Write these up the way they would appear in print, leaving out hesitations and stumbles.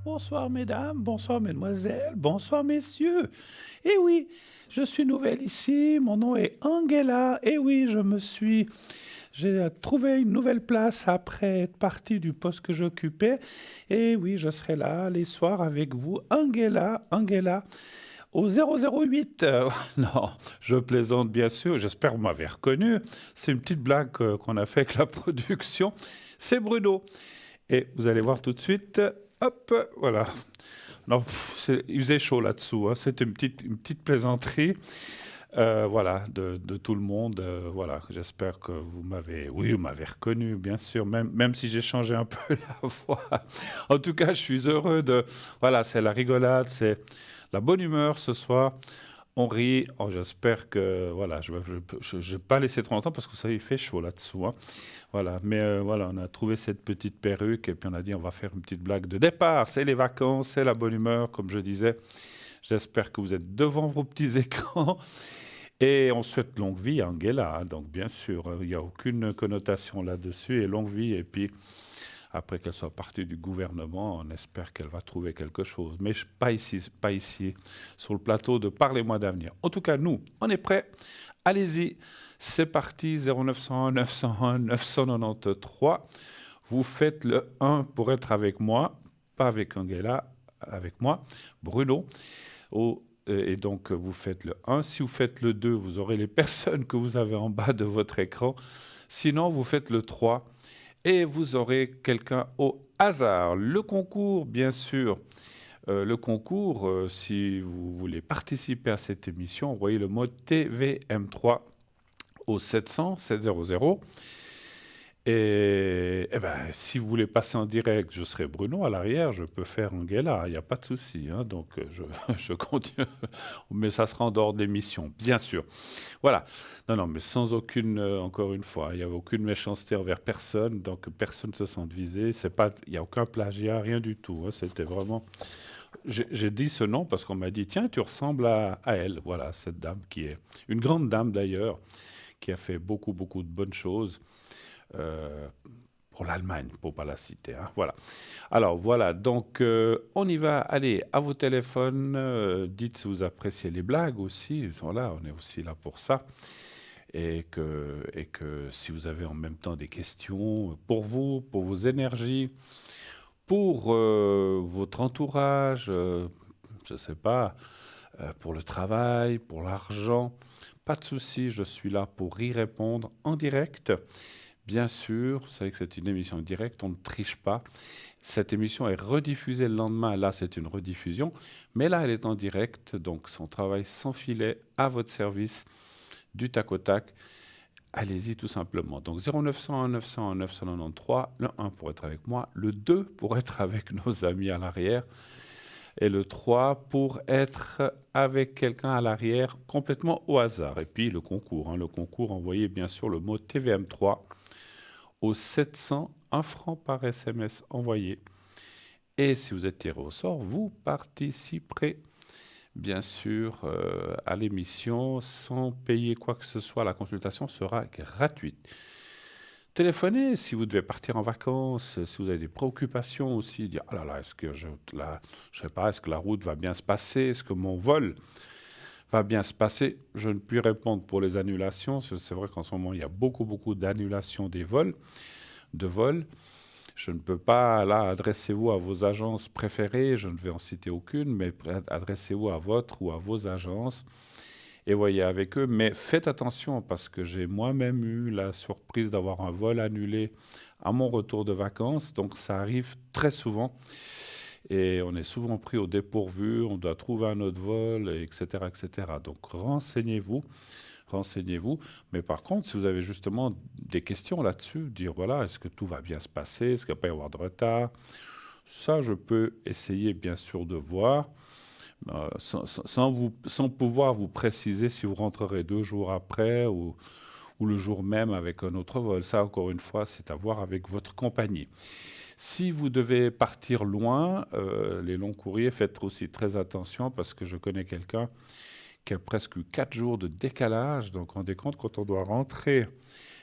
Bonsoir mesdames, bonsoir mesdemoiselles, bonsoir messieurs. Eh oui, je suis nouvelle ici, mon nom est Angela. Eh oui, j'ai trouvé une nouvelle place après être parti du poste que j'occupais. Eh oui, je serai là les soirs avec vous, Angela, au 008. Non, je plaisante bien sûr, j'espère que vous m'avez reconnu. C'est une petite blague qu'on a fait avec la production. C'est Bruno. Et vous allez voir tout de suite. Hop, voilà. Non, il faisait chaud là-dessous, hein. C'était une petite plaisanterie, voilà, de tout le monde. Voilà, j'espère que vous m'avez reconnu, bien sûr, même si j'ai changé un peu la voix. En tout cas, je suis heureux voilà, c'est la rigolade, c'est la bonne humeur ce soir. On rit. Oh, j'espère que, voilà, je vais pas laisser trop longtemps parce que ça, il fait chaud là-dessous, hein. Voilà, mais voilà, on a trouvé cette petite perruque et puis on a dit on va faire une petite blague de départ. C'est les vacances, c'est la bonne humeur, comme je disais. J'espère que vous êtes devant vos petits écrans et on souhaite longue vie à Angela, hein. Donc bien sûr, il n'y a aucune connotation là-dessus et longue vie. Et puis après qu'elle soit partie du gouvernement, on espère qu'elle va trouver quelque chose. Mais pas ici, sur le plateau de Parlez-moi d'avenir. En tout cas, nous, on est prêts. Allez-y, c'est parti, 0901 901 993. Vous faites le 1 pour être avec moi, pas avec Angela, avec moi, Bruno. Et donc, vous faites le 1. Si vous faites le 2, vous aurez les personnes que vous avez en bas de votre écran. Sinon, vous faites le 3 et vous aurez quelqu'un au hasard. Le concours, bien sûr. Le concours, si vous voulez participer à cette émission, envoyez le mot TVM3 au 700 700. Et ben, si vous voulez passer en direct, je serai Bruno à l'arrière, je peux faire Angela, il n'y a pas de souci, hein. Donc je continue, mais ça sera en dehors de l'émission, bien sûr. Voilà. Non, non, mais sans aucune, encore une fois, il n'y a aucune méchanceté envers personne, donc personne ne se sente visé. C'est pas, il n'y a aucun plagiat, rien du tout, hein. C'était vraiment. J'ai dit ce nom parce qu'on m'a dit tiens, tu ressembles à elle. Voilà, cette dame qui est une grande dame d'ailleurs, qui a fait beaucoup, beaucoup de bonnes choses. euh, pour l'Allemagne, pour pas la citer, hein. Voilà. Alors voilà, donc on y va. Allez, à vos téléphones, dites si vous appréciez les blagues aussi. Voilà, on est aussi là pour ça. Et que si vous avez en même temps des questions pour vous, pour vos énergies, pour votre entourage, je ne sais pas, pour le travail, pour l'argent, pas de souci, je suis là pour y répondre en direct. Bien sûr, vous savez que c'est une émission directe, on ne triche pas. Cette émission est rediffusée le lendemain, là c'est une rediffusion, mais là elle est en direct, donc son travail sans filet à votre service, du tac au tac. Allez-y tout simplement. Donc 0901 901 993, le 1 pour être avec moi, le 2 pour être avec nos amis à l'arrière, et le 3 pour être avec quelqu'un à l'arrière complètement au hasard. Et puis le concours, hein. Le concours, envoyez bien sûr le mot TVM3 au 700, 1 franc par SMS envoyé. Et si vous êtes tiré au sort, vous participerez bien sûr à l'émission sans payer quoi que ce soit. La consultation sera gratuite. Téléphonez si vous devez partir en vacances, si vous avez des préoccupations aussi, dire ah là là, je sais pas, est-ce que la route va bien se passer, est-ce que mon vol va bien se passer. Je ne puis répondre pour les annulations. C'est vrai qu'en ce moment, il y a beaucoup, beaucoup d'annulations de vols. Je ne peux pas, là, adressez-vous à vos agences préférées, je ne vais en citer aucune, mais adressez-vous à votre ou à vos agences et voyez avec eux. Mais faites attention parce que j'ai moi-même eu la surprise d'avoir un vol annulé à mon retour de vacances, donc ça arrive très souvent. Et on est souvent pris au dépourvu, on doit trouver un autre vol, etc., etc. Donc renseignez-vous. Mais par contre, si vous avez justement des questions là-dessus, dire voilà, est-ce que tout va bien se passer, est-ce qu'il ne va pas y avoir de retard, ça, je peux essayer bien sûr de voir, sans pouvoir vous préciser si vous rentrerez 2 jours après ou le jour même avec un autre vol. Ça, encore une fois, c'est à voir avec votre compagnie. Si vous devez partir loin, les longs courriers, faites aussi très attention parce que je connais quelqu'un qui a presque eu 4 jours de décalage. Donc, rendez compte, quand on doit rentrer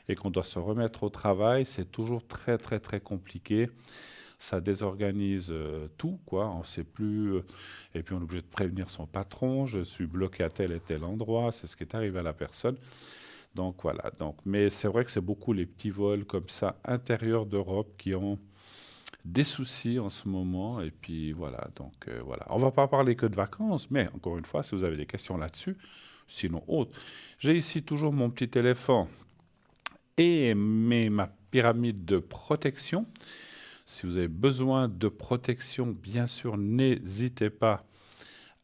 et qu'on doit se remettre au travail, c'est toujours très, très, très compliqué. ça désorganise tout, quoi. On ne sait plus, et puis on est obligé de prévenir son patron, je suis bloqué à tel et tel endroit, c'est ce qui est arrivé à la personne. Donc voilà, mais c'est vrai que c'est beaucoup les petits vols comme ça, intérieurs d'Europe, qui ont des soucis en ce moment, et puis voilà, voilà. On va pas parler que de vacances, mais encore une fois, si vous avez des questions là-dessus, sinon autre. J'ai ici toujours mon petit éléphant et ma pyramide de protection. Si vous avez besoin de protection, bien sûr, n'hésitez pas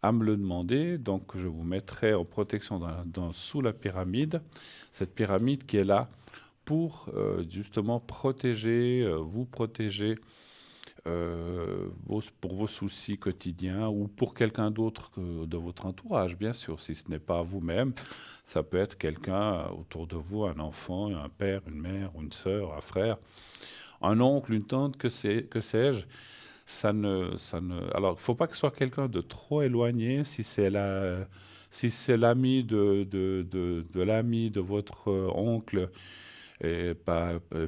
à me le demander. Donc, je vous mettrai en protection sous la pyramide. Cette pyramide qui est là pour justement vous protéger pour vos soucis quotidiens ou pour quelqu'un d'autre de votre entourage, bien sûr. Si ce n'est pas vous-même, ça peut être quelqu'un autour de vous, un enfant, un père, une mère, une sœur, un frère, un oncle, une tante, que sais-je. Alors, il ne faut pas que ce soit quelqu'un de trop éloigné. Si c'est l'ami de l'ami de votre oncle, et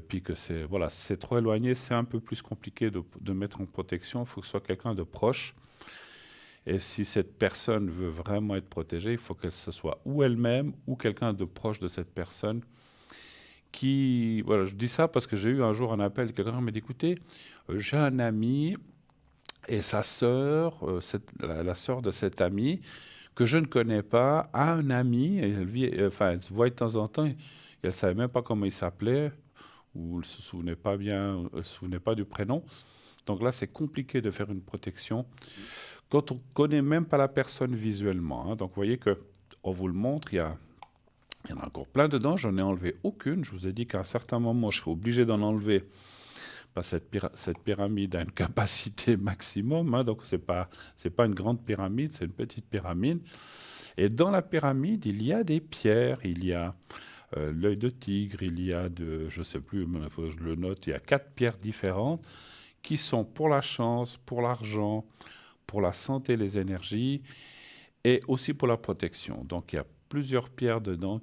puis que voilà, si c'est trop éloigné, c'est un peu plus compliqué de mettre en protection. Il faut que ce soit quelqu'un de proche. Et si cette personne veut vraiment être protégée, il faut que ce soit ou elle-même ou quelqu'un de proche de cette personne voilà, je dis ça parce que j'ai eu un jour un appel, quelqu'un m'a dit, écoutez, j'ai un ami et sa sœur, la sœur de cet ami, que je ne connais pas, a un ami, et elle se voit de temps en temps, et elle ne savait même pas comment il s'appelait, ou elle ne se souvenait pas bien, elle se souvenait pas du prénom. Donc là, c'est compliqué de faire une protection quand on ne connaît même pas la personne visuellement, hein. Donc vous voyez que on vous le montre, il y en a encore plein dedans, j'en ai enlevé aucune. Je vous ai dit qu'à un certain moment, je serais obligé d'en enlever. Parce que cette pyramide a une capacité maximum, hein, donc c'est pas une grande pyramide, c'est une petite pyramide. Et dans la pyramide, il y a des pierres, il y a l'œil de tigre, il y a je sais plus, il faut que je le note, il y a 4 pierres différentes qui sont pour la chance, pour l'argent, pour la santé, les énergies, et aussi pour la protection. Donc il y a plusieurs pierres dedans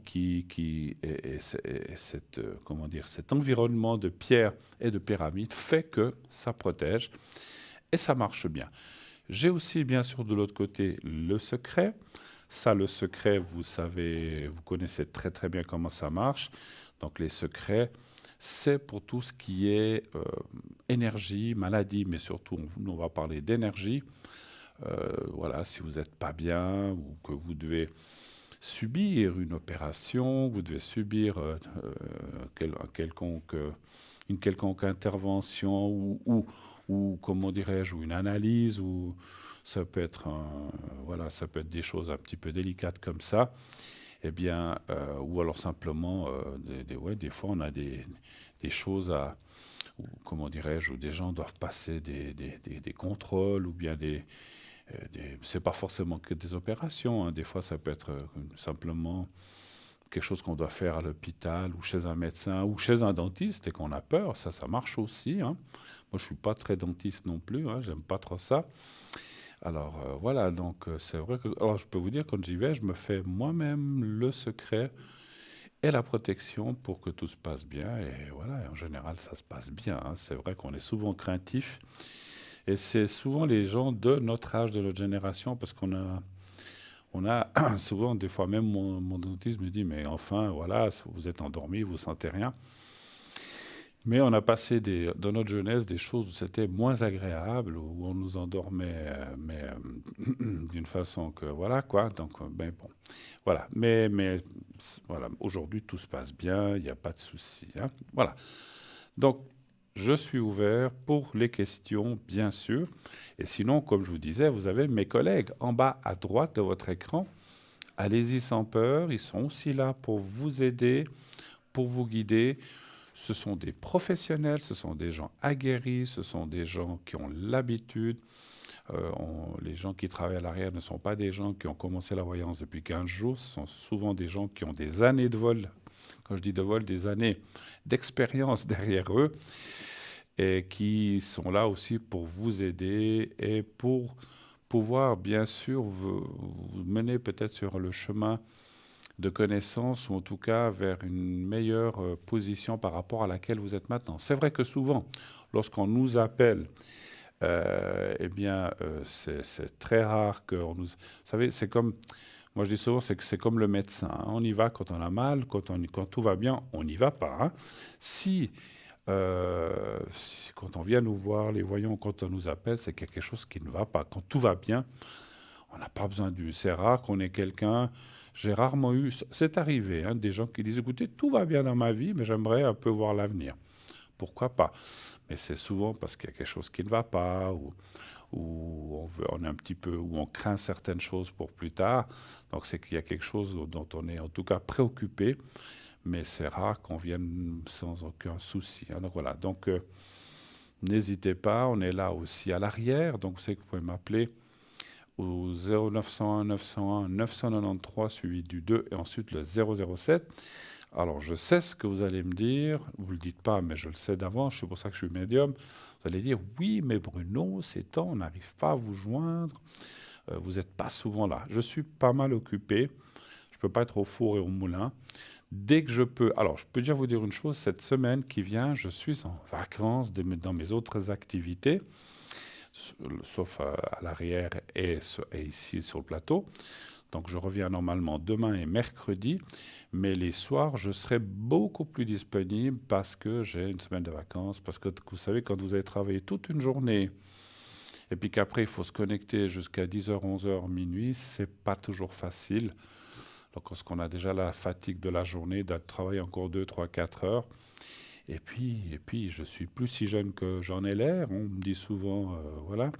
comment dire, cet environnement de pierres et de pyramides fait que ça protège et ça marche bien. J'ai aussi bien sûr de l'autre côté le secret. Ça, le secret, vous savez, vous connaissez très très bien comment ça marche. Donc les secrets, c'est pour tout ce qui est énergie, maladie, mais surtout, nous on va parler d'énergie. Voilà, si vous n'êtes pas bien ou que vous devez subir une opération, vous devez subir une quelconque intervention ou comment dirais-je, ou une analyse, ou ça peut être voilà, ça peut être des choses un petit peu délicates comme ça. Eh bien, ou alors simplement, des fois, on a des choses ou, comment dirais-je, où des gens doivent passer des contrôles ou bien c'est pas forcément que des opérations, hein. Des fois, ça peut être simplement quelque chose qu'on doit faire à l'hôpital ou chez un médecin ou chez un dentiste et qu'on a peur. Ça marche aussi, hein. Moi, je suis pas très dentiste non plus, hein. J'aime pas trop ça. Alors voilà, donc c'est vrai que, alors je peux vous dire, quand j'y vais, je me fais moi-même le secret et la protection pour que tout se passe bien. Et voilà, en général, ça se passe bien, hein. C'est vrai qu'on est souvent craintif. Et c'est souvent les gens de notre âge, de notre génération, parce on a souvent, des fois même mon dentiste me dit, mais enfin, voilà, vous êtes endormi, vous sentez rien. Mais on a passé dans notre jeunesse des choses où c'était moins agréable, où on nous endormait, mais d'une façon que, voilà, quoi. Donc, ben bon, voilà. Mais voilà, aujourd'hui, tout se passe bien, il n'y a pas de souci, hein. Voilà. Donc, je suis ouvert pour les questions, bien sûr. Et sinon, comme je vous disais, vous avez mes collègues en bas à droite de votre écran. Allez-y sans peur, ils sont aussi là pour vous aider, pour vous guider. Ce sont des professionnels, ce sont des gens aguerris, ce sont des gens qui ont l'habitude. Les gens qui travaillent à l'arrière ne sont pas des gens qui ont commencé la voyance depuis 15 jours, ce sont souvent des gens qui ont des années de vol. Quand je dis de vol, des années d'expérience derrière eux et qui sont là aussi pour vous aider et pour pouvoir, bien sûr, vous mener peut-être sur le chemin de connaissances, ou en tout cas vers une meilleure position par rapport à laquelle vous êtes maintenant. C'est vrai que souvent, lorsqu'on nous appelle, eh bien, c'est très rare qu'on nous... Vous savez, c'est comme... Moi, je dis souvent, c'est que c'est comme le médecin, hein. On y va quand on a mal, quand tout va bien, on n'y va pas, hein. Si, quand on vient nous voir, les voyants, quand on nous appelle, c'est quelque chose qui ne va pas. Quand tout va bien, on n'a pas besoin du... C'est rare qu'on ait quelqu'un... J'ai rarement eu... C'est arrivé, hein, des gens qui disent, écoutez, tout va bien dans ma vie, mais j'aimerais un peu voir l'avenir. Pourquoi pas? Mais c'est souvent parce qu'il y a quelque chose qui ne va pas, ou on est un petit peu, ou on craint certaines choses pour plus tard. Donc c'est qu'il y a quelque chose dont on est en tout cas préoccupé, mais c'est rare qu'on vienne sans aucun souci, hein. Donc voilà, donc n'hésitez pas, on est là aussi à l'arrière, donc vous savez que vous pouvez m'appeler au 0901 901 993 suivi du 2 et ensuite le 007. Alors, je sais ce que vous allez me dire. Vous ne le dites pas, mais je le sais d'avance. C'est pour ça que je suis médium. Vous allez dire, oui, mais Bruno, ces temps, on n'arrive pas à vous joindre. Vous n'êtes pas souvent là. Je suis pas mal occupé. Je ne peux pas être au four et au moulin. Dès que je peux... Alors, je peux déjà vous dire une chose. Cette semaine qui vient, je suis en vacances dans mes autres activités, sauf à l'arrière et ici sur le plateau. Donc je reviens normalement demain et mercredi, mais les soirs, je serai beaucoup plus disponible parce que j'ai une semaine de vacances, parce que vous savez, quand vous avez travaillé toute une journée, et puis qu'après il faut se connecter jusqu'à 10h, 11h, minuit, c'est pas toujours facile. Donc lorsqu'on a déjà la fatigue de la journée, de travailler encore 2, 3, 4 heures, et puis je suis plus si jeune que j'en ai l'air, on me dit souvent, voilà,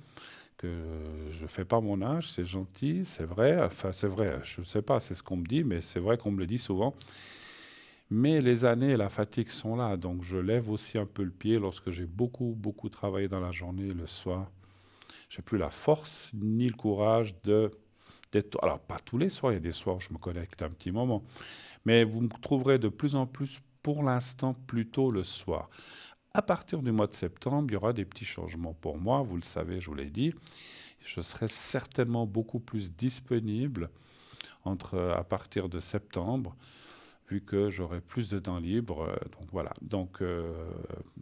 que je ne fais pas mon âge, c'est gentil, c'est vrai, enfin c'est vrai, je ne sais pas, c'est ce qu'on me dit, mais c'est vrai qu'on me le dit souvent. Mais les années et la fatigue sont là, donc je lève aussi un peu le pied lorsque j'ai beaucoup, beaucoup travaillé dans la journée, le soir. J'ai plus la force ni le courage d'être... Alors, pas tous les soirs, il y a des soirs où je me connecte un petit moment, mais vous me trouverez de plus en plus, pour l'instant, plutôt le soir. À partir du mois de septembre, il y aura des petits changements pour moi, vous le savez, je vous l'ai dit. Je serai certainement beaucoup plus disponible à partir de septembre, vu que j'aurai plus de temps libre. Donc voilà, donc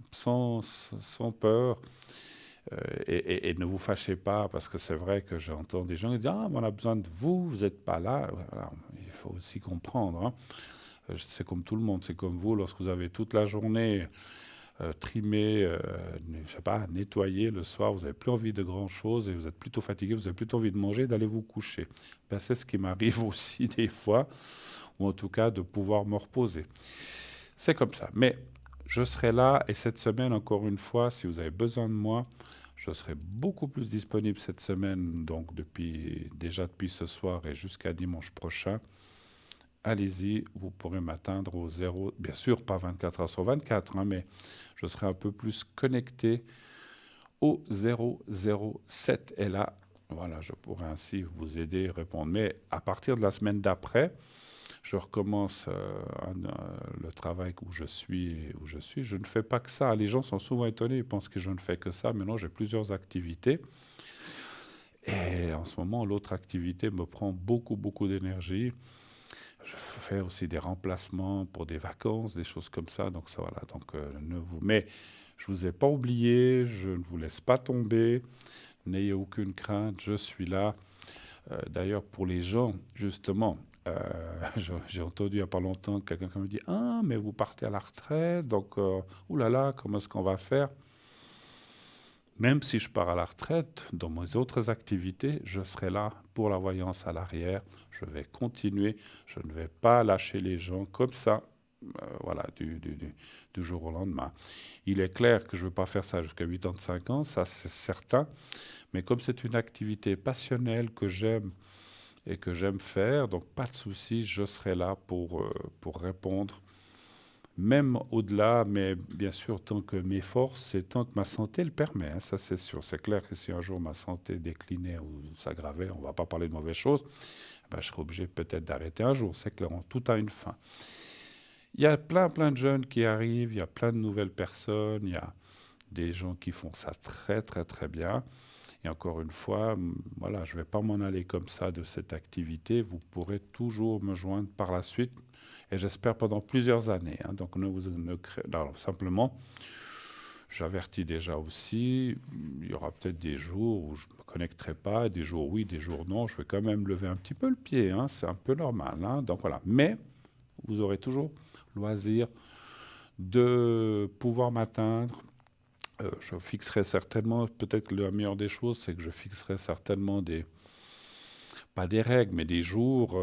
sans peur, et ne vous fâchez pas, parce que c'est vrai que j'entends des gens qui disent «Ah, mais on a besoin de vous, vous n'êtes pas là». Voilà, il faut aussi comprendre, hein. C'est comme tout le monde, c'est comme vous, lorsque vous avez toute la journée trimer, je sais pas, nettoyer le soir, vous n'avez plus envie de grand-chose et vous êtes plutôt fatigué, vous avez plutôt envie de manger, d'aller vous coucher. Ben, c'est ce qui m'arrive aussi des fois, ou en tout cas de pouvoir me reposer. C'est comme ça. Mais je serai là et cette semaine, encore une fois, si vous avez besoin de moi, je serai beaucoup plus disponible cette semaine, donc déjà depuis ce soir et jusqu'à dimanche prochain. Allez-y, vous pourrez m'atteindre au 0, bien sûr pas 24 heures sur 24, hein, mais je serai un peu plus connecté au 007. Et là, voilà, je pourrai ainsi vous aider, répondre. Mais à partir de la semaine d'après, je recommence le travail où je suis. Je ne fais pas que ça. Les gens sont souvent étonnés, ils pensent que je ne fais que ça, mais non, j'ai plusieurs activités. Et en ce moment, l'autre activité me prend beaucoup, beaucoup d'énergie. Je fais aussi des remplacements pour des vacances, des choses comme ça. Donc ça, voilà. Donc mais je vous ai pas oublié, je ne vous laisse pas tomber. N'ayez aucune crainte, je suis là. D'ailleurs, pour les gens, justement, j'ai entendu il n'y a pas longtemps quelqu'un qui me dit «Ah, mais vous partez à la retraite, donc oulala, comment est-ce qu'on va faire?» Même si je pars à la retraite, dans mes autres activités, je serai là pour la voyance à l'arrière. Je vais continuer. Je ne vais pas lâcher les gens comme ça, voilà, du jour au lendemain. Il est clair que je ne veux pas faire ça jusqu'à 85 ans, ça c'est certain. Mais comme c'est une activité passionnelle que j'aime et que j'aime faire, donc pas de souci, je serai là pour répondre même au-delà, mais bien sûr, tant que mes forces et tant que ma santé le permet, hein, ça c'est sûr. C'est clair que si un jour ma santé déclinait ou s'aggravait, on ne va pas parler de mauvaises choses, ben, je serai obligé peut-être d'arrêter un jour. C'est clair, tout a une fin. Il y a plein, plein de jeunes qui arrivent, il y a plein de nouvelles personnes, il y a des gens qui font ça très, très, très bien. Et encore une fois, voilà, je ne vais pas m'en aller comme ça de cette activité. Vous pourrez toujours me joindre par la suite, et j'espère pendant plusieurs années, hein. Donc alors, simplement, j'avertis déjà aussi, il y aura peut-être des jours où je ne me connecterai pas, des jours oui, des jours non. Je vais quand même lever un petit peu le pied, hein, c'est un peu normal, hein. Donc voilà. Mais vous aurez toujours loisir de pouvoir m'atteindre. Je fixerai certainement, peut-être que la meilleure des choses, c'est que je fixerai certainement pas des règles, mais des jours,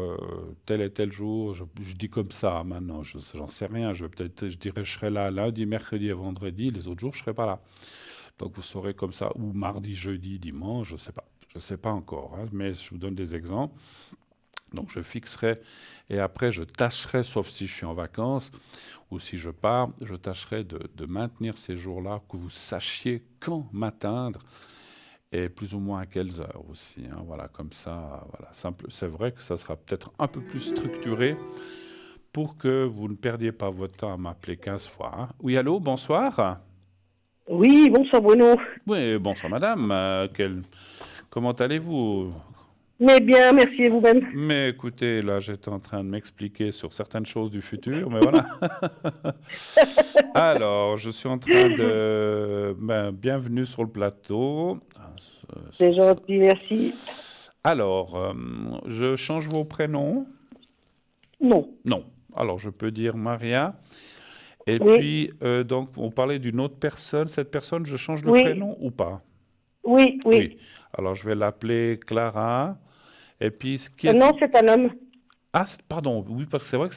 tel et tel jour. Je dis comme ça, hein, maintenant, j'en sais rien. Je dirais, je serai là lundi, mercredi et vendredi. Les autres jours, je serai pas là. Donc vous saurez comme ça, ou mardi, jeudi, dimanche, je sais pas. Je sais pas encore, hein, mais je vous donne des exemples. Donc je fixerai, et après je tâcherai, sauf si je suis en vacances ou si je pars, je tâcherai de maintenir ces jours-là, que vous sachiez quand m'atteindre et plus ou moins à quelles heures aussi, hein. Voilà, comme ça, voilà, simple. C'est vrai que ça sera peut-être un peu plus structuré pour que vous ne perdiez pas votre temps à m'appeler 15 fois, hein. Oui, allô, bonsoir. Oui, bonsoir Bruno. Oui, bonsoir madame. Comment allez-vous? Mais bien, merci et vous-même. Mais écoutez, là, j'étais en train de m'expliquer sur certaines choses du futur, mais voilà. Alors, je suis en train de... bienvenue sur le plateau. C'est gentil, merci. Alors, je change vos prénoms? Non. Non. Alors, je peux dire Maria. Et Oui, puis, donc, on parlait d'une autre personne. Cette personne, je change le oui, prénom ou pas? oui, Oui. oui. Alors, je vais l'appeler Clara. Et puis, qui est... Non, c'est un homme. Ah, pardon, oui, parce que c'est vrai que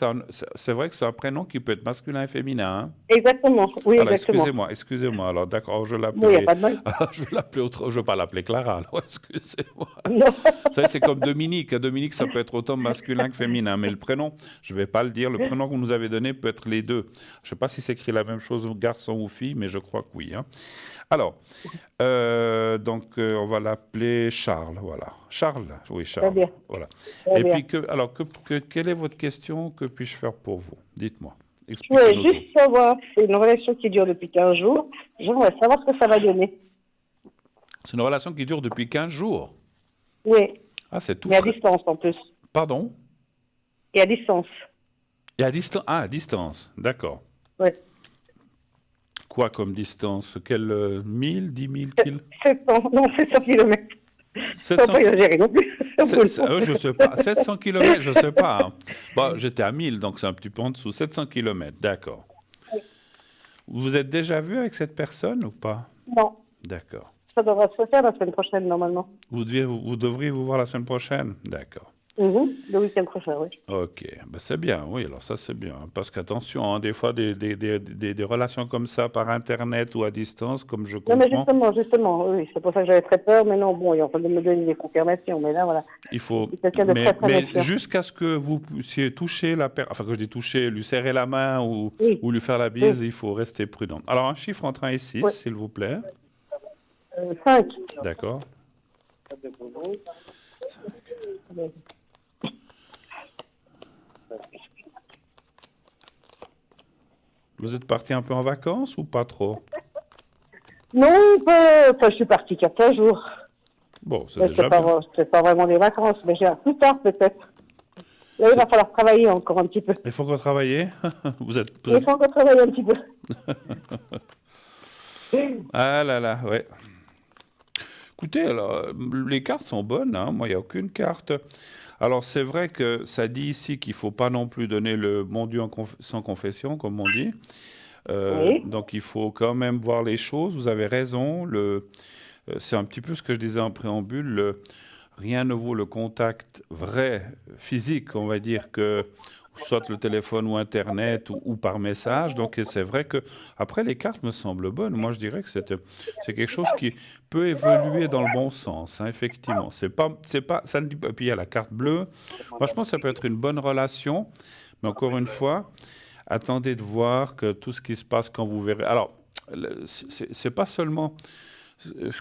c'est vrai que c'est un prénom qui peut être masculin et féminin, hein. Savez. Oui, Alors, exactement. excusez-moi. Alors, d'accord, je Bon, il n'y a l'appelais. pas de mal. Alors, je vais l'appeler autre. Je vais pas l'appeler Clara. Alors, excusez-moi. Non. Vous savez, c'est comme Dominique, hein. Dominique, ça peut être autant masculin que féminin, mais le prénom, je vais pas le dire. Le prénom que vous nous avez donné peut être les deux. Je sais pas si c'est écrit la même chose garçon ou fille, mais je crois que oui, hein. Alors, on va l'appeler Charles. Voilà, Charles. Oui, Très Charles. bien, Voilà. très Et bien. puis quelle est votre question? Que puis-je faire pour vous? Dites-moi. Je voulais Expliquez-nous tout. juste savoir, c'est une relation qui dure depuis 15 jours. J'aimerais savoir ce que ça va donner. C'est une relation qui dure depuis 15 jours. Oui, Ah, c'est tout mais à frais. distance en plus. Pardon? Et à distance. Et à distance. Ah, à distance. D'accord. Oui. Quoi comme distance? 1000, 10 000 kilomètres? 700, non, 700 kilomètres. Faut 700 pas exagérer non plus. Je sais pas. 700 kilomètres, je sais pas, hein. Bon, j'étais à 1000, donc c'est un petit peu en dessous. 700 kilomètres, d'accord. Vous vous êtes déjà vu avec cette personne ou pas? Non, D'accord. ça devrait se faire la semaine prochaine normalement. Vous devriez vous voir la semaine prochaine? D'accord. Le week-end prochain, oui. Ok, ben c'est bien, oui, alors ça c'est bien. Parce qu'attention, hein, des fois des relations comme ça par Internet ou à distance, comme je Non, mais comprends, justement, oui, c'est pour ça que j'avais très peur, mais non, bon, il est en train de me donner des confirmations, mais là, voilà, il faut... c'est quelqu'un de très, très Mais méfiant. jusqu'à ce que vous puissiez toucher la personne, enfin que je dis toucher, lui serrer la main Oui, ou lui faire la bise, oui, il faut rester prudent. Alors un chiffre entre 1 et 6, oui. s'il vous plaît. 5. D'accord. Vous êtes parti un peu en vacances ou pas trop? Non, enfin, je suis partie 14 jours. Bon, c'est Mais déjà bien. c'est pas vraiment des vacances, mais plus tard peut-être. Là, il va falloir travailler encore un petit peu. Il faut qu'on travaille. Vous Il êtes... faut encore travailler un petit peu. Ah là là, ouais. Écoutez, alors, les cartes sont bonnes, hein. Moi, il n'y a aucune carte. Alors, c'est vrai que ça dit ici qu'il ne faut pas non plus donner le bon Dieu sans confession, comme on dit. Oui, Donc, il faut quand même voir les choses. Vous avez raison. C'est un petit peu ce que je disais en préambule. Rien ne vaut le contact vrai, physique, on va dire, que soit le téléphone ou Internet ou par message. Donc, c'est vrai que après les cartes me semblent bonnes. Moi, je dirais que c'est quelque chose qui peut évoluer dans le bon sens, hein, effectivement. Ça ne dit pas. Puis il y a la carte bleue. Moi, je pense que ça peut être une bonne relation. Mais encore une fois, attendez de voir que tout ce qui se passe quand vous verrez. Alors, c'est pas seulement.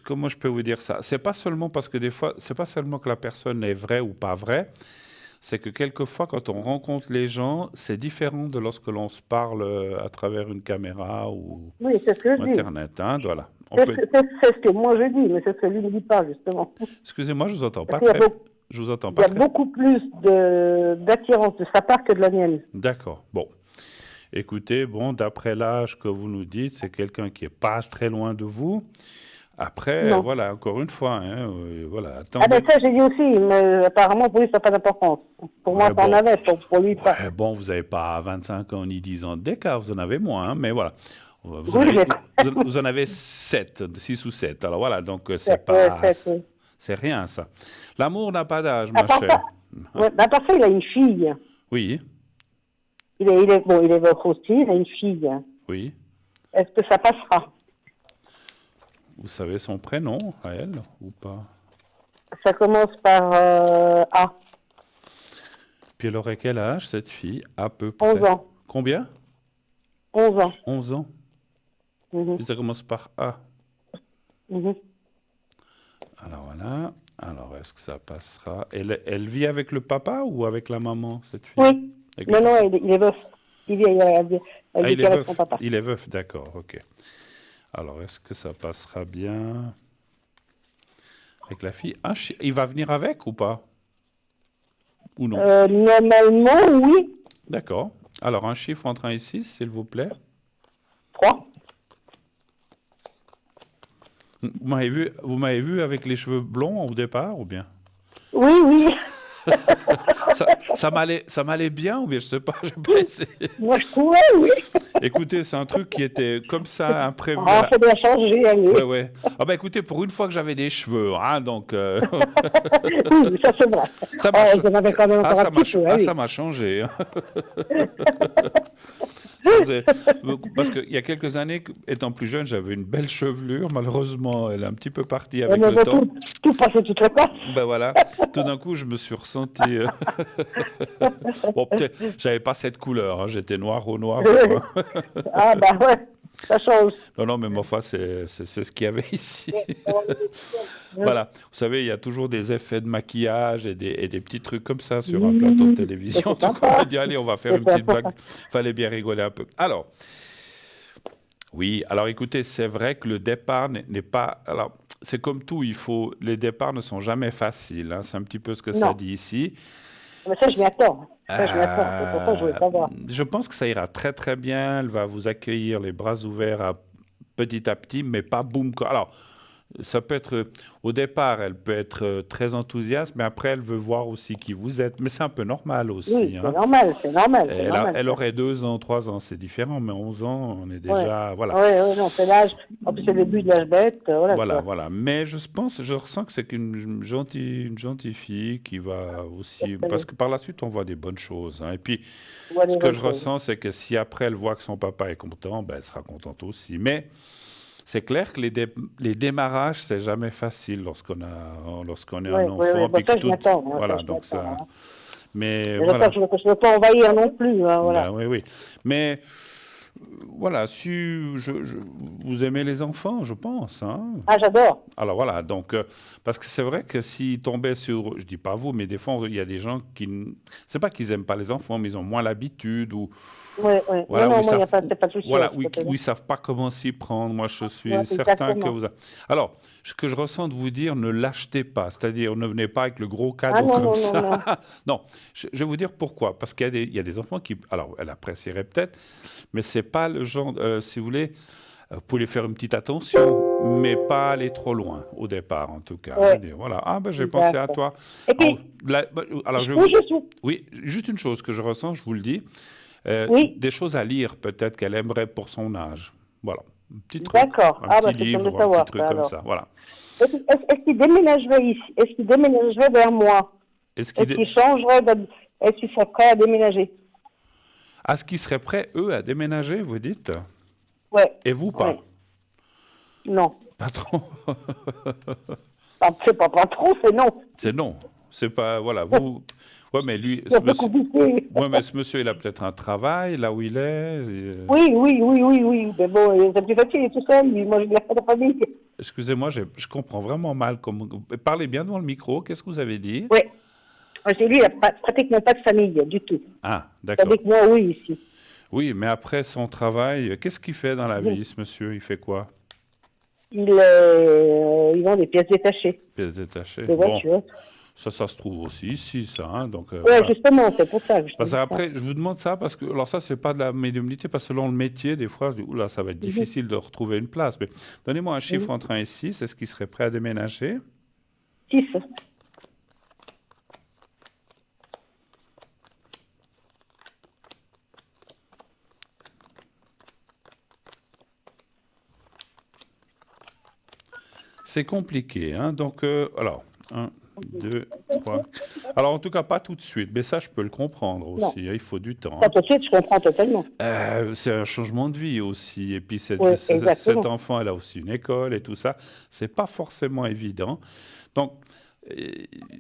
Comment je peux vous dire ça? C'est pas seulement parce que des fois, c'est pas seulement que la personne est vraie ou pas vraie, c'est que quelquefois, quand on rencontre les gens, c'est différent de lorsque l'on se parle à travers une caméra oui, c'est ce que ou je dis. Internet, hein, voilà. C'est ce que moi je dis, mais c'est ce que lui ne dit pas, justement. Excusez-moi, je vous entends pas Parce qu'il y a très... Je vous entends il y pas a très... beaucoup plus d'attirance de sa part que de la mienne. D'accord. Bon. Écoutez, bon, d'après l'âge que vous nous dites, c'est quelqu'un qui est pas très loin de vous. Après, Non. voilà, encore une fois, hein, voilà, Ah ben attendez. ça, j'ai dit aussi, mais apparemment, pour lui, ça n'a pas d'importance. Pour moi, Ouais, ça en bon. avait, pour lui, pas. Ouais, bon, vous n'avez pas 25 ans ni 10 ans d'écart, vous en avez moins, hein, mais voilà. Vous en Oui, avez, j'ai vous en avez 7, 6 ou 7. Alors voilà, donc c'est sept, pas... oui. C'est rien, ça. L'amour n'a pas d'âge, À ma part chère. ça, ouais, à part ça, il a une fille. Oui, Bon, il est votre aussi, il a une fille. oui. Est-ce que ça passera? Vous savez son prénom, à elle, ou pas? Ça commence par A, Puis elle aurait quel âge, cette fille, à peu 11 près? ans. Combien? 11 ans. 11 ans. Mhm, Puis ça commence par A. mhm. Alors voilà. Alors, est-ce que ça passera? Elle vit avec le papa ou avec la maman, cette fille? Oui. Avec le Non, papa. non, il est veuf. Elle Ah, vit il est avec son veuf. papa. Il est veuf, d'accord, ok. Alors, est-ce que ça passera bien avec la fille? Ah, il va venir avec ou pas? Ou non? Normalement, oui. D'accord. Alors, un chiffre entre 1 et 6, s'il vous plaît. 3. Vous m'avez vu avec les cheveux blonds au départ, ou bien? Oui, oui. Ça m'allait bien, ou bien je sais pas, j'ai pas essayé. Moi, je trouvais, oui. Écoutez, c'est un truc qui était comme ça, imprévu. Ah, ça doit changer, allez. Ouais, ouais. Ah bah écoutez, pour une fois que j'avais des cheveux, hein, donc Oui, ça c'est vrai. ça m'a Oh, j'en avais quand même encore un petit peu, allez. ça m'a changé. Parce qu'il y a quelques années, étant plus jeune, j'avais une belle chevelure. Malheureusement, elle est un petit peu partie avec On le avait temps. tout passé toute la place. Ben voilà, tout d'un coup, je me suis ressenti. Bon, peut-être, j'avais pas cette couleur, hein, j'étais noir au noir. Ah, bah ouais, ça change. Non, non, mais ma foi, c'est ce qu'il y avait ici. Voilà, vous savez, il y a toujours des effets de maquillage et des petits trucs comme ça sur un plateau de télévision. C'est Donc on a sympa. dit, allez, on va faire C'est une petite sympa. blague. Fallait bien rigoler un peu. Alors, oui, alors écoutez, c'est vrai que le départ n'est pas... Alors, c'est comme tout, les départs ne sont jamais faciles, hein, c'est un petit peu ce que ça Non. dit ici. Mais ça, je m'y attends. Ça, je m'y attends. C'est pour ça que je voulais savoir. Je pense que ça ira très très bien. Elle va vous accueillir les bras ouverts petit à petit, mais pas boum. Alors, ça peut être, au départ, elle peut être très enthousiaste, mais après, elle veut voir aussi qui vous êtes. Mais c'est un peu normal aussi. Oui, Hein. c'est normal, c'est normal. C'est normal. Elle aurait 2 ans, 3 ans, c'est différent, mais 11 ans, on est déjà... Voilà. Oui, non, c'est l'âge. En plus, c'est le début de l'âge bête. Voilà. Voilà, quoi. voilà. Mais je ressens que c'est une gentille fille qui va aussi... Parce que par la suite, on voit des bonnes choses. Hein. Et puis, On voit ce les que bonnes je choses. ressens, c'est que si après elle voit que son papa est content, ben, elle sera contente aussi. Mais c'est clair que les démarrages, c'est jamais facile lorsqu'on est un enfant. Bon, puis ça, que je m'attends. voilà, Ça, je donc m'attends, ça... hein. Mais Je voilà. ne veux pas envahir non plus. Hein, voilà. Ben oui, oui. Mais voilà, vous aimez les enfants, je pense. Hein. Ah, j'adore. Alors voilà, donc, parce que c'est vrai que s'ils tombaient sur, je dis pas vous, mais des fois, il y a des gens c'est pas qu'ils aiment pas les enfants, mais ils ont moins l'habitude, ou Oui, oui. voilà, Non, où non, ils moi, il n'y a savent, pas de souci. voilà, à ce côté-là. où ils savent pas comment s'y prendre. Moi, je suis Ouais, certain que exactement. vous... Alors, ce que je ressens de vous dire, ne l'achetez pas. C'est-à-dire, ne venez pas avec le gros Ah cadeau non, comme non, ça. non, non. Non, je vais vous dire pourquoi. Parce qu'il y a des enfants qui... Alors, elle apprécierait peut-être, mais c'est pas le genre... si vous voulez, vous pouvez faire une petite attention, mais pas aller trop loin, au départ, en tout cas. Je veux Ouais. dire, voilà. Ah, ben, j'ai pensé à D'accord. toi. Et puis, Alors, oui, je suis. oui, juste une chose que je ressens, je vous le dis. Oui. Des choses à lire, peut-être qu'elle aimerait pour son âge. Voilà. Un petit truc. D'accord. Un Ah, petit bah, c'est livre, bon de ou un savoir, petit truc ça, comme alors. ça. Voilà. Est-ce qu'il déménagerait ici? Est-ce qu'il déménagerait vers moi? Est-ce qu'il Est-ce qu'il changerait Est-ce qu'il serait prêt à déménager? ce qu'ils seraient prêts, eux, à déménager, vous dites? Ouais. Et vous, pas? Ouais. Non. Pas trop. C'est pas trop, c'est non. C'est non. C'est pas... Voilà, vous... Ouais, mais lui... C'est un peu compliqué. Ouais, mais ce monsieur, il a peut-être un travail, là où il est. Oui. Mais bon, c'est plus facile, tout seul. Moi, je n'ai pas de famille. Excusez-moi, je comprends vraiment mal. Parlez bien devant le micro. Qu'est-ce que vous avez dit? Oui. J'ai dit, il n'a pratiquement pas de famille du tout. Ah, d'accord. Avec moi, oui, ici. Oui, mais après son travail, qu'est-ce qu'il fait dans la vie, ce monsieur? Il fait quoi? Ils vendent des pièces détachées Pièces détachées. de Bon, voitures. ça se trouve aussi ici, ça. Hein, donc, Ouais, voilà. justement, c'est pour ça que je te Parce dis ça. qu'après, je vous demande ça parce que, alors ça, c'est pas de la médiumnité, parce que selon le métier, des fois, je dis, oula, ça va être Mhm. difficile de retrouver une place. Mais donnez-moi un chiffre Mhm. entre 1 et 6. Est-ce qu'il serait prêt à déménager? 6. C'est compliqué, hein. Donc, alors, un, 2, 3. Alors, en tout cas, pas tout de suite, mais ça, je peux le comprendre Non, aussi, hein, il faut du temps. ça Hein. tout de suite, je comprends totalement. C'est un changement de vie aussi. Et puis, Oui, cet exactement. enfant, elle a aussi une école et tout ça. C'est pas forcément évident. Donc, euh,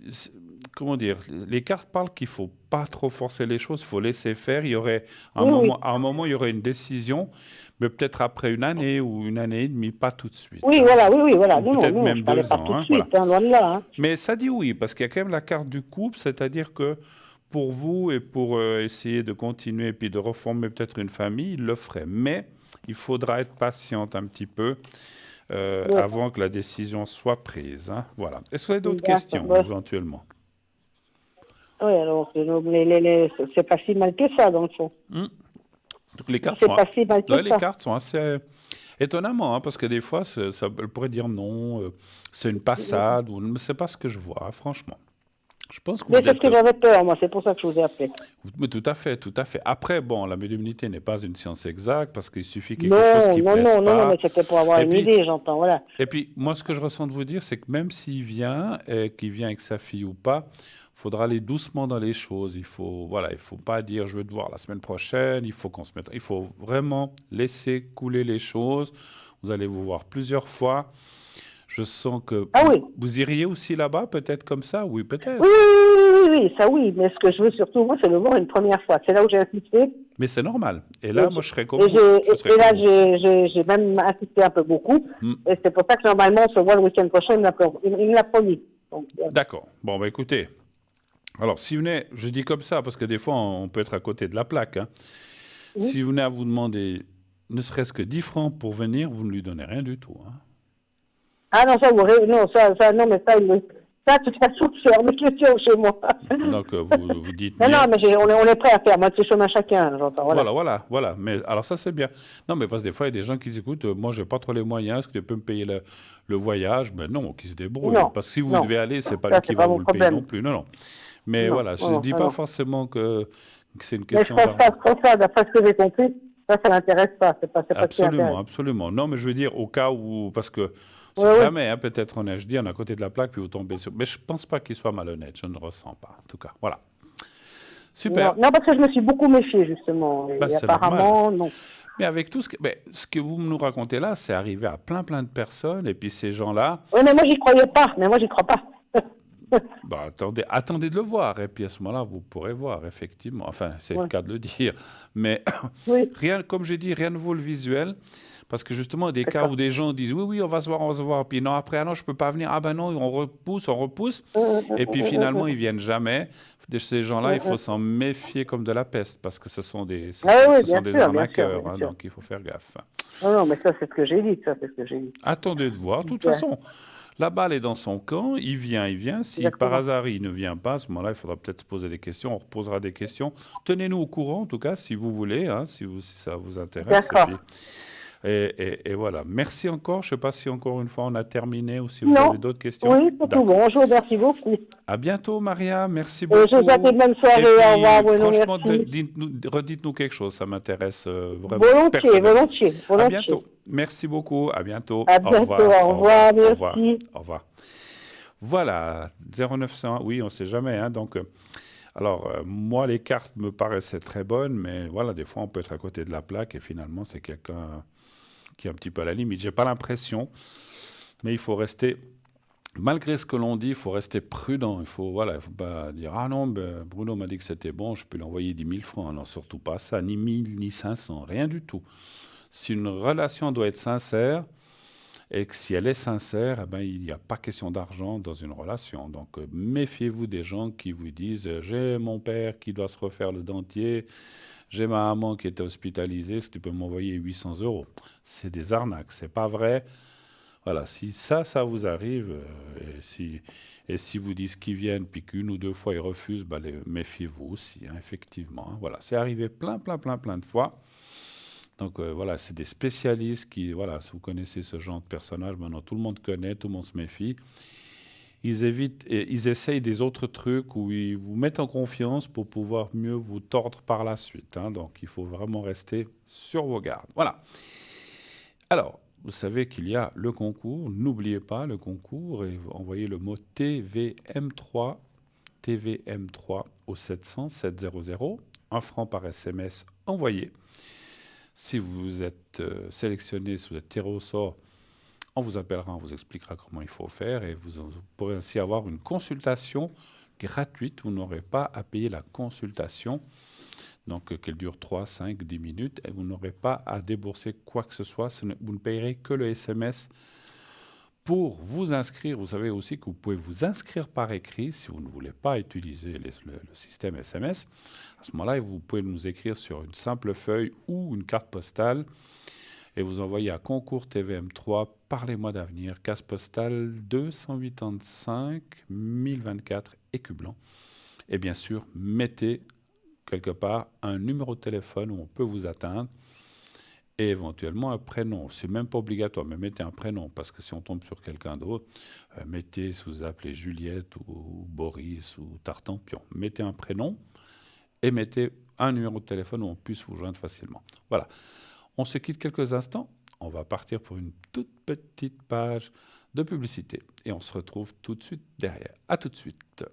c'est- comment dire, les cartes parlent qu'il faut pas trop forcer les choses, il faut laisser faire. Il y aurait Oui, oui. à un moment, il y aurait une décision, mais peut-être après une année ou une année et demie, pas tout de suite. Oui, Hein. voilà, oui, oui, voilà. Ou Non, non, peut-être non, je même parlais deux pas ans. tout de Hein, voilà. suite, hein, loin de là. Hein. Mais ça dit oui, parce qu'il y a quand même la carte du couple, c'est-à-dire que pour vous et pour essayer de continuer et puis de reformer peut-être une famille, il le ferait. Mais il faudra être patiente un petit peu Oui, avant que la décision soit prise. Hein. Voilà. Est-ce que vous avez d'autres d'accord. questions Ouais. éventuellement? Oui, alors, c'est pas si mal que ça, dans le fond. Hmm. Donc les cartes C'est sont, pas si mal que ouais, les ça. cartes sont assez étonnamment, hein, parce que des fois, ça elle pourrait dire non, c'est une passade, ou ne sais pas ce que je vois, hein, franchement. Je pense que Mais vous c'est ce êtes. que j'avais peur, moi, c'est pour ça que je vous ai appelé. Mais tout à fait, tout à fait. Après, bon, la médiumnité n'est pas une science exacte parce qu'il suffit quelque chose Non, qui non, plaise non, non, non, pas. mais c'était pour avoir Et une puis, idée, j'entends, voilà. moi, ce que je ressens de vous dire, c'est que même s'il vient, et qu'il vient avec sa fille ou pas, il faudra aller doucement dans les choses. Il faut, voilà, il faut pas dire je veux te voir la semaine prochaine. Il faut qu'on se mette. Il faut vraiment laisser couler les choses. Vous allez vous voir plusieurs fois. Je sens que Ah oui, vous iriez aussi là-bas, peut-être comme ça. Oui, oui, peut-être. oui, oui, oui, oui, ça oui, mais ce que je veux surtout, moi, c'est le voir une première fois. C'est là où j'ai insisté. Mais c'est normal. Et Et, là, moi, je serais comme et, vous. Je serais et comme là, vous. j'ai même insisté un peu beaucoup. Hmm. Et c'est pour ça que normalement, on se voit le week-end prochain, il me l'a promis. Donc, D'accord. Bon, bah écoutez. Alors, si vous venez, je dis comme ça, parce que des fois, on peut être à côté de la plaque. Hein. oui. Si vous venez à vous demander ne serait-ce que 10 francs pour venir, vous ne lui donnez rien du tout. Hein. Ah non, ça, non, non, mais ça, ça, de toute façon, c'est hors de question chez moi. Donc, vous dites Non, non, niet. mais on est prêt à faire moitié chemin chacun, j'entends, voilà. Voilà, voilà, voilà. Mais alors, ça, c'est bien. Non, mais parce que des fois, il y a des gens qui disent écoute, moi, je n'ai pas trop les moyens, est-ce que tu peux me payer le voyage? Ben non, qui se débrouille. Non, Parce que si vous non, devez aller, c'est pas lui ça, qui c'est va pas vous mon le payer non problème. plus. Non, non. Mais Non, voilà, je ne non, dis non, pas non. forcément que c'est une Mais je question pense d'argent. pas trop ça, d'après ce que j'ai compris, ça l'intéresse pas, c'est pas ce qui Absolument, l'intéresse. absolument. Non, mais je veux dire, au cas où, parce que on Oui, sait oui. jamais, hein, peut-être on est, je dis, on est à côté de la plaque, puis vous tombez sur. Mais je pense pas qu'il soit malhonnête, je ne le ressens pas, en tout cas. Voilà. Non, Super. non, parce que je me suis beaucoup méfiée, justement. Bah, Et c'est normal. apparemment, non. Mais avec tout ce que vous nous racontez là, c'est arrivé à plein, plein de personnes, et puis ces gens-là, Oui, mais moi, j'y croyais pas, mais moi, j'y crois pas. bah, attendez de le voir, et puis à ce moment-là, vous pourrez voir, effectivement. Enfin, c'est le Ouais. cas de le dire. Mais Oui, rien, comme j'ai dit, rien ne vaut le visuel. Parce que justement, des c'est cas ça. où des gens disent oui, oui, on va se voir, on va se voir. Puis non, après, ah non, je peux pas venir. Ah ben non, on repousse, on repousse. Et puis finalement, ils viennent jamais. De ces gens-là, il faut s'en méfier comme de la peste parce que Ah oui, ce sont des bien sûr, arnaqueurs. bien Hein, sûr. donc il faut faire gaffe. Non, non, mais ça, c'est ce que j'ai dit, ça, c'est ce que j'ai dit. Attendez de voir. De toute Bien, façon, la balle est dans son camp. Il vient, il vient. Si par exactement. hasard il ne vient pas, à ce moment-là, il faudra peut-être se poser des questions. On reposera des questions. Tenez-nous au courant, en tout cas, si vous voulez, hein, si ça vous intéresse. Et D'accord. puis, et voilà. Merci encore. Je ne sais pas si encore une fois on a terminé ou si vous avez Non, d'autres questions. oui, c'est tout D'accord. bon. Je vous remercie beaucoup. À bientôt, Maria. Merci Et je vous souhaite beaucoup. une bonne Et soirée. Au revoir, puis, Bruno, franchement, merci. redites-nous quelque chose. Ça m'intéresse vraiment Volontiers, personnellement. volontiers, À volontiers. bientôt. Merci beaucoup. À bientôt. À Au bientôt, revoir. au Au revoir. revoir, Au revoir. merci. Au revoir. Voilà. 0901. Oui, on ne sait jamais. Hein, donc, alors, moi, les cartes me paraissaient très bonnes, mais voilà, des fois, on peut être à côté de la plaque et finalement, c'est quelqu'un qui est un petit peu à la limite. J'ai pas l'impression, mais il faut rester. Malgré ce que l'on dit, il faut rester prudent. Il faut pas dire ah non, ben, Bruno m'a dit que c'était bon, je peux lui envoyer 10 000 francs. Non, surtout pas ça, ni 1000, ni 500, rien du tout. Si une relation doit être sincère, et que si elle est sincère, eh ben, il n'y a pas question d'argent dans une relation. Donc méfiez-vous des gens qui vous disent j'ai mon père qui doit se refaire le dentier, j'ai ma maman qui était hospitalisée, est-ce que tu peux m'envoyer 800 euros? C'est des arnaques, c'est pas vrai. Voilà, si ça vous arrive, et si vous dites qu'ils viennent, puis qu'une ou deux fois ils refusent, bah, méfiez-vous aussi, hein, effectivement, hein. Voilà, c'est arrivé plein de fois. Donc voilà, c'est des spécialistes qui, voilà, si vous connaissez ce genre de personnage, maintenant tout le monde connaît, tout le monde se méfie. Ils évitent, et ils essayent des autres trucs où ils vous mettent en confiance pour pouvoir mieux vous tordre par la suite, hein. Donc il faut vraiment rester sur vos gardes. Voilà. Alors, vous savez qu'il y a le concours. N'oubliez pas le concours et envoyez le mot TVM3, TVM3 au 700 700, 1 franc par SMS envoyé. Si vous êtes sélectionné, si vous êtes tiré au sort, on vous appellera, on vous expliquera comment il faut faire et vous pourrez ainsi avoir une consultation gratuite. Vous n'aurez pas à payer la consultation, donc qu'elle dure 3, 5, 10 minutes, et vous n'aurez pas à débourser quoi que ce soit. Vous ne payerez que le SMS pour vous inscrire. Vous savez aussi que vous pouvez vous inscrire par écrit si vous ne voulez pas utiliser le système SMS. À ce moment-là, vous pouvez nous écrire sur une simple feuille ou une carte postale et vous envoyez à concours TVM3 par les mois d'avenir, case postale 285 1024 Écublanc. Et bien sûr, mettez quelque part un numéro de téléphone où on peut vous atteindre et éventuellement un prénom. C'est même pas obligatoire, mais mettez un prénom parce que si on tombe sur quelqu'un d'autre, mettez, si vous appelez Juliette ou Boris ou Tartampion, mettez un prénom et mettez un numéro de téléphone où on puisse vous joindre facilement. Voilà. On se quitte quelques instants. On va partir pour une toute petite page de publicité et on se retrouve tout de suite derrière. À tout de suite.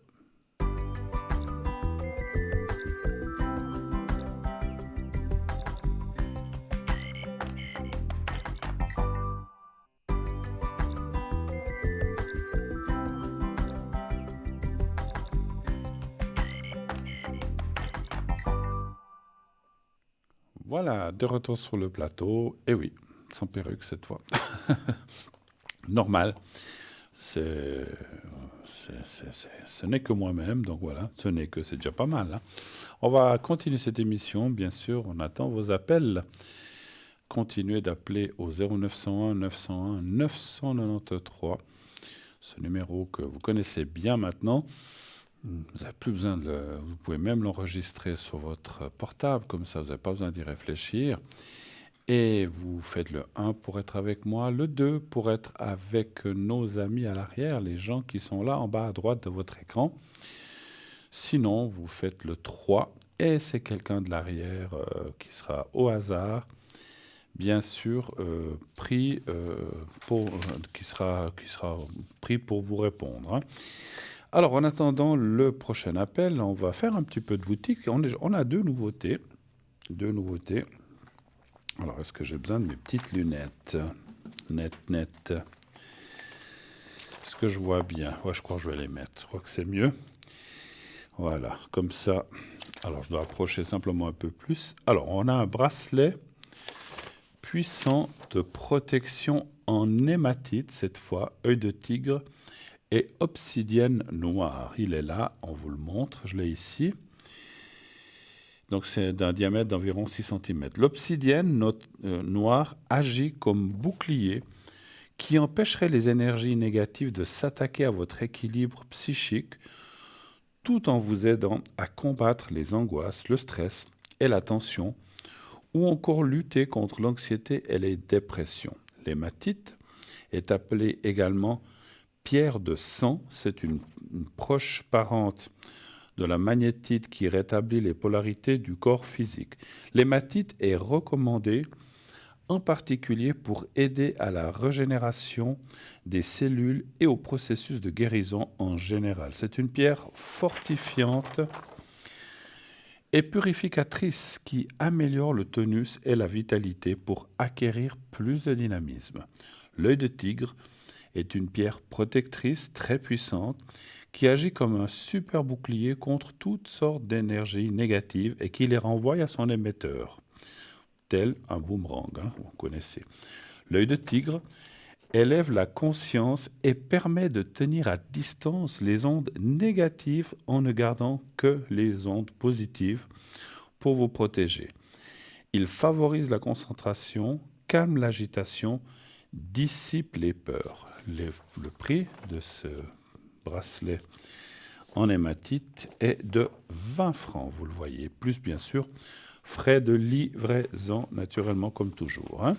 Voilà, de retour sur le plateau. Et oui, sans perruque cette fois. Normal. Ce n'est que moi-même, donc voilà, c'est déjà pas mal, hein. On va continuer cette émission, bien sûr, on attend vos appels. Continuez d'appeler au 0901 901 993, ce numéro que vous connaissez bien maintenant. Vous n'avez plus besoin vous pouvez même l'enregistrer sur votre portable, comme ça vous n'avez pas besoin d'y réfléchir. Et vous faites le 1 pour être avec moi, le 2 pour être avec nos amis à l'arrière, les gens qui sont là en bas à droite de votre écran. Sinon, vous faites le 3 et c'est quelqu'un de l'arrière qui sera au hasard, bien sûr, qui sera pris pour vous répondre, hein. Alors, en attendant le prochain appel, on va faire un petit peu de boutique. On a deux nouveautés. Alors, est-ce que j'ai besoin de mes petites lunettes? Net. Est-ce que je vois bien? Ouais, je crois que je vais les mettre. Je crois que c'est mieux. Voilà, comme ça. Alors, je dois approcher simplement un peu plus. Alors, on a un bracelet puissant de protection en hématite, cette fois, œil de tigre et obsidienne noire. Il est là, on vous le montre, je l'ai ici. Donc c'est d'un diamètre d'environ 6 cm. L'obsidienne noire agit comme bouclier qui empêcherait les énergies négatives de s'attaquer à votre équilibre psychique tout en vous aidant à combattre les angoisses, le stress et la tension ou encore lutter contre l'anxiété et les dépressions. L'hématite est appelée également pierre de sang, c'est une proche parente de la magnétite qui rétablit les polarités du corps physique. L'hématite est recommandée en particulier pour aider à la régénération des cellules et au processus de guérison en général. C'est une pierre fortifiante et purificatrice qui améliore le tonus et la vitalité pour acquérir plus de dynamisme. L'œil de tigre est une pierre protectrice très puissante qui agit comme un super bouclier contre toutes sortes d'énergies négatives et qui les renvoie à son émetteur, tel un boomerang, hein, vous connaissez. L'œil de tigre élève la conscience et permet de tenir à distance les ondes négatives en ne gardant que les ondes positives pour vous protéger. Il favorise la concentration, calme l'agitation, dissipe les peurs. Le prix de ce bracelet en hématite est de 20 francs, vous le voyez, plus bien sûr frais de livraison, naturellement, comme toujours. Hein.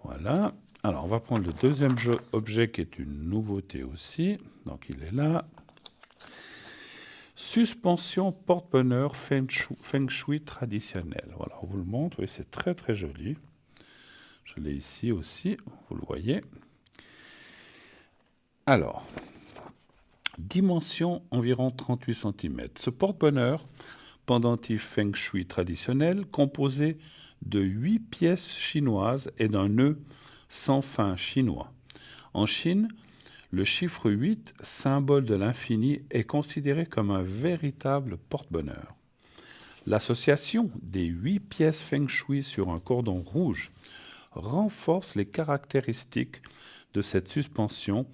Voilà. Alors, on va prendre le deuxième objet qui est une nouveauté aussi. Donc, il est là. Suspension porte-bonheur Feng Shui traditionnelle. Voilà, on vous le montre. Oui, c'est très, très joli. Je l'ai ici aussi, vous le voyez. Alors, dimension environ 38 cm. Ce porte-bonheur pendentif Feng Shui traditionnel, composé de 8 pièces chinoises et d'un nœud sans fin chinois. En Chine, le chiffre 8, symbole de l'infini, est considéré comme un véritable porte-bonheur. L'association des 8 pièces Feng Shui sur un cordon rouge renforce les caractéristiques de cette suspension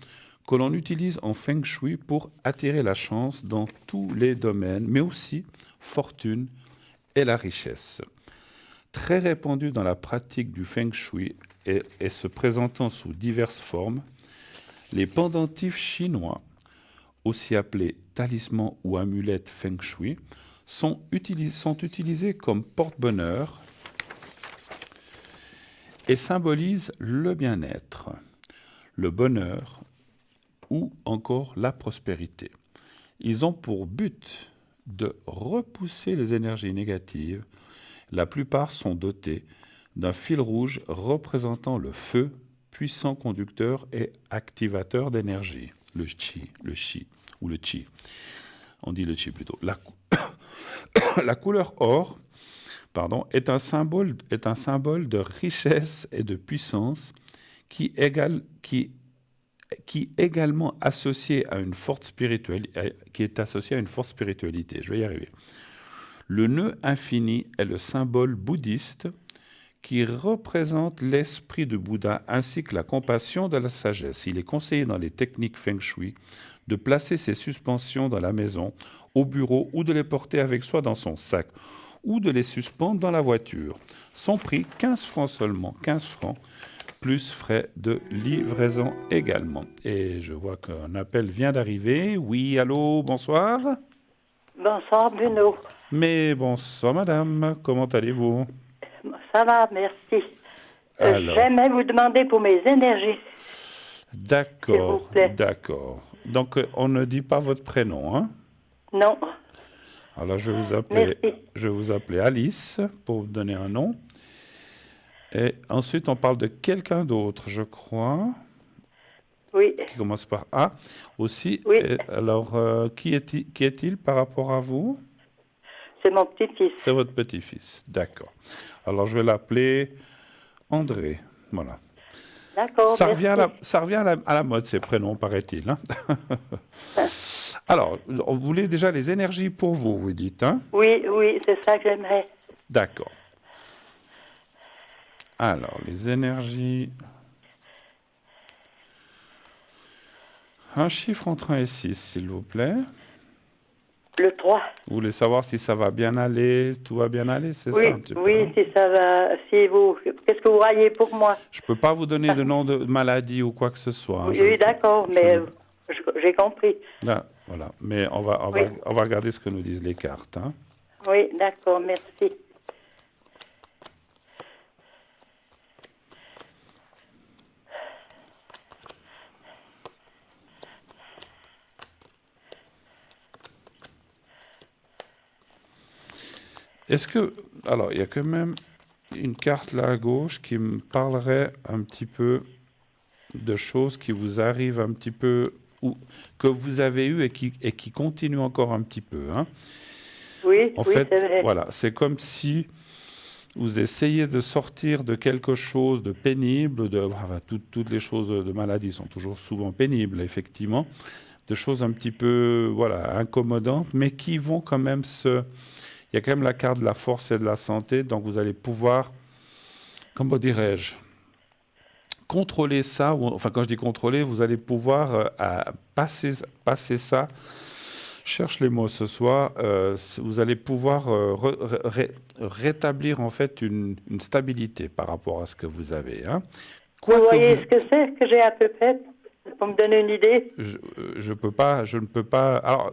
que l'on utilise en Feng Shui pour attirer la chance dans tous les domaines, mais aussi fortune et la richesse. Très répandu dans la pratique du Feng Shui et se présentant sous diverses formes, les pendentifs chinois, aussi appelés talismans ou amulettes Feng Shui, sont utilisés comme porte-bonheur et symbolisent le bien-être, le bonheur ou encore la prospérité. Ils ont pour but de repousser les énergies négatives. La plupart sont dotés d'un fil rouge représentant le feu, puissant conducteur et activateur d'énergie, le chi ou le chi. On dit le chi plutôt. La couleur or, est un symbole de richesse et de puissance qui également associé à une forte spiritualité, qui est associé à une forte spiritualité. Je vais y arriver. Le nœud infini est le symbole bouddhiste qui représente l'esprit de Bouddha ainsi que la compassion de la sagesse. Il est conseillé dans les techniques Feng Shui de placer ces suspensions dans la maison, au bureau ou de les porter avec soi dans son sac ou de les suspendre dans la voiture. Son prix, 15 francs seulement, 15 francs, plus frais de livraison également. Et je vois qu'un appel vient d'arriver. Oui, allô, bonsoir. Bonsoir Bruno. Mais bonsoir madame, comment allez-vous? Ça va, merci. Alors. J'aimerais vous demander pour mes énergies. D'accord, s'il vous plaît. d'accord. Donc on ne dit pas votre prénom, hein? Non. Alors je Merci. vais vous appeler Alice pour vous donner un nom. Et ensuite on parle de quelqu'un d'autre, je crois. Oui. Qui commence par A aussi. Oui. Et alors qui est-il par rapport à vous? C'est mon petit-fils. C'est votre petit-fils, d'accord. Alors je vais l'appeler André, voilà. D'accord. Ça revient à la mode, ces prénoms, paraît-il. Hein. Alors, vous voulez déjà les énergies pour vous, vous dites, hein? Oui, oui, c'est ça que j'aimerais. D'accord. Alors, les énergies... Un chiffre entre 1 et 6, s'il vous plaît. Le 3. Vous voulez savoir si ça va bien aller, tout va bien aller, c'est Oui, ça un petit peu, oui, hein? si ça va. Si vous. Qu'est-ce que vous voyez pour moi? Je ne peux pas vous donner de nom de maladie ou quoi que ce soit. Hein. Oui, d'accord, mais j'ai compris. Ah, voilà, mais on va regarder ce que nous disent les cartes. Hein. Oui, d'accord, merci. Est-ce que... Alors, il y a quand même une carte là à gauche qui me parlerait un petit peu de choses qui vous arrivent un petit peu, ou que vous avez eues et qui continuent encore un petit peu. Hein. Oui, en oui, fait, c'est vrai. voilà, c'est comme si vous essayez de sortir de quelque chose de pénible, toutes les choses de maladie sont toujours souvent pénibles, effectivement, de choses un petit peu incommodantes, mais qui vont quand même Il y a quand même la carte de la force et de la santé, donc vous allez pouvoir, comment dirais-je, contrôler ça, enfin quand je dis contrôler, vous allez pouvoir passer ça, je cherche les mots ce soir, vous allez pouvoir rétablir en fait une stabilité par rapport à ce que vous avez. Hein. Vous Quoi que voyez vous... ce que c'est que j'ai à peu près pour me donner une idée? Je ne peux pas. Alors,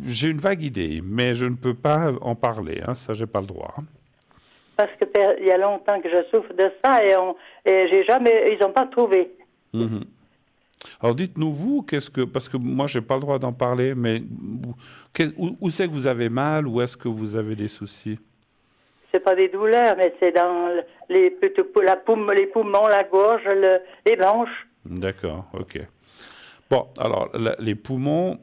j'ai une vague idée, mais je ne peux pas en parler. Hein, ça, j'ai pas le droit. Hein. Parce que il y a longtemps que je souffre de ça et j'ai jamais, ils n'ont pas trouvé. Mhm. Alors, dites-nous vous, parce que moi, j'ai pas le droit d'en parler, mais où c'est que vous avez mal, où est-ce que vous avez des soucis? C'est pas des douleurs, mais c'est dans les poumons, la gorge, les bronches. D'accord, ok. Bon, alors, les poumons,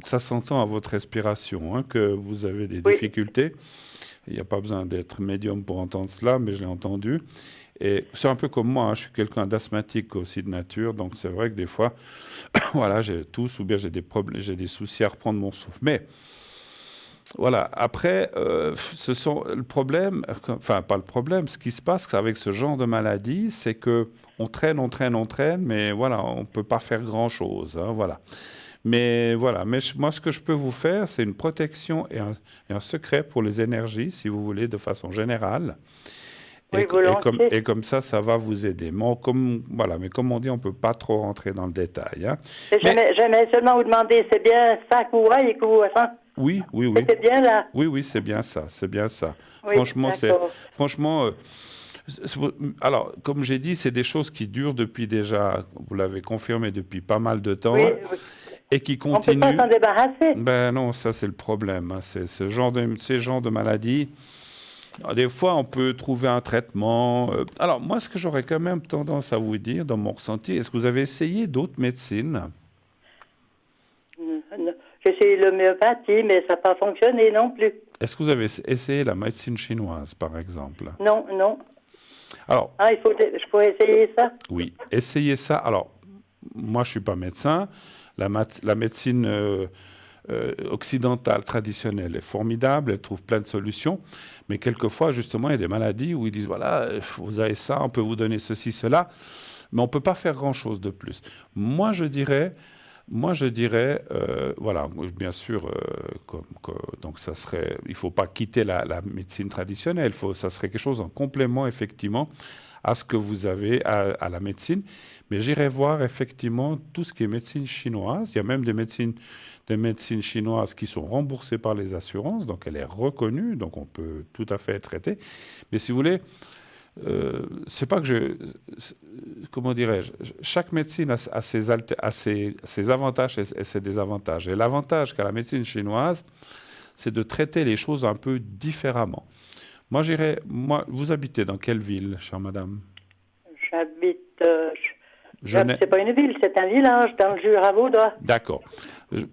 ça s'entend à votre respiration, hein, que vous avez des Oui. difficultés. Il n'y a pas besoin d'être médium pour entendre cela, mais je l'ai entendu. Et c'est un peu comme moi, hein, je suis quelqu'un d'asthmatique aussi de nature, donc c'est vrai que des fois, voilà, j'ai tous ou bien j'ai des problèmes, j'ai des soucis à reprendre mon souffle. Mais voilà, après, ce sont le problème, enfin pas le problème, ce qui se passe avec ce genre de maladie, c'est que on traîne, mais voilà, on ne peut pas faire grand-chose, hein, voilà. Mais voilà, moi ce que je peux vous faire, c'est une protection et un secret pour les énergies, si vous voulez, de façon générale. Oui, volontiers. Et comme ça va vous aider. Voilà, mais comme on dit, on ne peut pas trop rentrer dans le détail. Hein. J'aimais seulement vous demander, c'est bien ça que vous voyez, que vous sentez? Oui. C'est bien là? Oui, c'est bien ça, c'est bien ça. Oui, Franchement, alors, comme j'ai dit, c'est des choses qui durent depuis déjà, vous l'avez confirmé, depuis pas mal de temps. Oui, Et qui on ne peut continuent. pas s'en débarrasser. Ben non, ça c'est le problème. Hein. C'est ces genres de maladies. Alors, des fois, on peut trouver un traitement. Alors, moi, ce que j'aurais quand même tendance à vous dire, dans mon ressenti, est-ce que vous avez essayé d'autres médecines? J'ai essayé l'homéopathie, mais ça n'a pas fonctionné non plus. Est-ce que vous avez essayé la médecine chinoise, par exemple? Non. Alors, je pourrais essayer ça? oui, essayez ça. Alors, moi, je ne suis pas médecin. La médecine occidentale, traditionnelle, est formidable. Elle trouve plein de solutions. Mais quelquefois, justement, il y a des maladies où ils disent, voilà, vous avez ça, on peut vous donner ceci, cela. Mais on ne peut pas faire grand-chose de plus. Moi, je dirais, voilà, bien sûr, donc ça serait, il ne faut pas quitter la médecine traditionnelle. Ça serait quelque chose en complément, effectivement, à ce que vous avez à la médecine. Mais j'irai voir effectivement tout ce qui est médecine chinoise. Il y a même des médecines chinoises qui sont remboursées par les assurances, donc elle est reconnue, donc on peut tout à fait être traité. Mais si vous voulez, c'est pas que comment dirais-je, chaque médecine a ses avantages et ses désavantages. Et l'avantage qu'a la médecine chinoise, c'est de traiter les choses un peu différemment. Vous habitez dans quelle ville, chère madame? J'habite. C'est pas une ville, c'est un village dans le Jura vaudois. D'accord.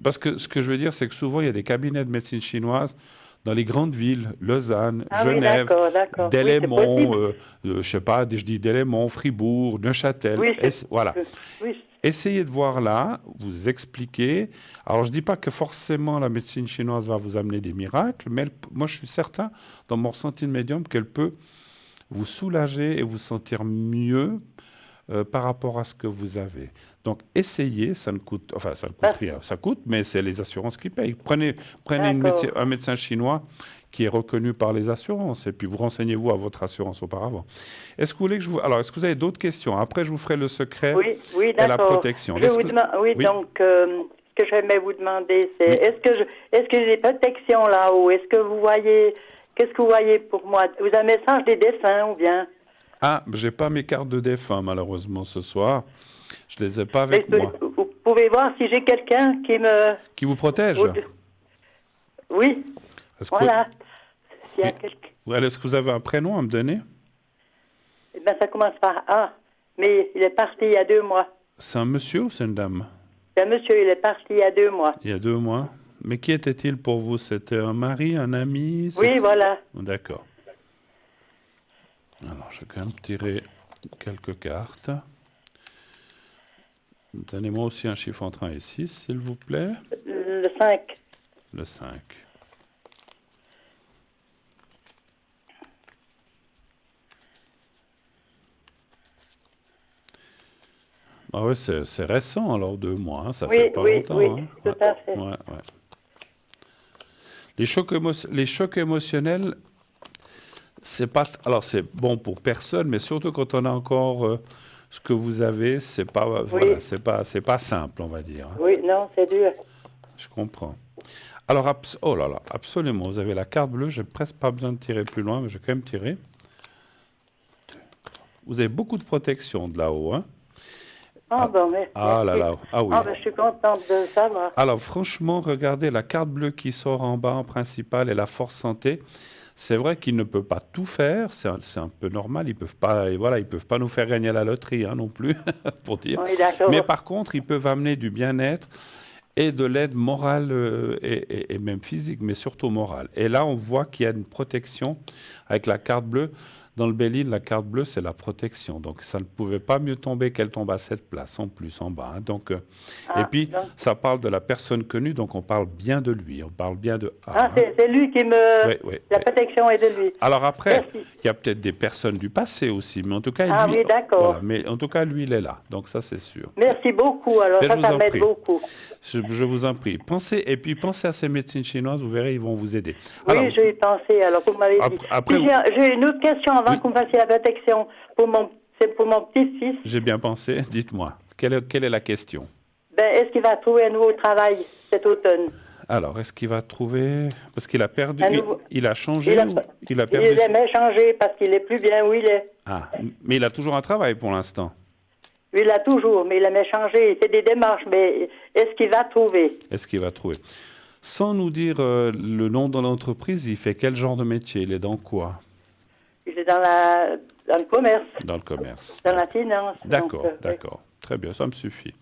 Parce que ce que je veux dire, c'est que souvent, il y a des cabinets de médecine chinoise dans les grandes villes, Lausanne, Genève, d'accord. Delémont, je sais pas, je dis Delémont, Fribourg, Neuchâtel. Oui, voilà. Oui. Essayez de voir là, vous expliquer. Alors, je ne dis pas que forcément la médecine chinoise va vous amener des miracles, mais moi, je suis certain, dans mon ressenti de médium, qu'elle peut vous soulager et vous sentir mieux par rapport à ce que vous avez. Donc, essayez, ça ne coûte rien, ça coûte, mais c'est les assurances qui payent. Prenez un médecin chinois qui est reconnu par les assurances, et puis vous renseignez-vous à votre assurance auparavant. Est-ce que vous voulez que est-ce que vous avez d'autres questions? Après, je vous ferai le secret oui, et la protection. Donc, ce que j'aimais vous demander, c'est est-ce que j'ai des protections là-haut? Est-ce que vous voyez, qu'est-ce que vous voyez pour moi? Vous avez un message des défunts ou bien? Ah, j'ai pas mes cartes de défunt, malheureusement, ce soir. Je les ai pas avec moi. Vous pouvez voir si j'ai quelqu'un qui vous protège? Oui. Voilà. Est-ce que vous avez un prénom à me donner? Eh bien, ça commence par A, mais il est parti il y a 2 mois. C'est un monsieur ou c'est une dame? C'est un monsieur, il est parti il y a 2 mois. Il y a 2 mois. Mais qui était-il pour vous? C'était un mari, un ami? Oui, voilà. D'accord. Alors, je vais quand même tirer quelques cartes. Donnez-moi aussi un chiffre entre 1 et 6, s'il vous plaît. Le 5. Le 5. Ah oui, c'est récent, alors 2 mois. Hein, ça fait pas longtemps. Oui, hein. Tout à fait. Ouais. Les chocs émotionnels, Alors, c'est bon pour personne, mais surtout quand on a encore ce que vous avez, c'est pas, voilà, c'est pas simple, on va dire, hein. Oui, non, c'est dur. Je comprends. Alors, oh là là, absolument, vous avez la carte bleue, j'ai presque pas besoin de tirer plus loin, mais je vais quand même tirer. Vous avez beaucoup de protection de là-haut, hein? Ah, bon, merci. Ah là là, ah oui. Ah, ben, je suis contente de savoir. Alors, franchement, regardez la carte bleue qui sort en bas en principal et la force santé. C'est vrai qu'il ne peut pas tout faire, c'est un peu normal. Ils peuvent pas, et voilà, ils peuvent pas nous faire gagner la loterie, hein, non plus, pour dire. Oui, d'accord. Mais par contre, ils peuvent amener du bien-être et de l'aide morale et même physique, mais surtout morale. Et là, on voit qu'il y a une protection avec la carte bleue. Dans le Béline, la carte bleue, c'est la protection. Donc, ça ne pouvait pas mieux tomber qu'elle tombe à cette place, en plus, en bas, hein. Donc, et puis, donc. ça parle de la personne connue, donc on parle bien de lui. On parle bien de A. Ah, c'est lui qui me... Oui. La protection est de lui. Alors après, Merci. il y a peut-être des personnes du passé aussi, mais en tout cas, Ah lui, oui, d'accord. voilà, mais en tout cas, lui, il est là. Donc, ça, c'est sûr. Merci beaucoup. Alors, Mais je vous ça en m'aide prie. beaucoup. Je vous en prie. Pensez à ces médecines chinoises, vous verrez, ils vont vous aider. Oui, Alors, je vais y penser. Alors, vous m'avez dit. après, Puis j'ai une autre question avant Oui. que vous me fassiez la protection. C'est pour mon petit-fils. j'ai bien pensé, dites-moi, quelle est la question? Ben, est-ce qu'il va trouver un nouveau travail cet automne? Alors, est-ce qu'il va trouver... Parce qu'il a perdu... Un nouveau- Il a changé Il a, ou il a perdu... il aimait changer parce qu'il est plus bien où il est. Ah, mais il a toujours un travail pour l'instant. Lui, il l'a toujours, mais il aimait changer. Il fait des démarches, mais est-ce qu'il va trouver? Est-ce qu'il va trouver? Sans nous dire le nom de l'entreprise, il fait quel genre de métier? Il est dans quoi? Il est dans le commerce, Dans le commerce. dans la finance. D'accord, Donc, d'accord. Très bien, ça me suffit.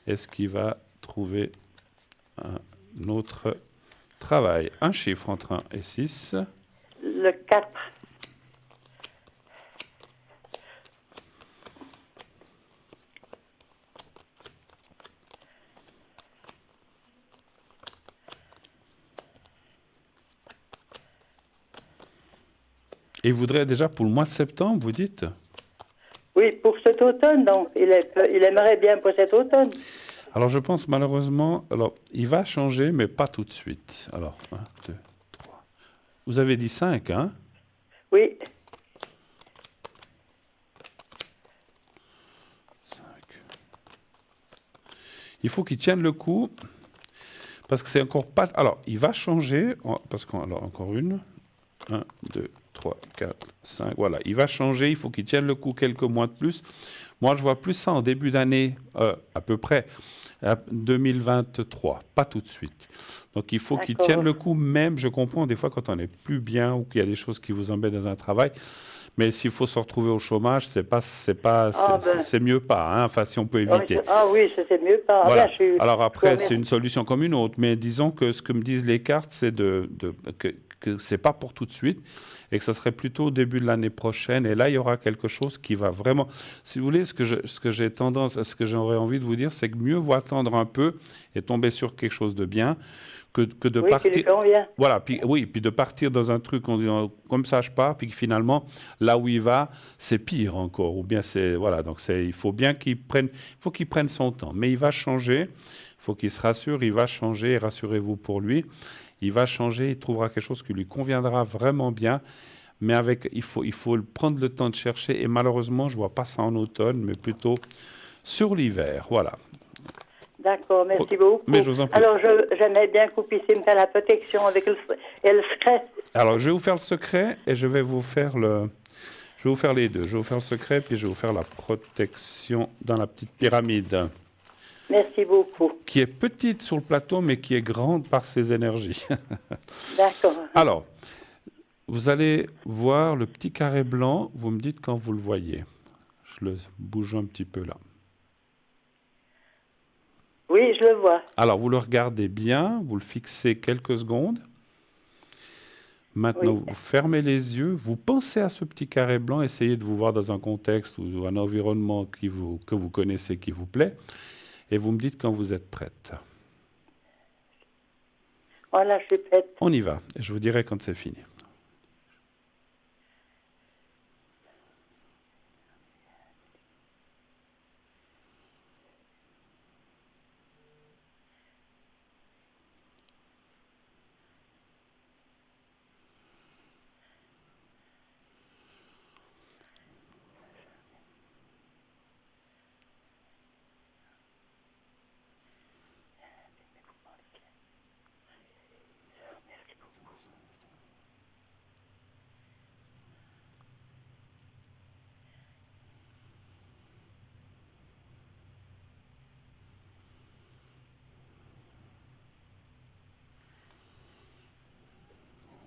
Est-ce qu'il va trouver un autre travail? Un chiffre entre 1 et 6. Le 4. Et il voudrait déjà pour le mois de septembre, vous dites? Oui, pour cet automne, donc. Il aimerait bien pour cet automne. Alors je pense malheureusement, alors il va changer, mais pas tout de suite. Alors, 1, 2, 3. Vous avez dit 5, hein? Oui. 5. Il faut qu'il tienne le coup, parce que c'est encore pas... Alors, il va changer, parce qu'on... Alors, encore une. 1, 2, 3, 4, 5. Voilà, il va changer, il faut qu'il tienne le coup quelques mois de plus. Moi, je vois plus ça en début d'année, à peu près, 2023, pas tout de suite. Donc, il faut qu'il D'accord. tienne le coup, même, je comprends, des fois, quand on n'est plus bien ou qu'il y a des choses qui vous embêtent dans un travail. Mais s'il faut se retrouver au chômage, c'est mieux pas, hein, enfin, si on peut éviter. Ah oui, c'est mieux pas. Ah, Voilà. ben, je suis- Alors après, je- c'est une solution comme une autre, mais disons que ce que me disent les cartes, c'est que c'est pas pour tout de suite et que ça serait plutôt au début de l'année prochaine. Et là, il y aura quelque chose qui va vraiment... Si vous voulez, ce que j'ai tendance, ce que j'aurais envie de vous dire, c'est que mieux vaut attendre un peu et tomber sur quelque chose de bien que de Oui, qui partir... lui convient. Voilà, puis de partir dans un truc en disant comme ça je pars, puis que finalement là où il va, c'est pire encore, ou bien c'est voilà, donc il faut bien qu'il prenne son temps, mais il va changer, il faut qu'il se rassure, il va changer, et rassurez-vous pour lui, il va changer, il trouvera quelque chose qui lui conviendra vraiment bien, mais il faut prendre le temps de chercher, et malheureusement je vois pas ça en automne, mais plutôt sur l'hiver, voilà. D'accord, merci beaucoup. Mais je vous en prie. Alors, j'aimerais bien que vous puissiez me faire la protection avec le secret. Alors, je vais vous faire le secret et je vais vous faire les deux. Je vais vous faire le secret puis je vais vous faire la protection dans la petite pyramide. Merci beaucoup. Qui est petite sur le plateau, mais qui est grande par ses énergies. D'accord. Alors, vous allez voir le petit carré blanc. Vous me dites quand vous le voyez. Je le bouge un petit peu là. Oui, je le vois. Alors, vous le regardez bien. Vous le fixez quelques secondes. Maintenant, vous fermez les yeux, vous pensez à ce petit carré blanc, essayez de vous voir dans un contexte ou un environnement que vous connaissez, qui vous plaît, et vous me dites quand vous êtes prête. Voilà, je suis prête. On y va, et je vous dirai quand c'est fini.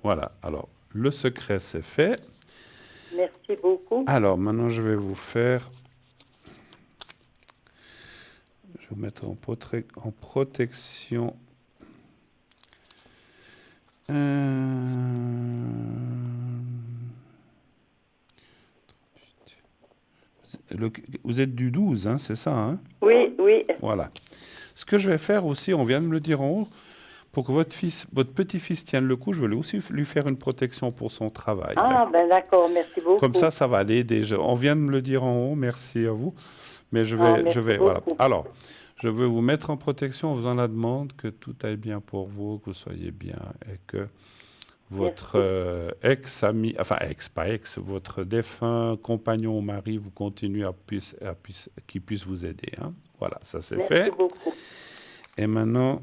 Voilà. Alors, le secret, c'est fait. Merci beaucoup. Alors, maintenant, je vais vous faire... Je vais vous mettre en protection. Vous êtes du 12, hein, c'est ça, hein? Oui, oui. Voilà. Ce que je vais faire aussi, on vient de me le dire en haut, pour que votre petit-fils tienne le coup, je vais aussi lui faire une protection pour son travail. Ah, ben d'accord, merci beaucoup. Comme ça va l'aider. On vient de me le dire en haut, merci à vous. Mais je vais, voilà. Alors, je veux vous mettre en protection en faisant la demande que tout aille bien pour vous, que vous soyez bien et que votre ex-ami, enfin pas ex, votre défunt compagnon ou mari vous continue qu'il puisse vous aider. Hein. Voilà, ça c'est fait. Merci beaucoup. Et maintenant...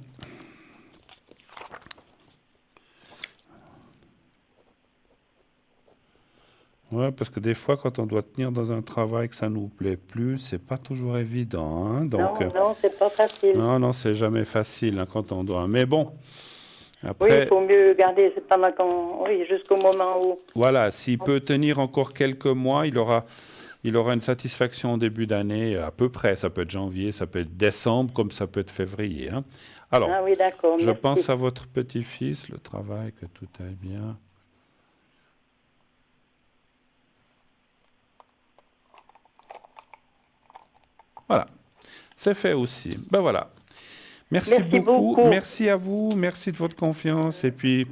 Ouais, parce que des fois, quand on doit tenir dans un travail que ça nous plaît plus, c'est pas toujours évident. Hein, donc, non, c'est pas facile. Non, c'est jamais facile hein, quand on doit. Mais bon, oui, après... il faut mieux garder, c'est pas mal oui, jusqu'au moment où... Voilà, s'il peut tenir encore quelques mois, il aura une satisfaction au début d'année, à peu près. Ça peut être janvier, ça peut être décembre, comme ça peut être février. Hein. Alors, ah, oui, d'accord, je merci. pense à votre petit-fils, le travail, que tout aille bien. Voilà, c'est fait aussi. Ben voilà. Merci beaucoup. Merci à vous. Merci de votre confiance. Et puis,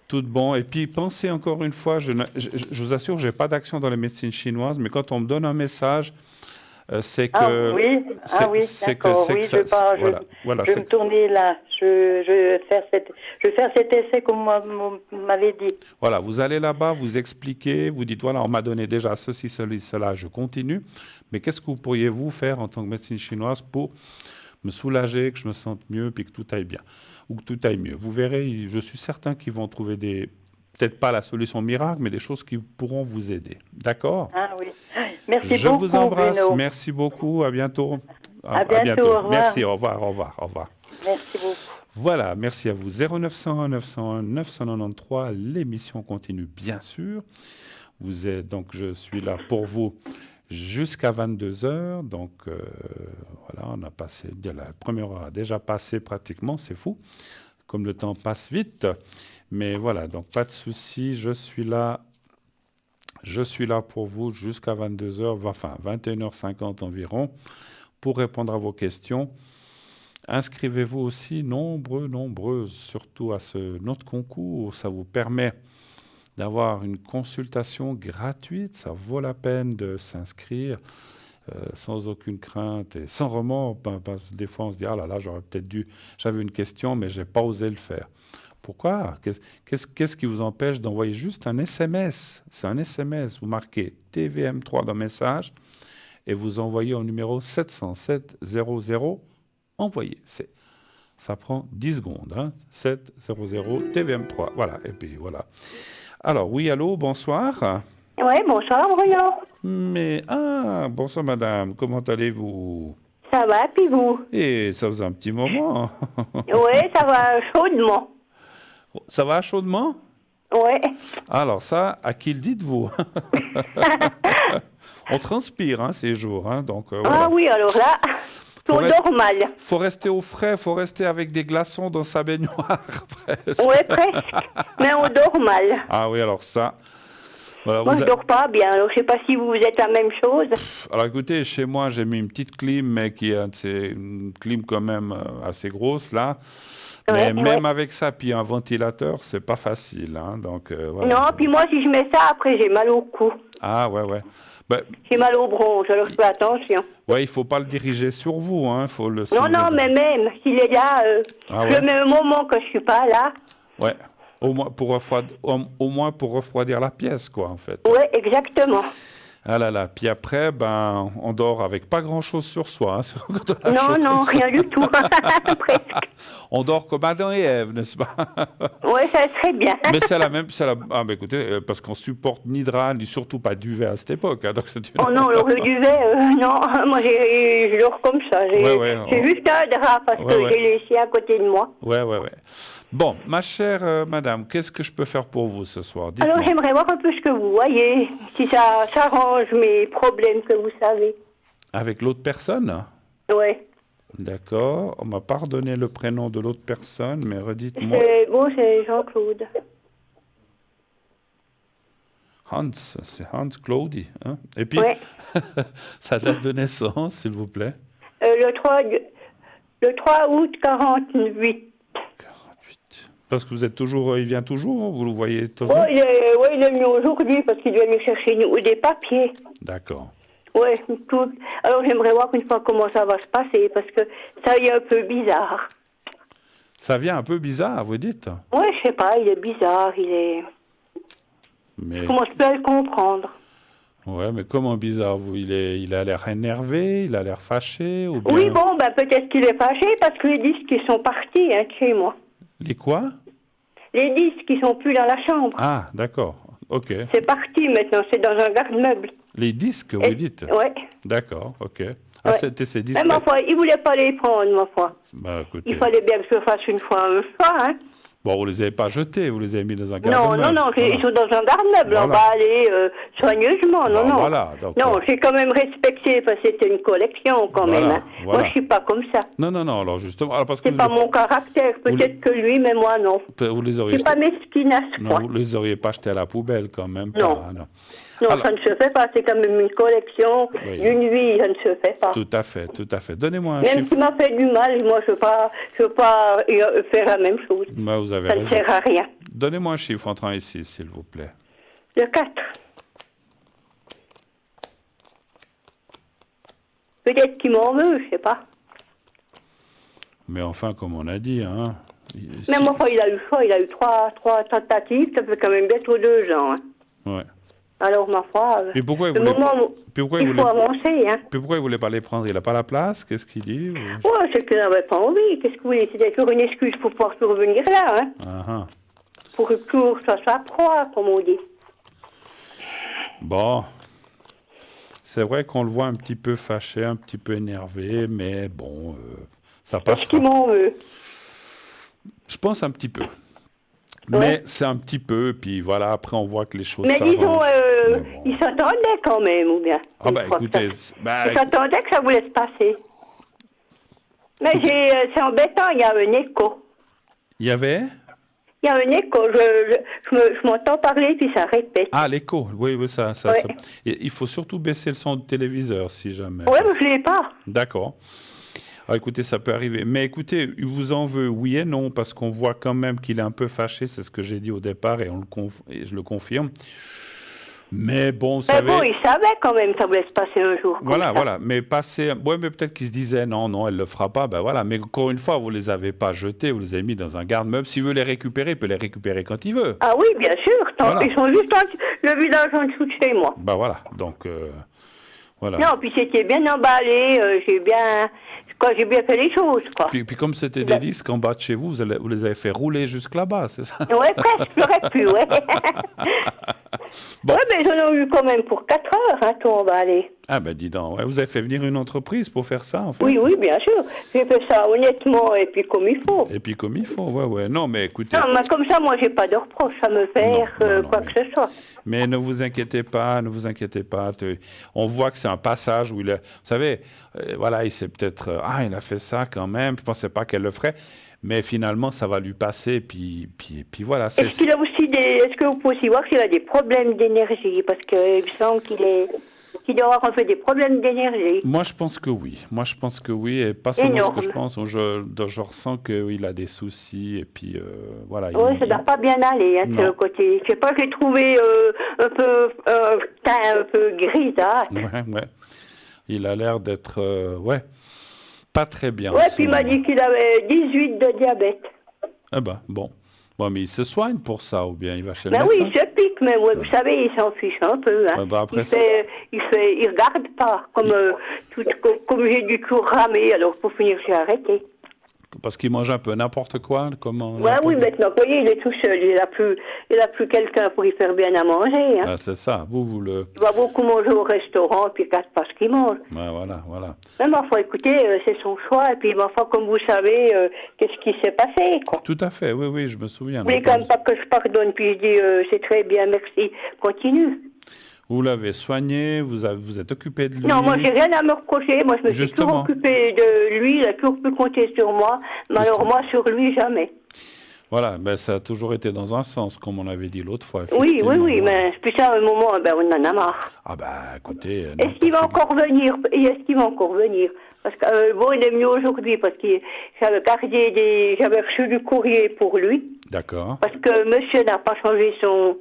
tout de bon. Et puis, pensez encore une fois, je vous assure, je n'ai pas d'action dans la médecine chinoise, mais quand on me donne un message, c'est que... Ah oui, d'accord. Oui, je vais me tourner là. Je vais faire cet essai comme vous m'avez dit. Voilà, vous allez là-bas, vous expliquez, vous dites, voilà, on m'a donné déjà ceci, cela, je continue. Mais qu'est-ce que vous pourriez vous faire en tant que médecine chinoise pour me soulager, que je me sente mieux, puis que tout aille bien, ou que tout aille mieux. Vous verrez, je suis certain qu'ils vont trouver peut-être pas la solution miracle, mais des choses qui pourront vous aider. D'accord? Ah oui. Merci beaucoup, je vous embrasse. Bruno. Merci beaucoup. À bientôt. À bientôt. Au revoir. Merci. Au revoir. Merci beaucoup. Voilà. Merci à vous. 0901 901 993. L'émission continue, bien sûr. Donc, je suis là pour vous jusqu'à 22h. Donc, voilà, on a passé... La première heure a déjà passé pratiquement. C'est fou. Comme le temps passe vite. Mais voilà, donc pas de souci, je suis là pour vous jusqu'à 22h, enfin 21h50 environ, pour répondre à vos questions. Inscrivez-vous aussi nombreuses, surtout à notre concours. Ça vous permet d'avoir une consultation gratuite. Ça vaut la peine de s'inscrire sans aucune crainte et sans remords. Parce que des fois, on se dit « Ah là là, j'avais une question, mais je n'ai pas osé le faire ». Pourquoi? Qu'est-ce qui vous empêche d'envoyer juste un SMS? C'est un SMS. Vous marquez TVM3 dans le message et vous envoyez au numéro 707 00 envoyé. Ça prend 10 secondes. Hein? 700 TVM3. Voilà. Et puis voilà. Alors, oui, allô, bonsoir. Oui, bonsoir, Bruno. Bonsoir, madame. Comment allez-vous? Ça va, puis vous? Et ça faisait un petit moment. Oui, ça va chaudement. Ça va chaudement? Oui. Alors ça, à qui le dites-vous? On transpire ces jours. Hein, donc, voilà. Ah oui, alors là, on dort mal. Il faut rester au frais, il faut rester avec des glaçons dans sa baignoire. Presque. Oui, presque. Mais on dort mal. Ah oui, alors ça... Voilà, moi, je ne dors pas bien. Alors, je ne sais pas si vous êtes la même chose. Alors, écoutez, chez moi, j'ai mis une petite clim, mais qui est une clim quand même assez grosse, là. Mais même avec ça, puis un ventilateur, c'est pas facile. Hein, donc, voilà. Non, puis moi, si je mets ça, après, j'ai mal au cou. Ah, ouais. J'ai mal aux bronches, alors je fais attention. Oui, il ne faut pas le diriger sur vous. Hein, faut le non, mais même, s'il est là, le même moment que je ne suis pas là. Ouais. Au moins pour refroidir la pièce, quoi, en fait. Oui, exactement. Ah là là. Puis après, on dort avec pas grand-chose sur soi. Hein, non, rien du tout. Presque. On dort comme Adam et Ève, n'est-ce pas? Oui, ça serait bien. Mais c'est la même... écoutez, parce qu'on supporte ni drap, ni surtout pas duvet à cette époque. Hein, donc Oh non, le duvet, non. Moi, je dors comme ça. J'ai juste un drap parce que j'ai laissé à côté de moi. Ouais. Bon, ma chère madame, qu'est-ce que je peux faire pour vous ce soir? Dites-moi. Alors, j'aimerais voir un peu ce que vous voyez, si ça s'arrange mes problèmes que vous savez. Avec l'autre personne? Ouais. D'accord. On m'a pas redonné le prénom de l'autre personne, mais redites-moi. C'est Jean-Claude. Hans, c'est Hans Claudi. Hein? Et puis, Ouais. sa date de naissance, s'il vous plaît. Le 3 août 48. 48. Parce que vous êtes toujours, il vient toujours, vous le voyez de temps en Oh, temps? il est venu aujourd'hui parce qu'il doit aller chercher des papiers. D'accord. Ouais, tout. Alors j'aimerais voir une fois comment ça va se passer parce que ça y est un peu bizarre. Ça vient un peu bizarre, vous dites? Ouais, je sais pas, il est bizarre, Mais... Je commence plus à le comprendre. Ouais, mais comment bizarre? Il a l'air énervé, il a l'air fâché ou bien... Oui, bon, ben peut-être qu'il est fâché parce que les disques ils sont partis de chez moi. Les quoi? Les disques ils sont plus dans la chambre. Ah, d'accord. Ok. C'est parti maintenant, c'est dans un garde-meuble. Les disques, vous dites? Ouais. D'accord, ok. Ah, Ouais. c'était ces disques. Mais ma foi, il voulait pas les prendre, ma foi. Bah, écoutez. Il fallait bien que je le fasse une fois, hein. Bon, vous les avez pas jetés, vous les avez mis dans un Non, garde-meuble. non, ils sont dans un garde-meuble, Voilà. emballés soigneusement, non, Bon, non. voilà, donc, Non, j'ai quand même respecté, parce que c'était une collection quand Voilà, même. Hein. voilà. Moi, je suis pas comme ça. Non, alors justement, alors parce que C'est pas mon caractère, peut-être que lui, mais moi, non. vous les Je auriez suis pas mesquine à ce non, point. vous les auriez pas jetés à la poubelle quand même. Non. Pas, non. Non, Alors- ça ne se fait pas, c'est quand même une collection Oui. d'une vie, ça ne se fait pas. Tout à fait, tout à fait. Donnez-moi un Même chiffre. s'il m'a fait du mal, moi, je veux pas faire la même chose. Bah, vous avez Ça ne raison. sert à rien. Donnez-moi un chiffre entre 1 et 6, s'il vous plaît. Le 4. Peut-être qu'il m'en veut, je sais pas. Mais enfin, comme on a dit, hein. Même enfin, il a eu quoi? Il a eu trois tentatives, ça fait quand même bientôt 2 ans. Hein. Ouais. Alors, ma foi, Puis pourquoi il le voulait, moment où puis pourquoi il faut avancer, hein. puis pourquoi il voulait pas les prendre? Il n'a pas la place? Qu'est-ce qu'il dit? Ouais, c'est qu'il n'avait pas envie. Qu'est-ce que vous voulez? C'était toujours une excuse pour pouvoir plus revenir là, hein. Ah. Pour que toujours ça soit proie, comme on dit. Bon. C'est vrai qu'on le voit un petit peu fâché, un petit peu énervé, mais bon, ça Qu'est-ce passe. qu'il m'en veut? Je pense un petit peu. Ouais. Mais c'est un petit peu, puis voilà, après on voit que les choses Mais s'arrangent. disons, Mais bon. il s'attendait quand même, ou bien? Ah bah Je crois que écoutez, ça- il s'attendait que ça voulait se passer. Mais c'est embêtant, il y a un écho. il y avait... Il y a un écho, je m'entends parler puis ça répète. Ah, l'écho, oui, ça. Ouais. Et il faut surtout baisser le son du téléviseur, si jamais. Ouais, mais je l'ai pas. D'accord. Alors, écoutez, ça peut arriver. Mais écoutez, il vous en veut, oui et non, parce qu'on voit quand même qu'il est un peu fâché, c'est ce que j'ai dit au départ, et et je le confirme. Mais bon, vous Mais savez... bon, il savait quand même que ça voulait se passer un jour. comme ça. Voilà. Mais passer... Ouais, mais peut-être qu'il se disait, non, elle le fera pas, ben voilà. Mais encore une fois, vous les avez pas jetés, vous les avez mis dans un garde-meuble. S'il veut les récupérer, il peut les récupérer quand il veut. Ah oui, bien sûr. Voilà. Ils sont juste le village en dessous de chez moi. Ben voilà, donc... voilà. Non, puis c'était bien emballé, j'ai bien fait les choses, quoi. Puis comme c'était des disques en bas de chez vous, vous les avez fait rouler jusque là-bas, c'est ça? Ouais, presque, j'aurais pu, ouais. Bon. Ouais, mais j'en ai eu quand même pour 4 heures, hein, tout emballé. Ah ben dis donc, ouais, vous avez fait venir une entreprise pour faire ça, en fait? Oui, bien sûr. J'ai fait ça honnêtement et puis comme il faut. Et puis comme il faut, ouais. Non, mais écoutez... Non, mais comme ça, moi, j'ai pas de reproche à me faire, Non, quoi mais- que ce soit. Mais ne vous inquiétez pas. On voit que c'est un passage où il a... Vous savez, voilà, il s'est peut-être... il a fait ça quand même, je pensais pas qu'elle le ferait. Mais finalement, ça va lui passer, puis voilà. Est-ce qu'il a aussi est-ce que vous pouvez aussi voir s'il a des problèmes d'énergie? Parce qu'il me semble qu'il doit avoir un peu des problèmes d'énergie. Moi, je pense que oui. Et pas seulement Énorme. ce que je pense. Je ressens qu'il a des soucis, et puis voilà. Oui, ça ne doit pas bien aller, hein, Non. de le côté. Je sais pas, je l'ai trouvé un peu teint un peu grisâtre. Ouais. Il a l'air d'être, pas très bien. Ouais, en ce puis il m'a moment. dit qu'il avait 18 de diabète. Ah ben, bon. Bon, mais il se soigne pour ça, ou bien il va chez le Ben oui, médecin? il se pique, mais ouais, vous savez, il s'en fiche un peu. Hein. Ouais, bah après, il regarde pas. Comme j'ai dû tout ramer, alors pour finir, j'ai arrêté. parce qu'il mange un peu n'importe quoi, comment? Ouais, oui, maintenant, vous voyez, il est tout seul. Il a plus quelqu'un pour y faire bien à manger. Hein. Ah, c'est ça. Vous le... Il va beaucoup manger au restaurant, puis il ne casse pas ce qu'il mange. Ouais, voilà. Mais ma foi, écoutez, c'est son choix. Et puis, ma foi, comme vous savez, qu'est-ce qui s'est passé, quoi. Tout à fait, oui, je me souviens. Vous voulez quand même pas que je pardonne, puis je dis, c'est très bien, merci, continue. Vous l'avez soigné, vous êtes occupé de lui. Non, moi, j'ai rien à me reprocher. Moi, je me suis toujours occupée de lui. Il a toujours pu compter sur moi. Mais alors, moi, sur lui, jamais. Voilà, ben, ça a toujours été dans un sens, comme on avait dit l'autre fois. Oui, mais puis ça, à un moment, ben, on en a marre. Ah ben, écoutez... Est-ce qu'il va encore venir? Parce que, bon, il est venu aujourd'hui, parce que j'avais reçu du courrier pour lui. D'accord. Parce que monsieur n'a pas changé son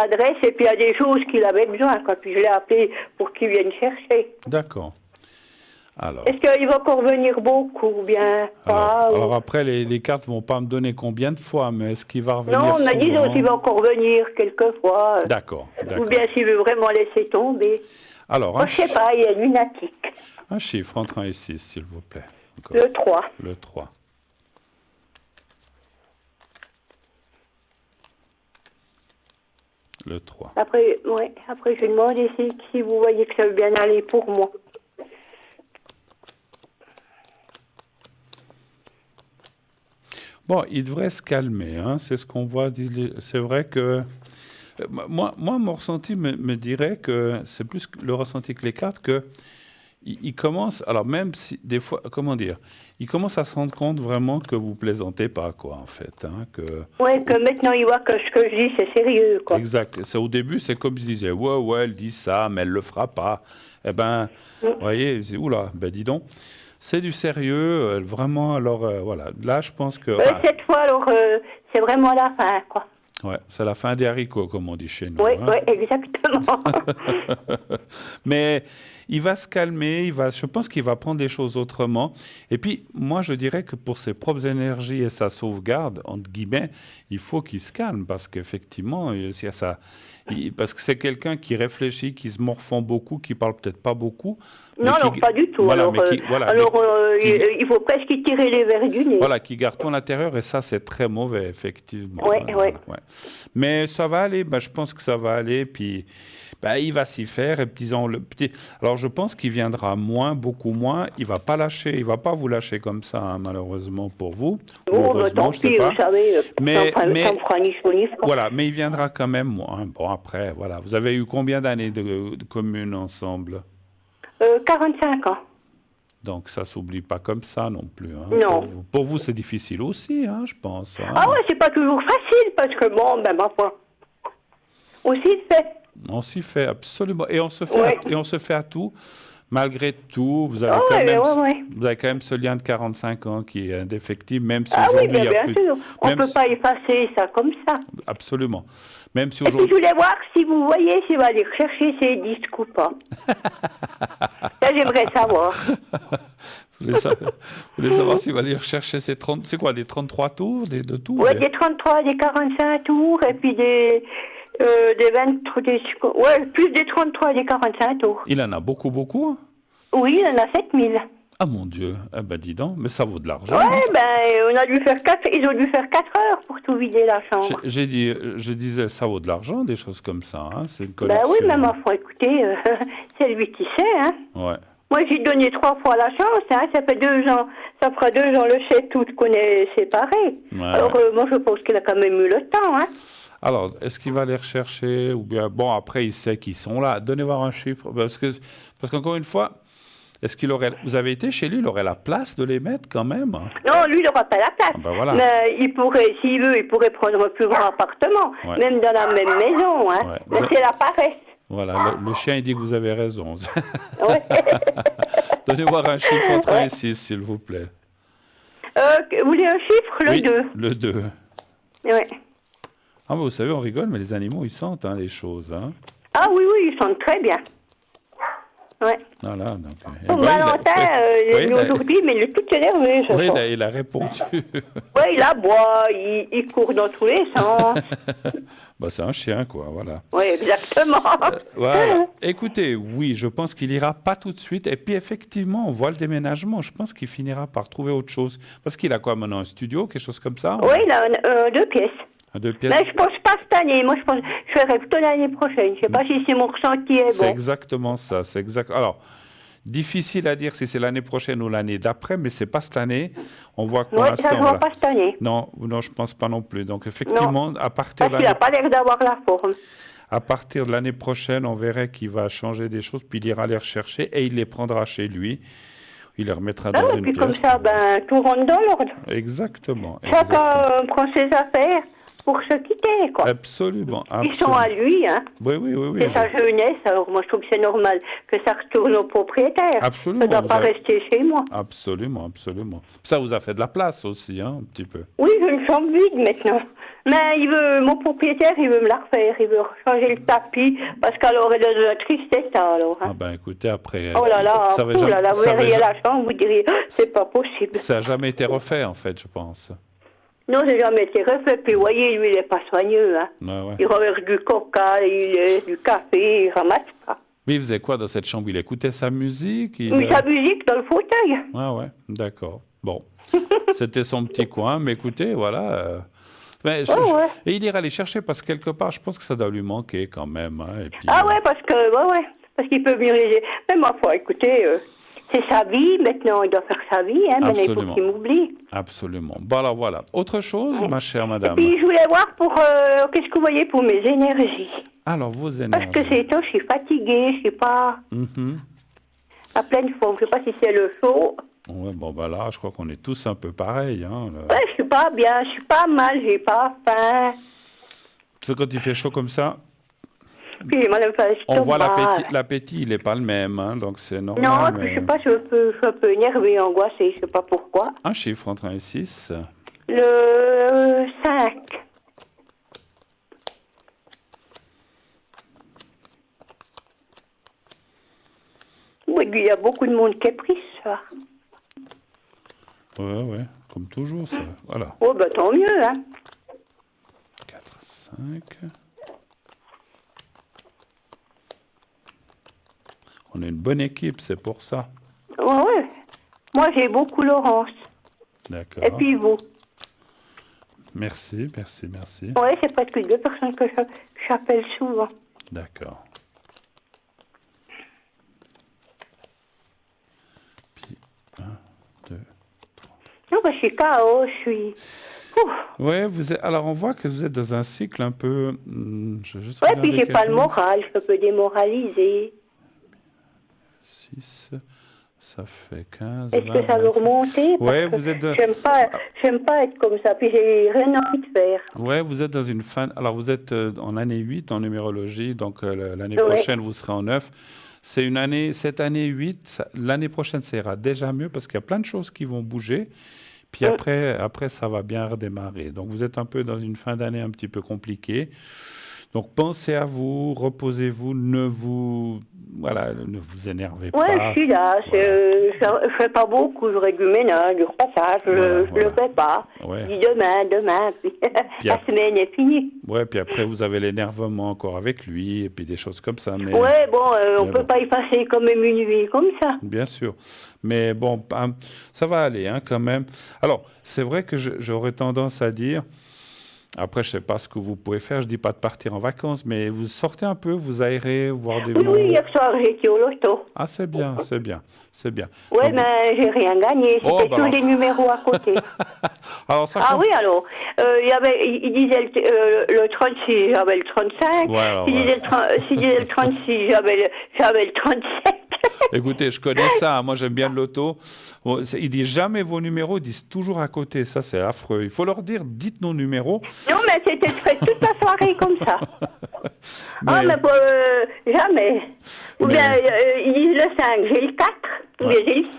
adresse, et puis il y a des choses qu'il avait besoin, quoi. Puis je l'ai appelé pour qu'il vienne chercher. D'accord. Alors, est-ce qu'il va encore venir beaucoup ou bien pas? Alors après, les cartes vont pas me donner combien de fois, mais est-ce qu'il va revenir Non, on m'a dit qu'il va encore venir quelques fois. D'accord. Ou bien s'il veut vraiment laisser tomber. Alors, moi, je sais pas, il est lunatique. Un chiffre entre 1 et 6, s'il vous plaît. Encore. Le 3. Le 3. Le 3. Après, je demande si vous voyez que ça veut bien aller pour moi. Bon, il devrait se calmer, hein, c'est ce qu'on voit. C'est vrai que... Moi, mon ressenti me dirait que c'est plus le ressenti que les cartes, que il commence, alors même si des fois, comment dire, il commence à se rendre compte vraiment que vous plaisantez pas, quoi, en fait. Hein, ouais, que maintenant il voit que ce que je dis, c'est sérieux, quoi. Exact. Au début, c'est comme je disais, ouais, elle dit ça, mais elle le fera pas. Eh ben, vous voyez, oula, ben dis donc. C'est du sérieux, vraiment, alors voilà. Là, je pense que... cette fois, alors, c'est vraiment la fin, quoi. Ouais, c'est la fin des haricots, comme on dit chez nous. Oui, hein. Exactement. Mais il va se calmer, je pense qu'il va prendre les choses autrement. Et puis, moi, je dirais que pour ses propres énergies et sa sauvegarde, entre guillemets, il faut qu'il se calme, parce qu'effectivement, parce que c'est quelqu'un qui réfléchit, qui se morfond beaucoup, qui parle peut-être pas beaucoup. Non, pas du tout. Voilà, il faut presque tirer les verres du nez. Voilà, qui garde tout à l'intérieur, et ça, c'est très mauvais, effectivement. Oui. Mais ça va aller, je pense que ça va aller, puis il va s'y faire, et puis alors je pense qu'il viendra beaucoup moins, il va pas vous lâcher comme ça, hein, malheureusement pour vous. Tant pis, vous savez, mais voilà, mais il viendra quand même moins. Bon, après, voilà, vous avez eu combien d'années de commune ensemble? 45 ans. Donc, ça ne s'oublie pas comme ça non plus. Hein, non. Pour vous, c'est difficile aussi, hein, je pense. Hein. Ah ouais, c'est pas toujours facile, parce que bon, ma foi, on s'y fait. On s'y fait, absolument. Et on se fait à tout. Malgré tout, vous avez, vous avez quand même ce lien de 45 ans qui est indéfectible, même si aujourd'hui il y a plus... sûr. On ne peut pas effacer ça comme ça. Absolument. Même si et puis je voulais voir si vous voyez s'il va aller chercher ses disques ou pas. Ça, j'aimerais savoir. Vous voulez savoir s'il va aller chercher ses 30... C'est quoi, des 33 tours, des 2 tours? Oui, des 33, des 45 tours, et puis des 23, plus des 33 et des 45 tours. Il en a beaucoup? Oui, il en a 7000. Ah mon Dieu, dis donc, mais ça vaut de l'argent. Ouais, ils ont dû faire 4 heures pour tout vider la chambre. Je disais, ça vaut de l'argent, des choses comme ça, hein, c'est une collection. Oui, mais ma foi, écoutez, c'est lui qui sait, hein. Ouais. Moi, j'ai donné 3 fois la chance, hein, ça fait 2 ans, ça fera 2 ans le chèque tout qu'on est séparés. Ouais. Alors, moi, je pense qu'il a quand même eu le temps, hein. Alors, est-ce qu'il va les rechercher ou bien, bon, après, il sait qu'ils sont là. Donnez voir un chiffre, parce qu'encore une fois, est-ce qu'il aurait, vous avez été chez lui, il aurait la place de les mettre quand même? Non, lui, il n'aura pas la place. Voilà. Mais il pourrait, s'il veut, il pourrait prendre un plus grand appartement, même dans la même maison, hein. Ouais. Mais c'est la paresse. Voilà, le chien, il dit que vous avez raison. Donnez voir un chiffre entre 1 et 6, s'il vous plaît. Vous voulez un chiffre? Le 2. Le 2. Oui. Ah, vous savez, on rigole, mais les animaux, ils sentent les choses. Hein. Ah oui, ils sentent très bien. Ouais. Voilà, donc... Pour Valentin, il est aujourd'hui, mais il est tout énervé. Oui, il a répondu. Oui, il aboie, il court dans tous les sens. Bah, c'est un chien, quoi, voilà. Oui, exactement. Voilà. Écoutez, oui, je pense qu'il ira pas tout de suite. Et puis, effectivement, on voit le déménagement. Je pense qu'il finira par trouver autre chose. Parce qu'il a quoi maintenant, un studio, quelque chose comme ça? Oui, il a 2 pièces. 2 pièces. Mais je pense pas cette année. Moi, je ferai plutôt l'année prochaine. Je sais pas si c'est mon ressenti est bon. C'est exactement ça. C'est exact. Alors, difficile à dire si c'est l'année prochaine ou l'année d'après, mais c'est pas cette année. On voit que pour l'instant... ça ne voit pas cette année. Non, je pense pas non plus. Donc, effectivement, à partir parce qu'il n'a pas l'air d'avoir la forme. À partir de l'année prochaine, on verrait qu'il va changer des choses, puis il ira les rechercher et il les prendra chez lui. Il les remettra dans une puis pièce. Comme ça, tout rentre dans l'ordre. Exactement. Chacun prend ses affaires pour se quitter, quoi. Absolument. Ils sont à lui, hein. Oui. C'est sa jeunesse, alors moi je trouve que c'est normal que ça retourne au propriétaire. Absolument. Ça ne doit pas rester chez moi. Absolument. Ça vous a fait de la place aussi, hein, un petit peu. Oui, j'ai une chambre vide maintenant. Mais mon propriétaire, il veut me la refaire. Il veut changer le tapis, parce qu'alors il est de la tristesse, alors. Hein. Ah ben écoutez, après... Oh là là, vous verriez la chambre, vous diriez, c'est pas possible. Ça n'a jamais été refait, en fait, je pense. Non, j'ai jamais été refait. Puis, vous voyez, lui, il n'est pas soigneux. Hein. Ouais. Il renverse du coca, du café, il ramasse pas. Mais il faisait quoi dans cette chambre? Il écoutait sa musique? Oui, sa musique dans le fauteuil. Ouais, d'accord. Bon, c'était son petit coin, mais écoutez, voilà. Et il ira les chercher parce que quelque part, je pense que ça doit lui manquer quand même. Hein, et puis, parce qu'il peut venir les... Mais ma foi, écoutez... c'est sa vie, maintenant il doit faire sa vie, hein, maintenant il faut qu'il m'oublie. Absolument. Bon alors voilà. Autre chose, ma chère madame? Et puis je voulais voir qu'est-ce que vous voyez pour mes énergies. Alors vos énergies. Parce que c'est temps, je suis fatiguée, je ne suis pas à pleine forme, je ne sais pas si c'est le chaud. Ouais, bon bah là, je crois qu'on est tous un peu pareils. Hein, ouais, je ne suis pas bien, je ne suis pas mal, je n'ai pas faim. C'est quand il fait chaud comme ça? Puis j'ai mal à l'estomac. On voit l'appétit, il n'est pas le même, hein, donc c'est normal. Non, mais... je sais pas, je suis un peu énervée, angoissée, je sais pas pourquoi. Un chiffre entre 1 et 6? Le 5. Oui, il y a beaucoup de monde qui est pris ce soir. Ouais, comme toujours, ça. Voilà. Oh, bah tant mieux, hein. 4, 5... On est une bonne équipe, c'est pour ça. Ouais. Moi, j'ai beaucoup Laurence. D'accord. Et puis vous. Merci. Ouais, c'est presque 2 personnes que j'appelle souvent. D'accord. Puis, 1, 2, 3. Non, bah, je suis KO, je suis... Ouais, alors on voit que vous êtes dans un cycle un peu... ouais, puis j'ai pas le moral, je suis un peu démoralisée. 6, ça fait 15. Est-ce que ça veut remonter? Ouais, vous êtes... J'aime pas être comme ça, puis j'ai rien envie de faire. Ouais, vous êtes dans une fin... Alors, vous êtes en année 8 en numérologie, donc l'année prochaine, vous serez en 9. C'est une année, cette année 8, l'année prochaine, ça ira déjà mieux parce qu'il y a plein de choses qui vont bouger. Puis après, ça va bien redémarrer. Donc, vous êtes un peu dans une fin d'année un petit peu compliquée. Donc, pensez à vous, reposez-vous, ne vous énervez pas. Oui, je suis là. Voilà. Je ne fais pas beaucoup. Je règle le ménage, le repassage, je ne le fais pas. Ouais. Je dis demain, puis la semaine est finie. Oui, puis après, vous avez l'énervement encore avec lui, et puis des choses comme ça. Oui, on ne peut pas y passer quand même une nuit comme ça. Bien sûr. Mais bon, ça va aller hein, quand même. Alors, c'est vrai que j'aurais tendance à dire... Après, je ne sais pas ce que vous pouvez faire. Je ne dis pas de partir en vacances, mais vous sortez un peu, vous aérez, voir des... Oui, hier soir, j'étais au loto. Ah, c'est bien. Oui, mais j'ai rien gagné. C'était tous les numéros à côté. Alors, ça il disait le 36, j'avais le 35. S'il disait le 36, j'avais le 37. Écoutez, je connais ça. Moi, j'aime bien le loto. Bon, ils disent jamais vos numéros, ils disent toujours à côté. Ça, c'est affreux. Il faut leur dire, dites nos numéros. Non, mais c'était fait toute la soirée comme ça. Jamais. Ou bien, ils disent le 5, j'ai le 4. Ou bien, j'ai le 6.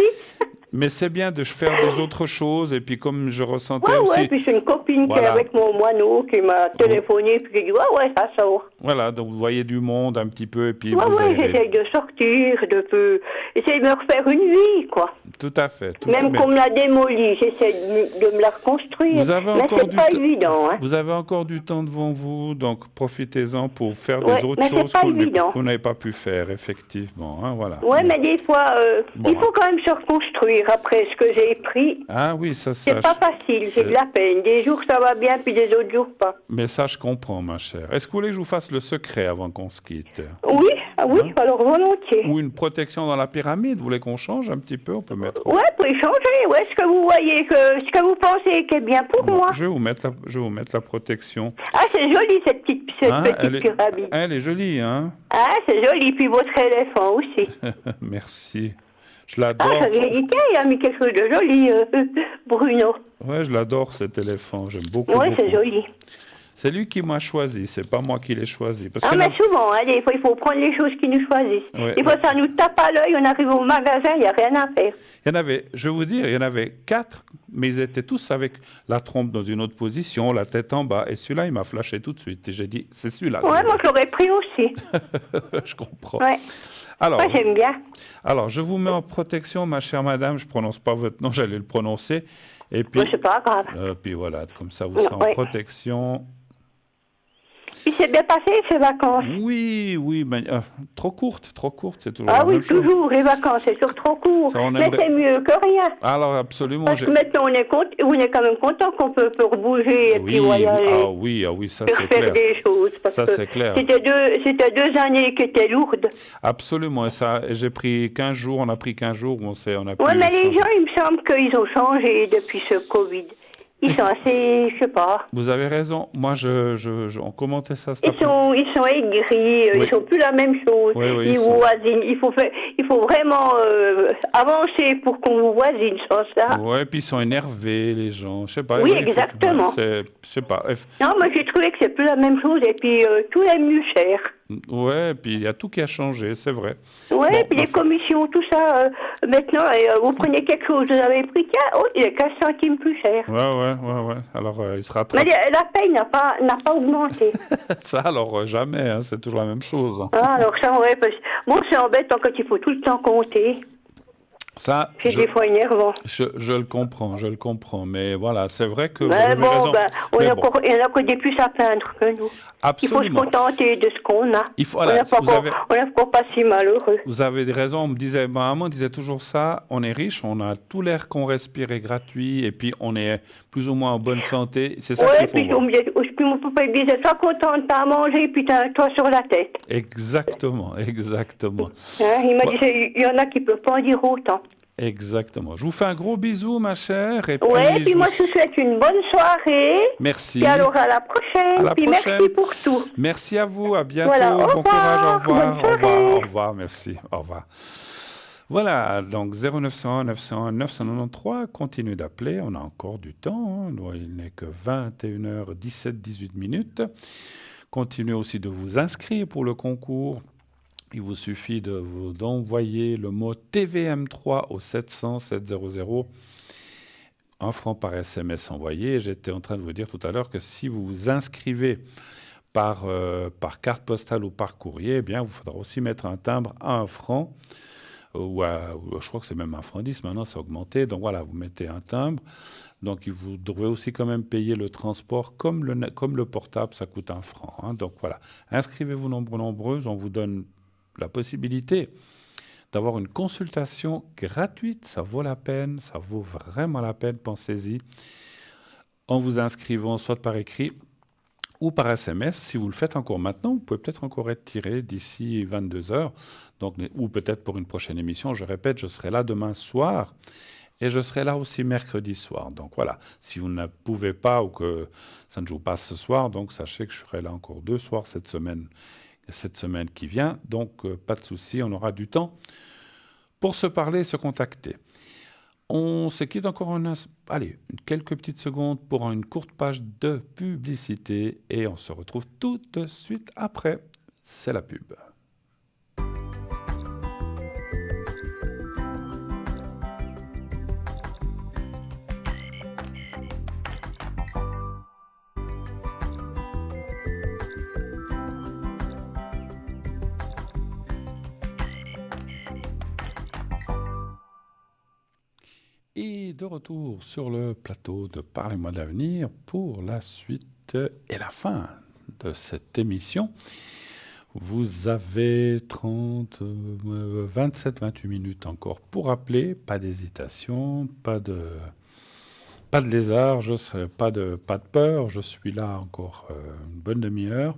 Mais c'est bien de faire des autres choses. Et puis, comme je ressentais Ouais, aussi... ouais, puis c'est une copine qui est Voilà. avec mon moineau qui m'a téléphoné, puis qui dit, ouais, ça sort. Voilà, donc vous voyez du monde un petit peu, et puis Ouais, vous ouais, aérez. j'essaye de sortir, essayer de me refaire une vie, quoi. Tout à fait. Même mais qu'on me l'a démolie, j'essaie de me la reconstruire. Vous avez mais encore c'est du pas temps. évident, hein. Vous avez encore du temps devant vous, donc profitez-en pour faire Ouais, des autres mais c'est choses pas que évident. vous n'avez pas pu faire, effectivement. Hein, voilà. Ouais, mais des fois, Bon, il faut quand même se reconstruire après ce que j'ai pris. Ah oui, ça, C'est pas facile, c'est- c'est de la peine. Des jours ça va bien, puis des autres jours pas. Mais ça, je comprends, ma chère. Est-ce que vous voulez que je vous fasse le secret avant qu'on se quitte? Oui, ah oui, Hein? alors volontiers. Ou une protection dans la pyramide? Vous voulez qu'on change un petit peu? On peut mettre... Ouais, pour échanger, ouais, ce que vous voyez, ce que vous pensez qui est bien pour Bon, moi. je vais vous mettre la protection. Ah, c'est joli cette petite Hein, pyramide. elle est jolie, hein? Ah, c'est joli, puis votre éléphant aussi. Merci. Je Ah, l'adore. ça vient dit, tiens, il a mis quelque chose de joli, Bruno. Ouais, je l'adore, cet éléphant. J'aime beaucoup. Ouais, c'est beaucoup. joli. C'est lui qui m'a choisi, c'est pas moi qui l'ai choisi. Parce Ah, que mais là- souvent, hein, des fois, il faut prendre les choses qui nous choisissent. Ouais, Des fois, ouais. ça nous tape à l'œil, on arrive au magasin, il n'y a rien à faire. il y en avait, je vais vous dire, il y en avait 4, mais ils étaient tous avec la trompe dans une autre position, la tête en bas. Et celui-là, il m'a flashé tout de suite. Et j'ai dit, c'est celui-là. Ouais, moi, je l'aurais pris aussi. Je comprends. Ouais. Alors, Moi, j'aime bien. alors, je vous mets en protection, ma chère madame. Je prononce pas votre nom, j'allais le prononcer. Et puis, Mais c'est pas grave. puis voilà, comme ça, vous Non, serez en ouais. protection. Il s'est bien passé, ces vacances. Oui, oui, mais, trop courte, c'est toujours Ah la oui, même chose. toujours, les vacances, c'est toujours trop court. Ça, on Mais aimerait- c'est mieux que rien. Alors, absolument. Parce que maintenant, on est quand même content qu'on peut rebouger et puis voyager. Ah oui, ça Faire c'est faire clair. des choses. Parce Ça, que c'est clair. C'était 2 années qui étaient lourdes. Absolument, et ça, j'ai pris 15 jours, on a pris 15 jours, on a pu Ouais, mais les changer. gens, il me semble qu'ils ont changé depuis ce Covid. Ils sont assez, je sais pas. Vous avez raison, moi, on commentait ça cet Ils après-midi. sont aigris, Oui. ils sont plus la même chose. Oui, oui, ils ils vous sont- voisinent. Il faut vraiment avancer pour qu'on vous voisine sans ça. Ouais, puis ils sont énervés, les gens, je sais pas. Oui, ouais, il faut- exactement. je sais pas. Non, moi j'ai trouvé que c'est plus la même chose et puis tout est mieux cher. Ouais, puis il y a tout qui a changé, c'est vrai. Ouais, Bon, puis les enfin. commissions, tout ça, maintenant, vous prenez quelque chose, vous avez pris il est 15 centimes plus cher. Ouais. Alors, il se Mais rattrape. la paye n'a pas augmenté. Ça, alors, jamais, hein, c'est toujours la même chose. hein. Ah, alors ça, ouais, parce... Bon, c'est embêtant quand il faut tout le temps compter. Ça, C'est des fois énervant. je le comprends, mais voilà, c'est vrai que vous Mais avez bon, raison. on Mais a bon, encore, il y en a que des plus à plaindre que nous. Il faut se absolument. contenter de ce qu'on a. Il faut- voilà, on vous avez- n'est encore pas si malheureux. Vous avez raison, on me disait, ma maman disait toujours ça, on est riche, on a tout l'air qu'on respire est gratuit, et puis on est plus ou moins en bonne santé, c'est ça Ouais, qu'il faut puis, voir. puis mon papa il disait, sois content de pas à manger, puis t'as un toit sur la tête. Exactement. Hein, il m'a dit, il y en a qui ne peuvent pas en dire autant. Exactement. Je vous fais un gros bisou, ma chère, et Ouais, puis je moi vous- je vous souhaite une bonne soirée. Merci. Puis alors à la prochaine. À la puis prochaine. merci pour tout. Merci à vous, à bientôt, Voilà, au bon courage, au revoir, revoir, bonne soirée. au revoir, merci, au revoir. Voilà, donc 0901 901 993, continuez d'appeler, on a encore du temps, hein. Il n'est que 21h17-18 minutes. Continuez aussi de vous inscrire pour le concours. Il vous suffit d'envoyer le mot TVM3 au 700 700, 1 franc par SMS envoyé. J'étais en train de vous dire tout à l'heure que si vous vous inscrivez par carte postale ou par courrier, eh bien, il vous faudra aussi mettre un timbre à 1 franc. Ou je crois que c'est même 1 franc 10, maintenant ça a augmenté. Donc voilà, vous mettez un timbre. Donc vous devrez aussi quand même payer le transport comme le portable, ça coûte 1 franc. Hein. Donc voilà, inscrivez-vous nombreux, on vous donne la possibilité d'avoir une consultation gratuite. Ça vaut la peine, ça vaut vraiment la peine, pensez-y. En vous inscrivant soit par écrit ou par SMS. Si vous le faites encore maintenant, vous pouvez peut-être encore être tiré d'ici 22 heures. Donc, ou peut-être pour une prochaine émission. Je répète, je serai là demain soir et je serai là aussi mercredi soir. Donc voilà, si vous ne pouvez pas ou que ça ne joue pas ce soir, donc sachez que je serai là encore 2 soirs cette semaine qui vient. Donc pas de souci, on aura du temps pour se parler et se contacter. On se quitte encore quelques petites secondes pour une courte page de publicité et on se retrouve tout de suite après. C'est la pub. Et de retour sur le plateau de Parlez-moi de l'avenir pour la suite et la fin de cette émission. Vous avez 27, 28 minutes encore pour appeler. Pas d'hésitation, pas de lézard, pas de peur. Je suis là encore une bonne demi-heure.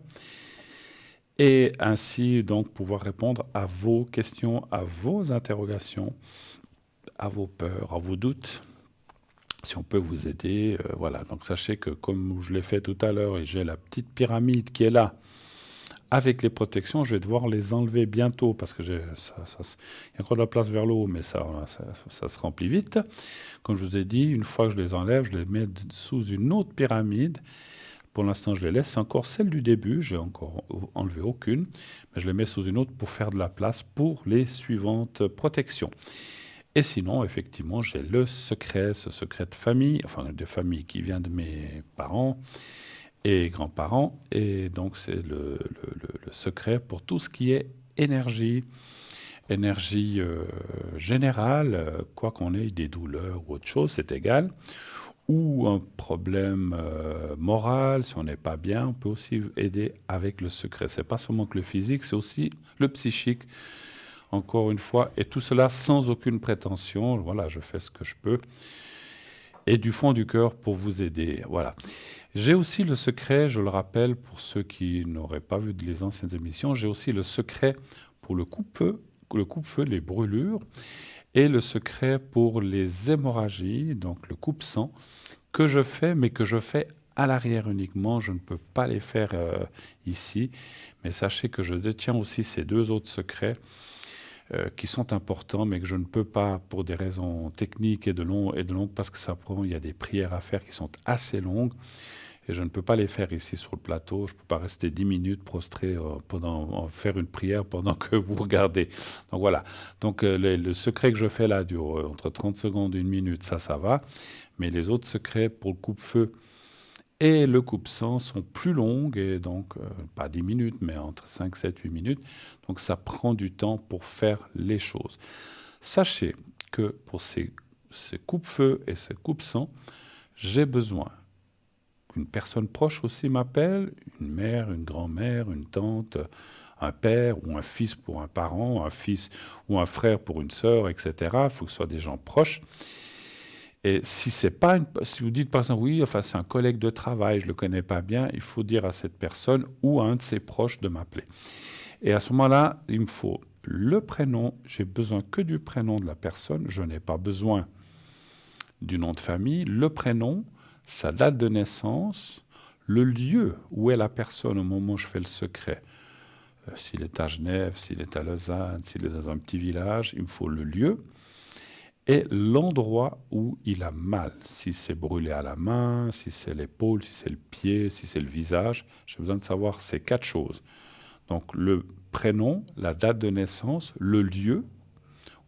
Et ainsi donc pouvoir répondre à vos questions, à vos interrogations, à vos peurs, à vos doutes, si on peut vous aider. Voilà, donc sachez que comme je l'ai fait tout à l'heure et j'ai la petite pyramide qui est là, avec les protections, je vais devoir les enlever bientôt parce que il y a encore de la place vers le haut, mais ça se remplit vite. Comme je vous ai dit, une fois que je les enlève, je les mets sous une autre pyramide. Pour l'instant, je les laisse. C'est encore celle du début. Je n'ai encore enlevé aucune, mais je les mets sous une autre pour faire de la place pour les suivantes protections. Et sinon, effectivement, j'ai le secret, ce secret de famille, enfin de famille qui vient de mes parents et grands-parents. Et donc, c'est le secret pour tout ce qui est énergie générale, quoi qu'on ait des douleurs ou autre chose, c'est égal. Ou un problème moral, si on n'est pas bien, on peut aussi aider avec le secret. Ce n'est pas seulement que le physique, c'est aussi le psychique. Encore une fois, et tout cela sans aucune prétention. Voilà, je fais ce que je peux. Et du fond du cœur pour vous aider. Voilà. J'ai aussi le secret, je le rappelle, pour ceux qui n'auraient pas vu les anciennes émissions, j'ai aussi le secret pour le coupe-feu, les brûlures, et le secret pour les hémorragies, donc le coupe-sang, que je fais, mais que je fais à l'arrière uniquement. Je ne peux pas les faire ici. Mais sachez que je détiens aussi ces deux autres secrets qui sont importants, mais que je ne peux pas, pour des raisons techniques et de longues, parce que il y a des prières à faire qui sont assez longues, et je ne peux pas les faire ici sur le plateau. Je ne peux pas rester 10 minutes prostré faire une prière pendant que vous regardez. Donc voilà. Donc le secret que je fais là dure entre 30 secondes et 1 minute, ça va. Mais les autres secrets pour le coupe-feu et le coupe-sang sont plus longues, et donc pas 10 minutes, mais entre 5, 7, 8 minutes. Donc ça prend du temps pour faire les choses. Sachez que pour ces coupe-feu et ces coupe-sang, j'ai besoin qu'une personne proche aussi m'appelle, une mère, une grand-mère, une tante, un père ou un fils pour un parent, un fils ou un frère pour une sœur, etc. Il faut que ce soit des gens proches. Et si vous dites par exemple, oui, enfin c'est un collègue de travail, je ne le connais pas bien, il faut dire à cette personne ou à un de ses proches de m'appeler. Et à ce moment-là, il me faut le prénom, j'ai besoin que du prénom de la personne, je n'ai pas besoin du nom de famille, le prénom, sa date de naissance, le lieu où est la personne au moment où je fais le secret. S'il est à Genève, s'il est à Lausanne, s'il est dans un petit village, il me faut le lieu. Et l'endroit où il a mal, si c'est brûlé à la main, si c'est l'épaule, si c'est le pied, si c'est le visage, j'ai besoin de savoir ces 4 choses. Donc le prénom, la date de naissance, le lieu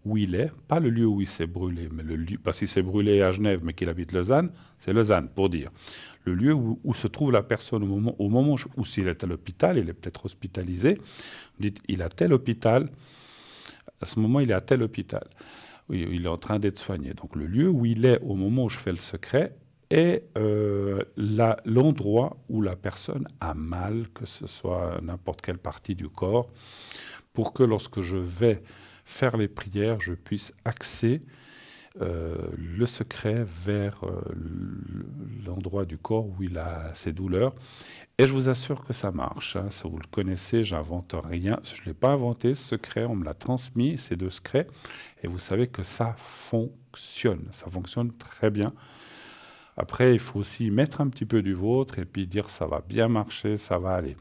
où il est, pas le lieu où il s'est brûlé, mais le lieu, parce qu'il s'est brûlé à Genève mais qu'il habite Lausanne, c'est Lausanne pour dire. Le lieu où se trouve la personne au moment où s'il est à l'hôpital, il est peut-être hospitalisé, vous dites il est à tel hôpital, à ce moment il est à tel hôpital. Oui, il est en train d'être soigné. Donc le lieu où il est au moment où je fais le secret est l'endroit où la personne a mal, que ce soit n'importe quelle partie du corps, pour que lorsque je vais faire les prières, je puisse axer le secret vers l'endroit du corps où il a ses douleurs. Et je vous assure que ça marche. Hein. Ça, vous le connaissez, j'invente rien. Je ne l'ai pas inventé, ce secret, on me l'a transmis, ces 2 secrets. Et vous savez que ça fonctionne. Ça fonctionne très bien. Après, il faut aussi mettre un petit peu du vôtre et puis dire ça va bien marcher, ça va aller.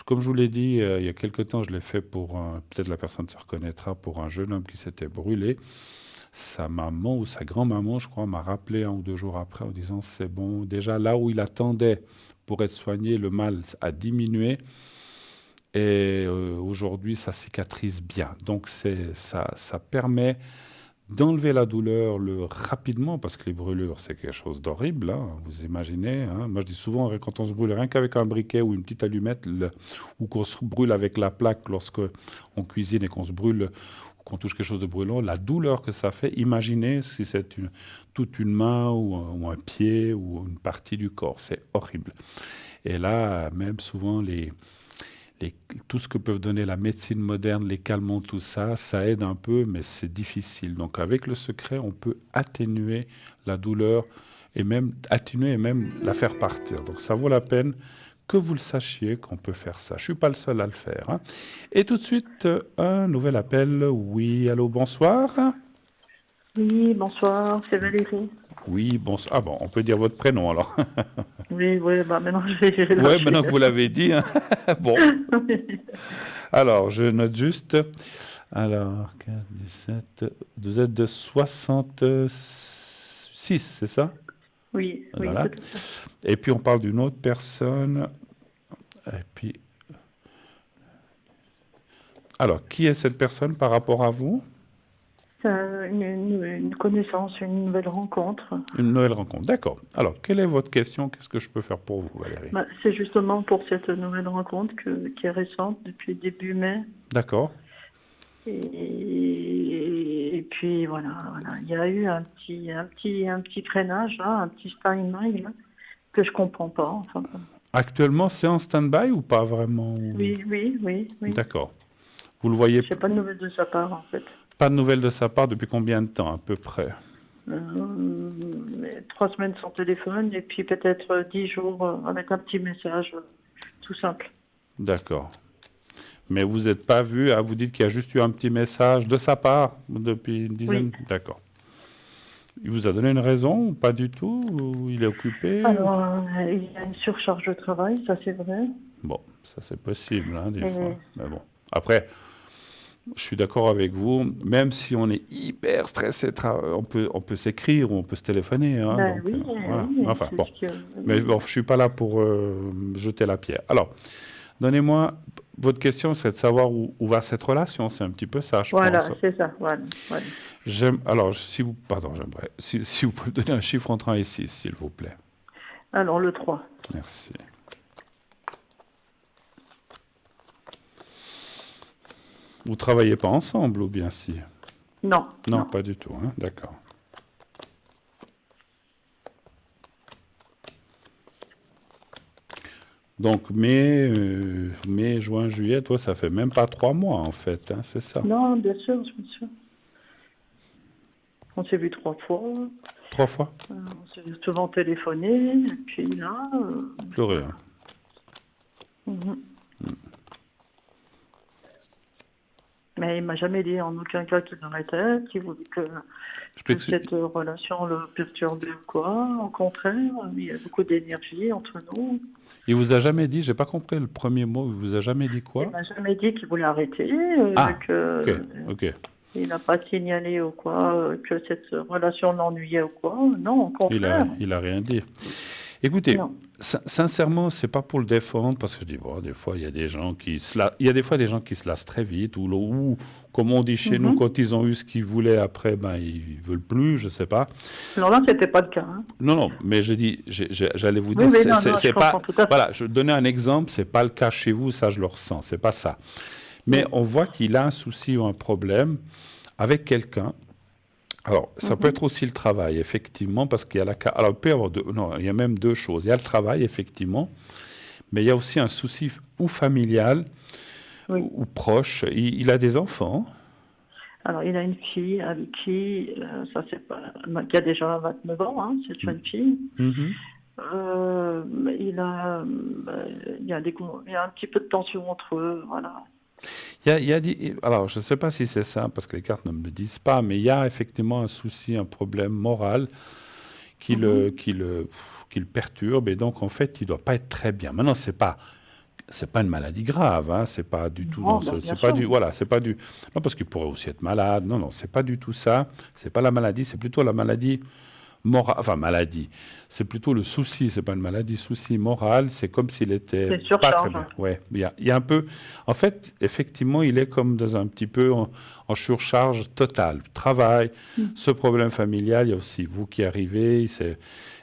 Comme je vous l'ai dit, il y a quelque temps, je l'ai fait pour, peut-être la personne se reconnaîtra, pour un jeune homme qui s'était brûlé. Sa maman ou sa grand-maman, je crois, m'a rappelé 1 ou 2 jours après en disant c'est bon. Déjà là où il attendait pour être soigné, le mal a diminué. Et aujourd'hui, ça cicatrise bien. Donc ça permet d'enlever la douleur rapidement, parce que les brûlures, c'est quelque chose d'horrible, hein, vous imaginez. Hein. Moi, je dis souvent, quand on se brûle rien qu'avec un briquet ou une petite allumette, ou qu'on se brûle avec la plaque lorsqu'on cuisine et qu'on se brûle, qu'on touche quelque chose de brûlant, la douleur que ça fait, imaginez si c'est toute une main ou un pied ou une partie du corps. C'est horrible. Et là, même souvent, tout ce que peuvent donner la médecine moderne, les calmants, tout ça, ça aide un peu, mais c'est difficile. Donc avec le secret, on peut atténuer la douleur et même la faire partir. Donc ça vaut la peine que vous le sachiez qu'on peut faire ça. Je ne suis pas le seul à le faire. Hein. Et tout de suite, un nouvel appel. Oui, allô, bonsoir. Oui, bonsoir, c'est Valérie. Oui, bonsoir. Ah bon, on peut dire votre prénom alors. Oui, maintenant je vais gérer. Oui, maintenant que vous l'avez dit. Hein. Bon. Alors, je note juste. Alors, 4, 17, vous êtes de 66, c'est ça? Oui, voilà. Oui. Tout à fait. Et puis on parle d'une autre personne. Et puis. Alors, qui est cette personne par rapport à vous? C'est une connaissance, une nouvelle rencontre. Une nouvelle rencontre, d'accord. Alors, quelle est votre question? Qu'est-ce que je peux faire pour vous, Valérie? C'est justement pour cette nouvelle rencontre qui est récente, depuis début mai. D'accord. Et puis voilà, il y a eu un petit freinage, là, un petit stand-by là, que je comprends pas. Enfin, Actuellement, c'est en stand-by ou pas vraiment? oui. D'accord. Vous le voyez? J'ai pas de nouvelles de sa part, en fait. Pas de nouvelles de sa part depuis combien de temps, à peu près? 3 semaines sans téléphone et puis peut-être 10 jours avec un petit message tout simple. D'accord. Mais vous n'êtes pas vu, vous dites qu'il y a juste eu un petit message de sa part depuis une dizaine? Oui. D'accord. Il vous a donné une raison ou pas du tout? Ou il est occupé? Alors, il y a une surcharge de travail, ça c'est vrai. Bon, ça c'est possible, hein, des fois. Mais bon, après, je suis d'accord avec vous. Même si on est hyper stressé, on peut s'écrire ou on peut se téléphoner. Hein, donc, Oui. Enfin, bon. Mais bon, je suis pas là pour jeter la pierre. Alors, donnez-moi, votre question serait de savoir où va cette relation. C'est un petit peu ça, je pense. Voilà, c'est ça. Voilà. Alors, si vous pouvez me donner un chiffre entre 1 et 6, s'il vous plaît. Alors, le 3. Merci. Vous travaillez pas ensemble ou bien si? Non. Non, pas du tout. Hein, d'accord. Donc, mai, juin, juillet, toi, ça fait même pas 3 mois, en fait, hein, c'est ça? Non, bien sûr. On s'est vu 3 fois. 3 fois? On s'est souvent téléphoné. Et puis là... Plus rien. Mais il m'a jamais dit en aucun cas qu'il arrêtait, qu'il voulait que cette relation le perturbait ou quoi. Au contraire, il y a beaucoup d'énergie entre nous. Il vous a jamais dit, j'ai pas compris le premier mot, il vous a jamais dit quoi? Il m'a jamais dit qu'il voulait arrêter. Ok. Il n'a pas signalé ou quoi, que cette relation l'ennuyait ou quoi. Non, au contraire. Il a rien dit. Écoutez, Non. sincèrement, c'est pas pour le défendre, parce que je dis, bon, des fois, il y a des gens qui se lassent très vite, ou comme on dit chez nous, quand ils ont eu ce qu'ils voulaient, après, ils veulent plus, je sais pas. Alors là, c'était pas le cas. Hein. Non, mais j'allais vous dire, c'est pas, voilà, je donnais un exemple, c'est pas le cas chez vous, ça je le ressens, c'est pas ça. Mais on voit qu'il a un souci ou un problème avec quelqu'un. Alors, ça peut être aussi le travail, effectivement, parce qu'il y a alors, il peut y avoir il y a même 2 choses. Il y a le travail, effectivement, mais il y a aussi un souci ou familial ou proche. Il a des enfants. Alors, il a une fille avec qui, qui a déjà 29 ans, hein, cette jeune fille. Il y a un petit peu de tension entre eux, voilà. Alors, je ne sais pas si c'est ça, parce que les cartes ne me le disent pas, mais il y a effectivement un souci, un problème moral qui le perturbe, et donc, en fait, il ne doit pas être très bien. Maintenant, c'est pas une maladie grave, hein, c'est pas du tout non, parce qu'il pourrait aussi être malade. Non, c'est pas du tout ça. C'est pas la maladie, c'est plutôt la maladie morale. Enfin, maladie. C'est plutôt le souci, c'est pas une maladie, souci moral. C'est comme s'il était pas très bien. Ouais, il y a un peu. En fait, effectivement, il est comme dans un petit peu en surcharge totale. Travail, ce problème familial, il y a aussi vous qui arrivez.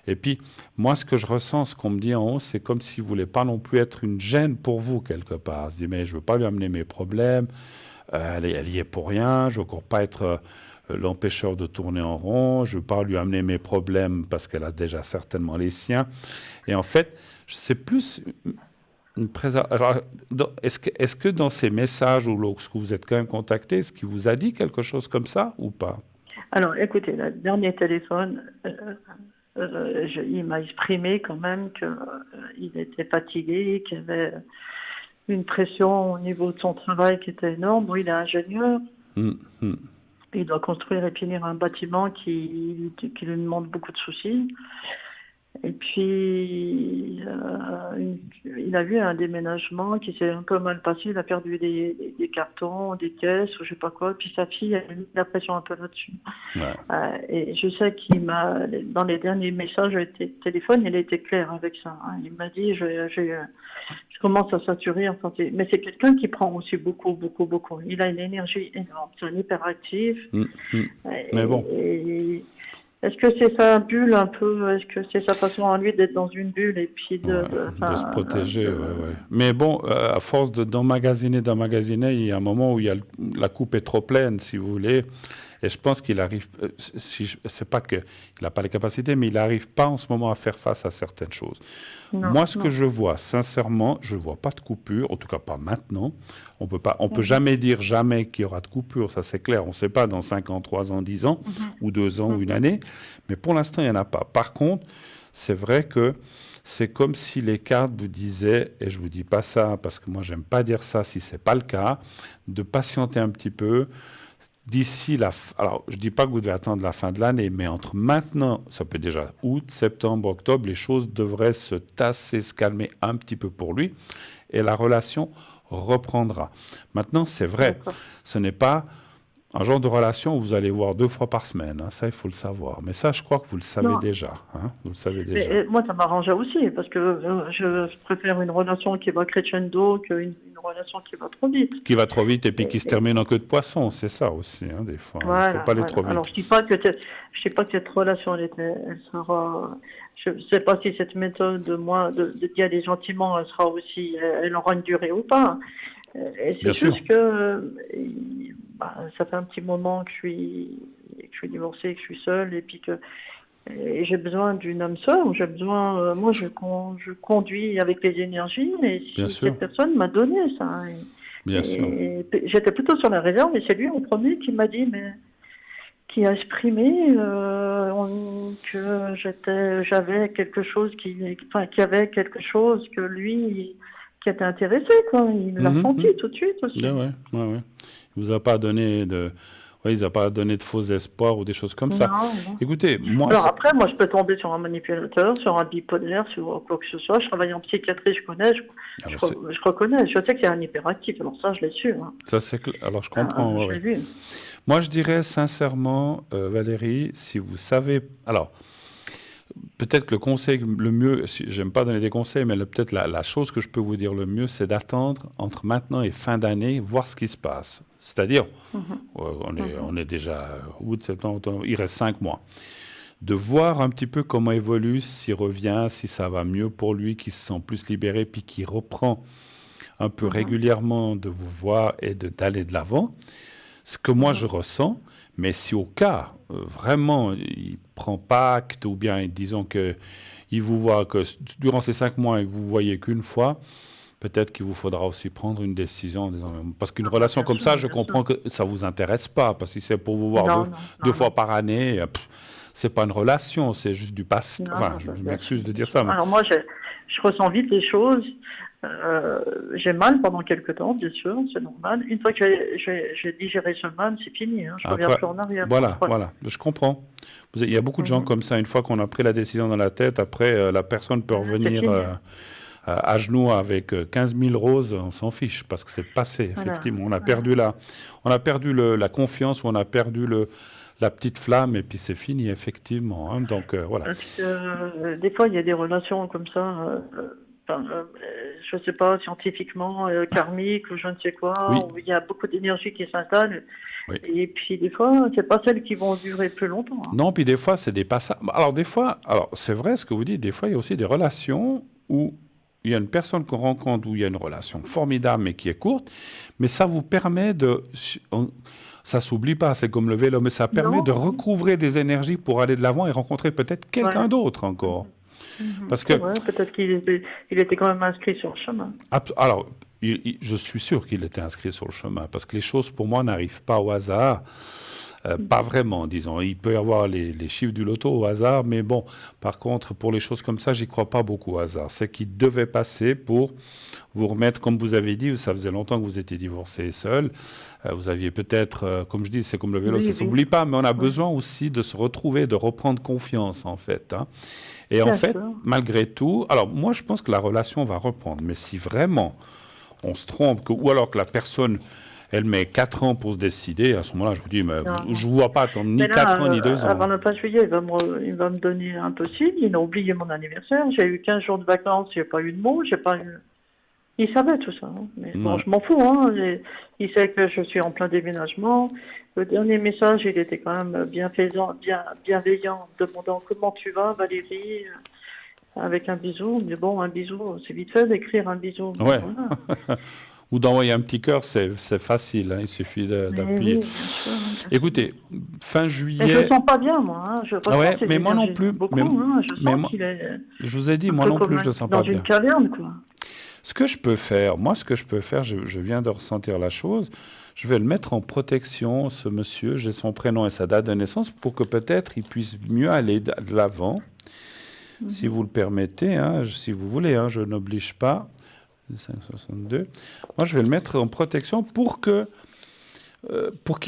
Et puis, moi, ce que je ressens, ce qu'on me dit en haut, c'est comme s'il ne voulait pas non plus être une gêne pour vous, quelque part. Il se dit, mais je ne veux pas lui amener mes problèmes. Elle y est pour rien, je ne cours pas être l'empêcheur de tourner en rond, je ne veux pas lui amener mes problèmes parce qu'elle a déjà certainement les siens. Et en fait, c'est plus une présence. Alors, est-ce que dans ces messages ou lorsque vous êtes quand même contacté, est-ce qu'il vous a dit quelque chose comme ça ou pas? Alors, écoutez, le dernier téléphone, il m'a exprimé quand même qu'il était fatigué, qu'il y avait une pression au niveau de son travail qui était énorme. Bon, il est ingénieur. Il doit construire et finir un bâtiment qui lui demande beaucoup de soucis. Et puis, il a eu un déménagement qui s'est un peu mal passé. Il a perdu des cartons, des caisses, ou je sais pas quoi. Puis sa fille, elle a mis la pression un peu là-dessus. Ouais. Et je sais qu'il m'a, dans les derniers messages téléphone, il a été clair avec ça. Hein. Il m'a dit, je commence à saturer. Enfin, mais c'est quelqu'un qui prend aussi beaucoup, beaucoup, beaucoup. Il a une énergie énorme. C'est un hyperactif. Mais bon. Est-ce que c'est sa bulle un peu? Est-ce que c'est sa façon à lui d'être dans une bulle et puis de se protéger, ouais. Mais bon, à force d'emmagasiner, il y a un moment où la coupe est trop pleine, si vous voulez. Et je pense qu'il arrive, c'est pas qu'il n'a pas les capacités, mais il n'arrive pas en ce moment à faire face à certaines choses. Moi, ce que je vois, sincèrement, je ne vois pas de coupure, en tout cas pas maintenant. On peut jamais dire jamais qu'il y aura de coupure, ça c'est clair. On ne sait pas dans 5 ans, 3 ans, 10 ans, ou 2 ans, ou une année. Mais pour l'instant, il n'y en a pas. Par contre, c'est vrai que c'est comme si les cartes vous disaient, et je ne vous dis pas ça parce que moi, je n'aime pas dire ça si ce n'est pas le cas, de patienter un petit peu. D'ici alors, je ne dis pas que vous devez attendre la fin de l'année, mais entre maintenant, ça peut être déjà août, septembre, octobre, les choses devraient se tasser, se calmer un petit peu pour lui, et la relation reprendra. Maintenant, c'est vrai, ce n'est pas un genre de relation où vous allez voir 2 fois par semaine, hein, ça il faut le savoir. Mais ça, je crois que vous le savez déjà. Hein, vous le savez déjà. Et moi, ça m'arrangeait aussi, parce que je préfère une relation qui va crescendo qu'une relation qui va trop vite. Qui va trop vite et puis qui se termine en queue de poisson, c'est ça aussi, hein, des fois. Il ne faut pas aller trop vite. Alors, je ne dis pas que cette relation, elle sera... Je ne sais pas si cette méthode de d'y aller gentiment, elle aura une durée ou pas. Et c'est juste que ça fait un petit moment que je suis divorcée, que je suis seule, et puis que j'ai besoin d'une âme sœur. J'ai besoin, moi, je conduis avec les énergies, et si cette personne m'a donné ça. Bien sûr. J'étais plutôt sur la réserve, et c'est lui en premier qui m'a dit, qui a exprimé que j'avais quelque chose qu'il y avait quelque chose que lui qui était intéressé, quoi. Il l'a senti tout de suite aussi. Ouais. Il vous a pas donné de faux espoirs ou des choses comme ça. Non. Écoutez, moi... Alors après, moi, je peux tomber sur un manipulateur, sur un bipolaire, sur quoi que ce soit. Je travaille en psychiatrie, je connais, je reconnais. Je sais qu'il y a un hyperactif, alors ça, je l'ai su. Hein. Ça, c'est alors, je comprends. Je l'ai vu. Moi, je dirais sincèrement, Valérie, si vous savez... Alors, peut-être que le conseil le mieux, j'aime pas donner des conseils, mais peut-être la chose que je peux vous dire le mieux, c'est d'attendre entre maintenant et fin d'année, voir ce qui se passe. C'est-à-dire, on est déjà août, septembre, octobre, il reste 5 mois. De voir un petit peu comment évolue, s'il revient, si ça va mieux pour lui, qu'il se sent plus libéré, puis qu'il reprend un peu régulièrement de vous voir et d'aller de l'avant. Ce que moi je ressens, mais si au cas, vraiment, il prend pas acte, ou bien disons qu'il vous voit que durant ces 5 mois, il vous voyez qu'une fois, peut-être qu'il vous faudra aussi prendre une décision. Parce qu'une relation comme ça, je comprends que ça ne vous intéresse pas, parce que c'est pour vous voir deux fois par année, c'est pas une relation, c'est juste du passe. Enfin, je m'excuse de dire ça. Mais... Alors moi, je ressens vite les choses. J'ai mal pendant quelques temps, bien sûr, c'est normal. Une fois que j'ai digéré ce mal, c'est fini. Hein. Je ne reviens plus en arrière. Voilà, je comprends. Il y a beaucoup de gens comme ça. Une fois qu'on a pris la décision dans la tête, après, la personne peut revenir à genoux avec 15 000 roses, on s'en fiche, parce que c'est passé, effectivement. On a perdu la confiance, ou on a perdu la petite flamme, et puis c'est fini, effectivement. Hein. Donc, voilà. Parce que, des fois, il y a des relations comme ça... je ne sais pas, scientifiquement, karmique ou je ne sais quoi, où il y a beaucoup d'énergie qui s'installe. Oui. Et puis des fois, ce n'est pas celles qui vont durer plus longtemps. Hein. Non, puis des fois, c'est des passages. Alors, c'est vrai ce que vous dites, des fois, il y a aussi des relations où il y a une personne qu'on rencontre où il y a une relation formidable mais qui est courte, mais ça vous permet ça s'oublie pas, c'est comme le vélo, mais ça permet de recouvrer des énergies pour aller de l'avant et rencontrer peut-être quelqu'un d'autre encore. Parce que peut-être qu'il était quand même inscrit sur le chemin. Alors, je suis sûr qu'il était inscrit sur le chemin, parce que les choses, pour moi, n'arrivent pas au hasard. Pas vraiment, disons. Il peut y avoir les chiffres du loto au hasard, mais bon, par contre, pour les choses comme ça, j'y crois pas beaucoup au hasard. C'est qu'il devait passer pour vous remettre, comme vous avez dit, ça faisait longtemps que vous étiez divorcé et seul. Vous aviez peut-être, comme je dis, c'est comme le vélo, ça ne s'oublie pas, mais on a besoin aussi de se retrouver, de reprendre confiance, en fait. Hein. Et en fait, malgré tout, alors moi, je pense que la relation va reprendre, mais si vraiment on se trompe, ou alors que la personne... Elle met 4 ans pour se décider. À ce moment-là, je vous dis, mais je ne vois pas attendre ni 4 ans ni 2 ans. Avant le 1er juillet, il va me donner un possible. Il a oublié mon anniversaire. J'ai eu 15 jours de vacances. Je n'ai pas eu de mots. Il savait tout ça. Hein. Mais bon, je m'en fous. Hein. Il sait que je suis en plein déménagement. Le dernier message, il était quand même bienveillant, demandant comment tu vas, Valérie, avec un bisou. Mais bon, un bisou, c'est vite fait d'écrire un bisou. Ouais. Voilà. Ou d'envoyer un petit cœur, c'est facile, hein, il suffit d'appuyer. Oui, écoutez, fin juillet... Et je ne sens pas bien, moi. Hein. Mais moi non plus. Beaucoup, hein. Je vous ai dit, moi non plus, je ne le sens pas bien. Dans une caverne, quoi. Ce que je peux faire, je viens de ressentir la chose, je vais le mettre en protection, ce monsieur, j'ai son prénom et sa date de naissance, pour que peut-être il puisse mieux aller de l'avant, si vous le permettez, hein, si vous voulez, hein, je n'oblige pas. 5,62. Moi, je vais le mettre en protection pour qu'il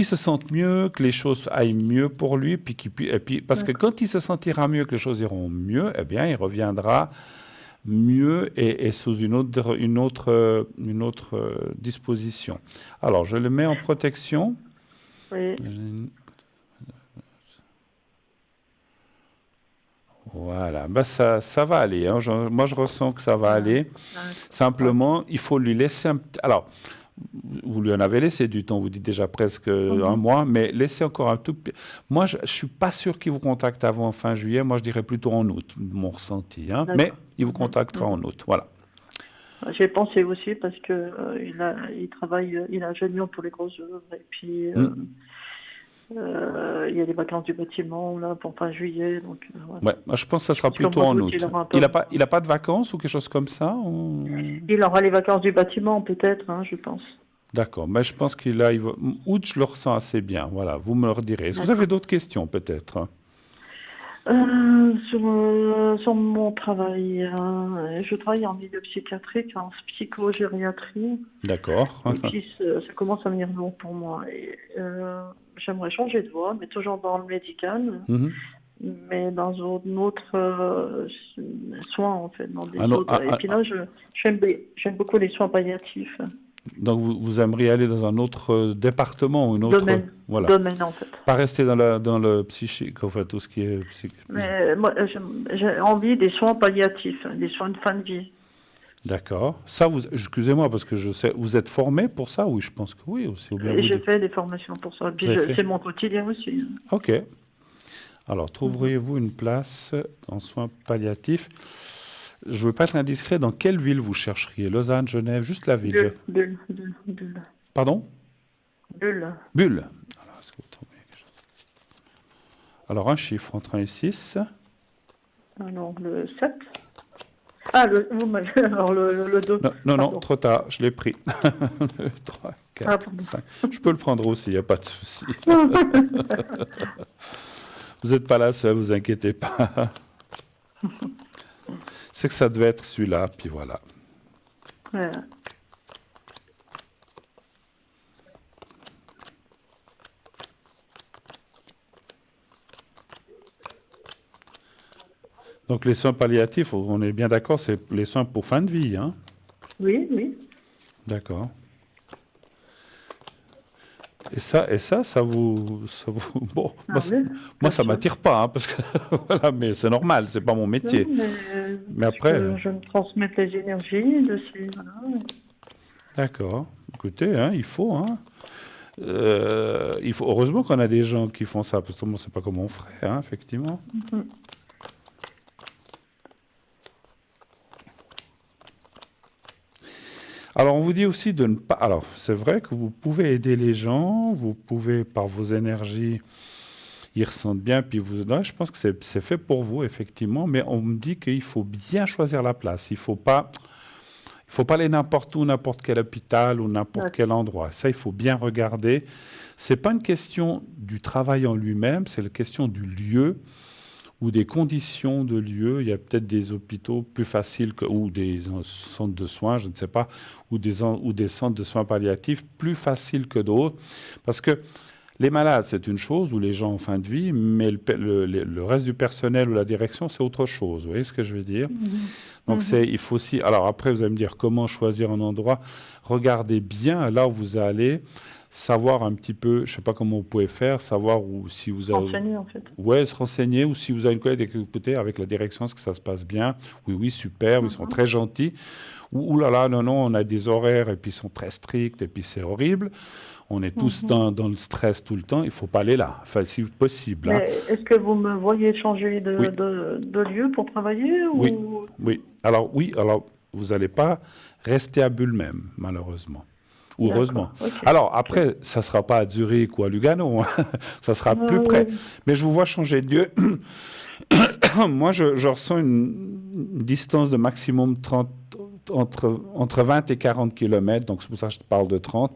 se sente mieux, que les choses aillent mieux pour lui, parce que quand il se sentira mieux, que les choses iront mieux, eh bien, il reviendra mieux et sous une autre disposition. Alors, je le mets en protection. Oui. Voilà, ça va aller. Hein. Moi, je ressens que ça va aller. Simplement, il faut lui laisser Alors, vous lui en avez laissé du temps, vous dites déjà presque un mois, mais laissez encore un tout petit... Moi, je ne suis pas sûr qu'il vous contacte avant fin juillet. Moi, je dirais plutôt en août, mon ressenti. Hein. Mais il vous contactera en août, voilà. J'ai pensé aussi parce que il travaille, il a un génie pour les grosses œuvres, et puis... il y a les vacances du bâtiment là, pour fin juillet. Donc, ouais, moi, je pense que ça sera plutôt en août. Il n'a pas de vacances ou quelque chose comme ça Il aura les vacances du bâtiment peut-être, hein, je pense. D'accord, mais je pense août, je le ressens assez bien. Voilà, vous me le redirez. Est-ce que vous avez d'autres questions peut-être sur mon travail, je travaille en milieu psychiatrique, en psychogériatrie. D'accord. Et puis ça commence à venir long pour moi. Et, j'aimerais changer de voie, mais toujours dans le médical, mais dans un autre soin en fait. Dans des autres. Et puis là, j'aime beaucoup les soins palliatifs. Donc vous aimeriez aller dans un autre département ou une autre domaine en fait. Pas rester dans le psychique, enfin tout ce qui est psychique. Mais moi j'ai envie des soins palliatifs, des soins de fin de vie. D'accord. Ça, excusez-moi parce que je sais, vous êtes formé pour ça? Oui, je pense que oui aussi. J'ai fait des formations pour ça. Puis c'est mon quotidien aussi. Ok. Alors trouveriez-vous une place en soins palliatifs? Je ne veux pas être indiscret, dans quelle ville vous chercheriez? Lausanne, Genève, juste la ville? Bulle. Pardon? Bulle. Alors, est-ce que vous trouvez quelque chose? Alors, un chiffre entre 1 et 6. Alors, le 7. Ah, alors le 2. Non, trop tard, je l'ai pris. 2, 3, 4, 5. Je peux le prendre aussi, il n'y a pas de souci. Vous n'êtes pas la seule, vous inquiétez pas. C'est que ça devait être celui-là, puis voilà. Ouais. Donc les soins palliatifs, on est bien d'accord, c'est les soins pour fin de vie, hein? Oui. D'accord. Et ça vous... Bon, moi ça m'attire pas, hein, parce que voilà, mais c'est normal, c'est pas mon métier. Oui, mais après... Je me transmets les énergies dessus, voilà. D'accord. Écoutez, hein, il faut, hein. Heureusement qu'on a des gens qui font ça, parce que moi, c'est pas comme on ferait, hein, effectivement. Alors, on vous dit aussi de ne pas... Alors, c'est vrai que vous pouvez aider les gens, vous pouvez, par vos énergies, ils ressentent bien, puis vous... Là, je pense que c'est fait pour vous, effectivement, mais on me dit qu'il faut bien choisir la place. Il faut pas aller n'importe où, n'importe quel hôpital ou n'importe quel endroit. Ça, il faut bien regarder. C'est pas une question du travail en lui-même, c'est la question du lieu ou des conditions de lieu. Il y a peut-être des hôpitaux plus faciles ou des centres de soins, je ne sais pas, ou des centres de soins palliatifs plus faciles que d'autres. Parce que les malades, c'est une chose, ou les gens en fin de vie, mais le reste du personnel ou la direction, c'est autre chose. Vous voyez ce que je veux dire? Donc, il faut aussi... Alors après, vous allez me dire comment choisir un endroit. Regardez bien là où vous allez, savoir un petit peu, je ne sais pas comment vous pouvez faire, savoir si vous avez... Renseigner, en fait. Oui, se renseigner, ou si vous avez une collègue écoutez, avec la direction, est-ce que ça se passe bien? Oui, super, ils sont très gentils. Ou là là, non, on a des horaires, et puis ils sont très stricts, et puis c'est horrible. On est tous dans le stress tout le temps. Il ne faut pas aller là, enfin, si possible. Mais est-ce que vous me voyez changer de lieu pour travailler ou... Oui. Alors, vous n'allez pas rester à Bulle même, malheureusement. Ou heureusement. Okay. Alors, après, ça ne sera pas à Zurich ou à Lugano. Hein. Ça sera plus près. Mais je vous vois changer de lieu. Moi, je ressens une distance de maximum 30, entre 20 et 40 km. Donc, c'est pour ça que je parle de 30.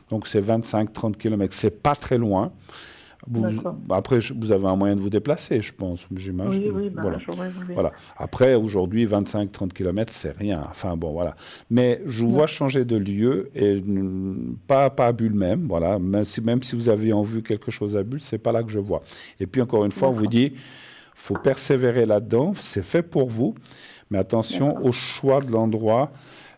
Donc, c'est 25-30 km. Ce n'est pas très loin. Après, vous avez un moyen de vous déplacer, je pense, j'imagine. Oui, voilà. Voilà. Après, aujourd'hui, 25-30 km, c'est rien. Enfin, bon, voilà. Mais je vous vois changer de lieu et pas à Bulle même. Voilà. Même si vous avez en vue quelque chose à Bulle, ce n'est pas là que je vois. Et puis, encore une fois, on vous dit, il faut persévérer là-dedans. C'est fait pour vous. Mais attention au choix de l'endroit.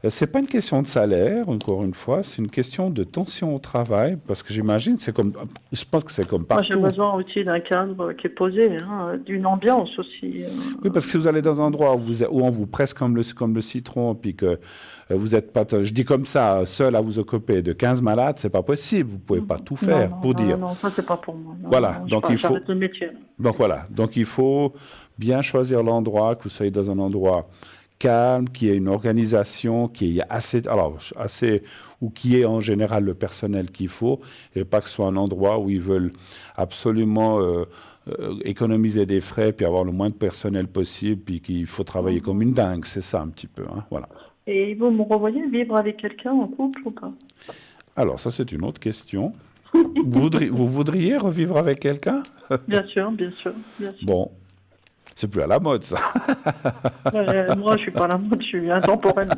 Ce n'est pas une question de salaire, encore une fois, c'est une question de tension au travail, parce que j'imagine, je pense que c'est comme partout. Moi, j'ai besoin aussi d'un cadre qui est posé, d'une ambiance aussi. Oui, parce que si vous allez dans un endroit où on vous presse comme le citron, puis que vous n'êtes pas, je dis comme ça, seul à vous occuper de 15 malades, c'est pas possible, vous ne pouvez pas tout faire dire. Non, ça, c'est pas pour moi. Voilà, donc il faut... le métier. Donc voilà, donc il faut bien choisir l'endroit, que vous soyez dans un endroit calme, qui ait une organisation, qui ait assez, ou qui ait en général le personnel qu'il faut, et pas que ce soit un endroit où ils veulent absolument économiser des frais, puis avoir le moins de personnel possible, puis qu'il faut travailler comme une dingue, c'est ça un petit peu, hein, voilà. Et vous me revoyez vivre avec quelqu'un en couple ou pas? Alors ça c'est une autre question. Vous voudriez revivre avec quelqu'un? Bien sûr. Bon. C'est plus à la mode, ça. Moi, je suis pas à la mode, je suis intemporel.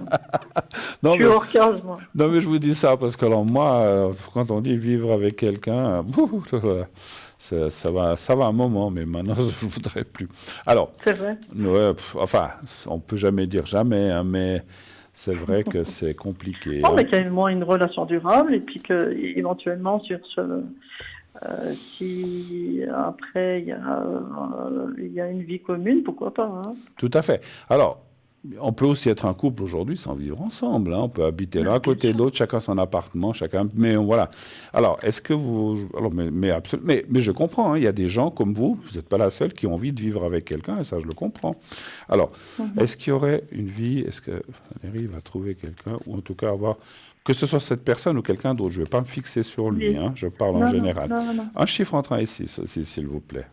Je suis hors 15, moi. Non, mais je vous dis ça parce que alors, moi, quand on dit vivre avec quelqu'un, ça va un moment, mais maintenant, je ne voudrais plus. Alors, c'est vrai. Ouais, enfin, on ne peut jamais dire jamais, hein, mais c'est vrai que c'est compliqué. Non, mais qu'il y a au moins une relation durable et puis qu'éventuellement, sur ce... si après il y a une vie commune, pourquoi pas, hein. Tout à fait. Alors, on peut aussi être un couple aujourd'hui sans vivre ensemble, hein. On peut habiter l'un à côté de l'autre, chacun son appartement, mais voilà. Alors, est-ce que vous... Alors, mais je comprends, hein, il y a des gens comme vous n'êtes pas la seule, qui ont envie de vivre avec quelqu'un, et ça, je le comprends. Alors, est-ce qu'il y aurait une vie, est-ce que Valérie va trouver quelqu'un, ou en tout cas avoir... Que ce soit cette personne ou quelqu'un d'autre, je ne vais pas me fixer sur lui, hein, je parle en général. Non. Un chiffre entre 1 et 6, s'il vous plaît.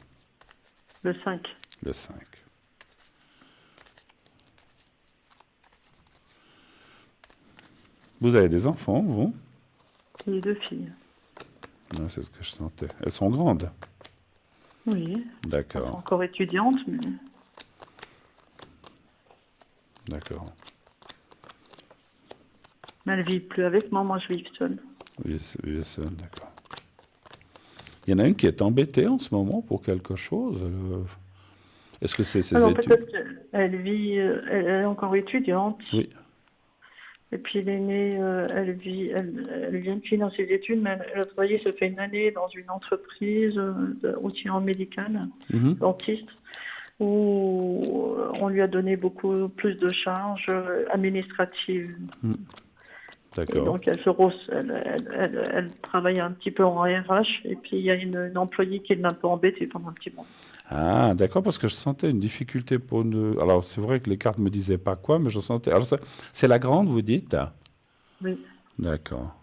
Le 5. Le 5. Vous avez des enfants, vous? J'ai 2 filles. Non, c'est ce que je sentais. Elles sont grandes? Oui. D'accord. Elles sont encore étudiantes, mais... D'accord. Mais elle ne vit plus avec moi, moi je vis seule. Oui, seule, d'accord. Il y en a une qui est embêtée en ce moment pour quelque chose. Est-ce que c'est ses études? Peut-être qu'elle vit, elle est encore étudiante. Oui. Et puis l'aînée, elle vient de finir ses études, mais elle a travaillé, ça fait une année dans une entreprise aussi en médical, dentiste, où on lui a donné beaucoup plus de charges administratives. D'accord. Et donc elle travaille un petit peu en RH, et puis il y a une employée qui l'a un peu embêtée pendant un petit moment. Ah, d'accord, parce que je sentais une difficulté pour nous. Alors, c'est vrai que les cartes ne me disaient pas quoi, mais je sentais... Alors, c'est la grande, vous dites? Oui. D'accord.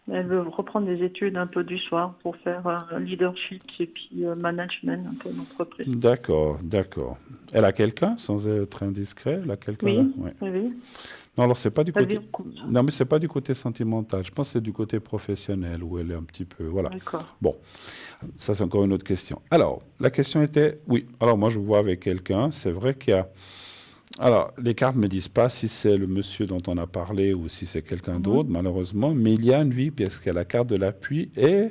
Elle veut reprendre des études un peu du soir pour faire leadership et puis management un peu d'entreprise. D'accord. Elle a quelqu'un, sans être indiscret? Elle a quelqu'un là? Oui, Ouais. oui. Non, alors c'est pas du Elle côté. vit en couple. Non, mais c'est pas du côté sentimental. Je pense que c'est du côté professionnel où elle est un petit peu. Voilà. D'accord. Bon, ça c'est encore une autre question. Alors, la question était, oui. Alors moi je vois avec quelqu'un. C'est vrai qu'il y a. Alors, les cartes ne me disent pas si c'est le monsieur dont on a parlé ou si c'est quelqu'un d'autre, malheureusement. Mais il y a une vie, puisqu'il y a la carte de l'appui et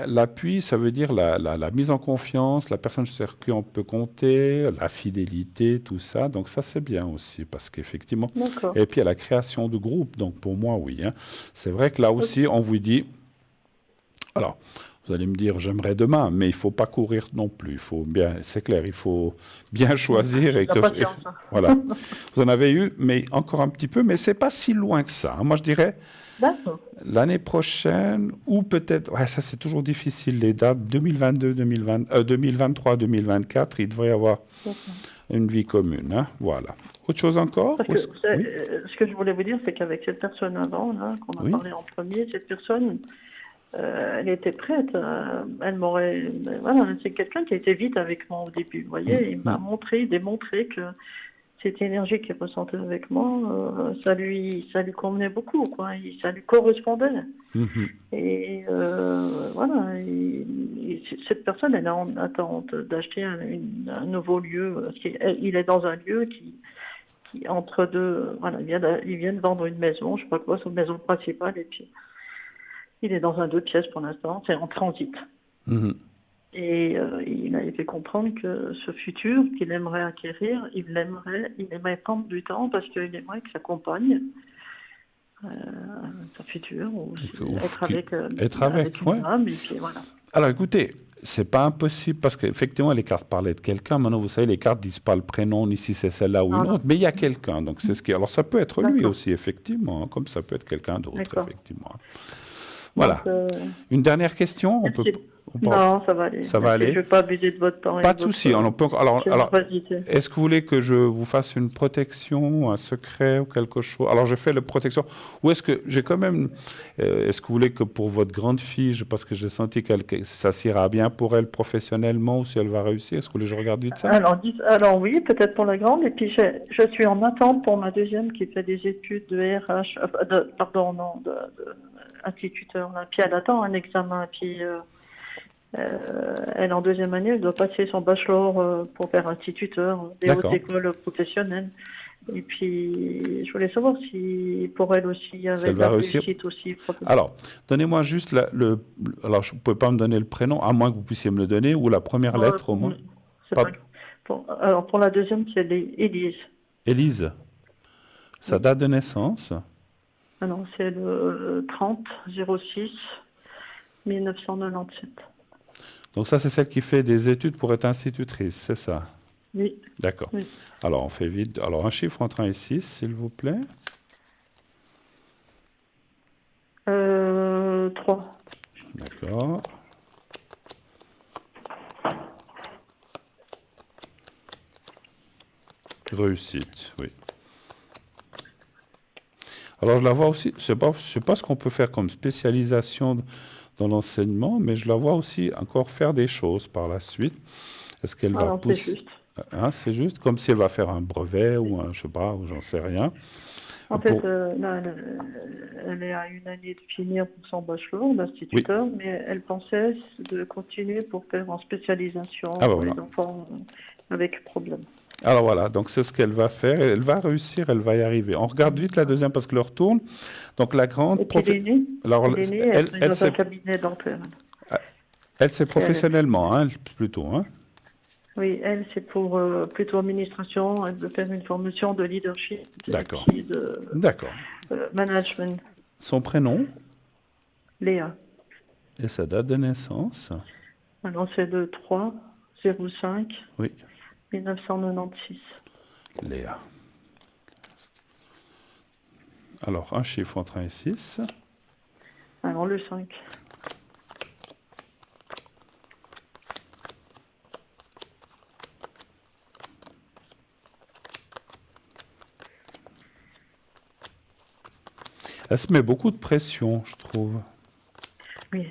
l'appui, ça veut dire la mise en confiance, la personne sur qui on peut compter, la fidélité, tout ça. Donc ça, c'est bien aussi, parce qu'effectivement... D'accord. Et puis, il y a la création de groupe. Donc pour moi, oui. Hein. C'est vrai que là aussi, on vous dit... Alors, vous allez me dire, j'aimerais demain, mais il ne faut pas courir non plus. Il faut bien, c'est clair, il faut bien choisir. Et La patience. voilà. Vous en avez eu, mais encore un petit peu, mais ce n'est pas si loin que ça. Moi, je dirais... D'accord. L'année prochaine, ou peut-être, ouais, ça c'est toujours difficile, les dates 2022, 2023, 2024, il devrait y avoir une vie commune. Hein, voilà. Autre chose encore? Parce que ce que je voulais vous dire, c'est qu'avec cette personne avant, là, qu'on a parlé en premier, cette personne, elle était prête. Elle m'aurait. Voilà, c'est quelqu'un qui a été vite avec moi au début. Vous voyez, il m'a démontré que cette énergie qu'il ressentait avec moi, ça lui convenait beaucoup, quoi. Ça lui correspondait. Et voilà. Cette personne, elle est en attente d'acheter un nouveau lieu. Parce qu'il est dans un lieu qui entre deux. Voilà, il vient de vendre une maison, je sais pas quoi, son maison principale, et puis il est dans un 2 pièces pour l'instant. C'est en transit. Et il avait fait comprendre que ce futur qu'il aimerait acquérir, il aimerait prendre du temps parce qu'il aimerait que sa compagne, sa future, ou être avec une femme, et puis voilà. Alors écoutez, c'est pas impossible parce qu'effectivement les cartes parlaient de quelqu'un. Maintenant vous savez, les cartes disent pas le prénom ni si c'est celle-là ou une autre, mais il y a quelqu'un. Donc c'est ce qui. Alors ça peut être lui aussi effectivement, comme ça peut être quelqu'un d'autre effectivement. Voilà. Donc, une dernière question. Non, ça va aller. Ça va aller. Je ne vais pas abuser de votre temps. Pas de souci. Alors, est-ce que vous voulez que je vous fasse une protection, un secret ou quelque chose? Alors, je fais la protection. Ou est-ce que j'ai quand même... est-ce que vous voulez que pour votre grande fille, parce que j'ai senti que ça s'ira bien pour elle professionnellement ou si elle va réussir, est-ce que vous voulez que je regarde vite ça? Alors oui, peut-être pour la grande. Et puis, je suis en attente pour ma deuxième qui fait des études de RH... instituteur. Là. Puis elle attend un examen. Puis... elle, en deuxième année, elle doit passer son bachelor pour faire instituteur des hautes écoles professionnelles. Et puis, je voulais savoir si, pour elle aussi, il y avait de la réussite aussi. Alors, donnez-moi juste alors, je ne pouvez pas me donner le prénom, à moins que vous puissiez me le donner, ou la première lettre au moins. Alors, pour la deuxième, c'est Élise. Élise. Sa date de naissance? Ah non, c'est le 30-06 1997. Donc ça, c'est celle qui fait des études pour être institutrice, c'est ça? Oui. D'accord. Oui. Alors, on fait vite. Alors, un chiffre entre 1 et 6, s'il vous plaît. 3. D'accord. Réussite, oui. Alors, je la vois aussi, je sais pas ce qu'on peut faire comme spécialisation dans l'enseignement, mais je la vois aussi encore faire des choses par la suite. Est-ce qu'elle va pousser... C'est juste. Hein, c'est juste comme si elle va faire un brevet ou un, je sais pas, ou j'en sais rien. En fait, là, elle est à une année de finir pour son bachelor d'instituteur, mais elle pensait de continuer pour faire en spécialisation pour les enfants avec problème. Alors voilà, donc c'est ce qu'elle va faire. Elle va réussir, elle va y arriver. On regarde vite la deuxième parce que l'heure tourne. Donc la grande... elle est dans un cabinet dentaire. Elle, c'est professionnellement, hein, plutôt. Hein. Oui, elle, c'est pour plutôt administration. Elle veut faire une formation de leadership. D'accord. D'accord. Management. Son prénom? Léa. Et sa date de naissance? Alors, c'est le 3-05. Oui. 1996. Léa. Alors, un chiffre entre 1 et 6. Alors, le 5. Elle se met beaucoup de pression, je trouve. Oui.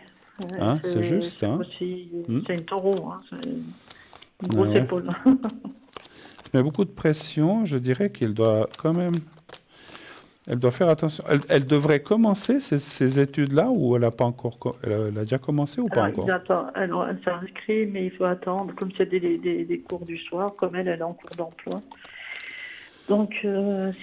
Hein, c'est juste, hein. C'est une taureau, hein. C'est une grosse épaule. Elle se met beaucoup de pression. Je dirais qu'elle doit quand même... Elle doit faire attention. Elle devrait commencer ces études-là ou elle a pas encore... Elle a déjà commencé ou pas encore? Elle s'est inscrite, mais il faut attendre. Comme c'est des cours du soir, comme elle est en cours d'emploi. Donc,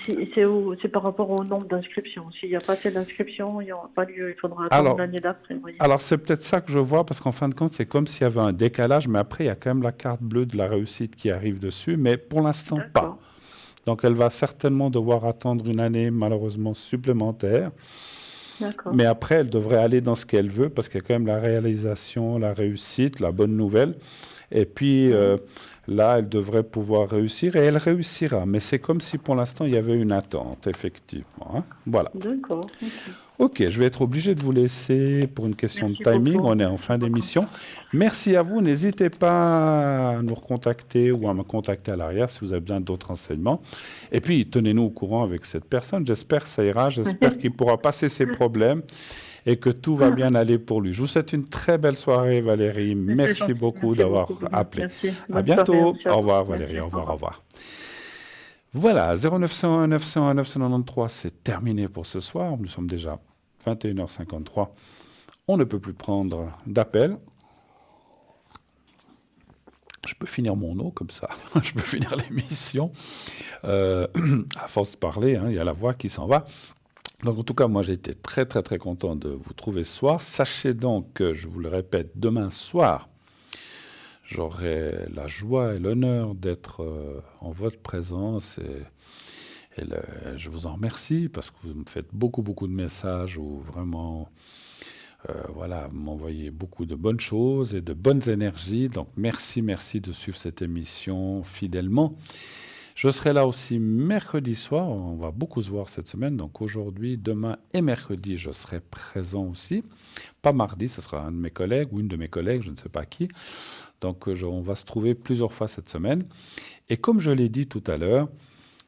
c'est par rapport au nombre d'inscriptions. S'il n'y a pas assez d'inscriptions, il n'y aura pas lieu. Il faudra attendre l'année d'après. Alors, c'est peut-être ça que je vois, parce qu'en fin de compte, c'est comme s'il y avait un décalage, mais après, il y a quand même la carte bleue de la réussite qui arrive dessus, mais pour l'instant, pas. Donc, elle va certainement devoir attendre une année, malheureusement, supplémentaire. D'accord. Mais après, elle devrait aller dans ce qu'elle veut, parce qu'il y a quand même la réalisation, la réussite, la bonne nouvelle. Et puis, là, elle devrait pouvoir réussir, et elle réussira. Mais c'est comme si, pour l'instant, il y avait une attente, effectivement. Hein. Voilà. D'accord. Ok, je vais être obligé de vous laisser pour une question de timing. On est en fin d'émission. Merci à vous. N'hésitez pas à nous recontacter ou à me contacter à l'arrière si vous avez besoin d'autres renseignements. Et puis, tenez-nous au courant avec cette personne. J'espère que ça ira. J'espère qu'il pourra passer ses problèmes et que tout va bien aller pour lui. Je vous souhaite une très belle soirée, Valérie. Merci beaucoup d'avoir appelé. À bientôt. Au revoir, Valérie. Au revoir, au revoir. Voilà, 0901 901 993, c'est terminé pour ce soir. Nous sommes déjà 21h53. On ne peut plus prendre d'appel. Je peux finir mon eau comme ça. Je peux finir l'émission. À force de parler, hein, il y a la voix qui s'en va. Donc, en tout cas, moi, j'ai été très, très, très content de vous trouver ce soir. Sachez donc que, je vous le répète, demain soir, j'aurai la joie et l'honneur d'être en votre présence et je vous en remercie parce que vous me faites beaucoup, beaucoup de messages où vraiment, voilà, vous m'envoyez beaucoup de bonnes choses et de bonnes énergies. Donc, merci de suivre cette émission fidèlement. Je serai là aussi mercredi soir. On va beaucoup se voir cette semaine. Donc, aujourd'hui, demain et mercredi, je serai présent aussi. Pas mardi, ce sera un de mes collègues ou une de mes collègues, je ne sais pas qui. Donc, on va se trouver plusieurs fois cette semaine. Et comme je l'ai dit tout à l'heure,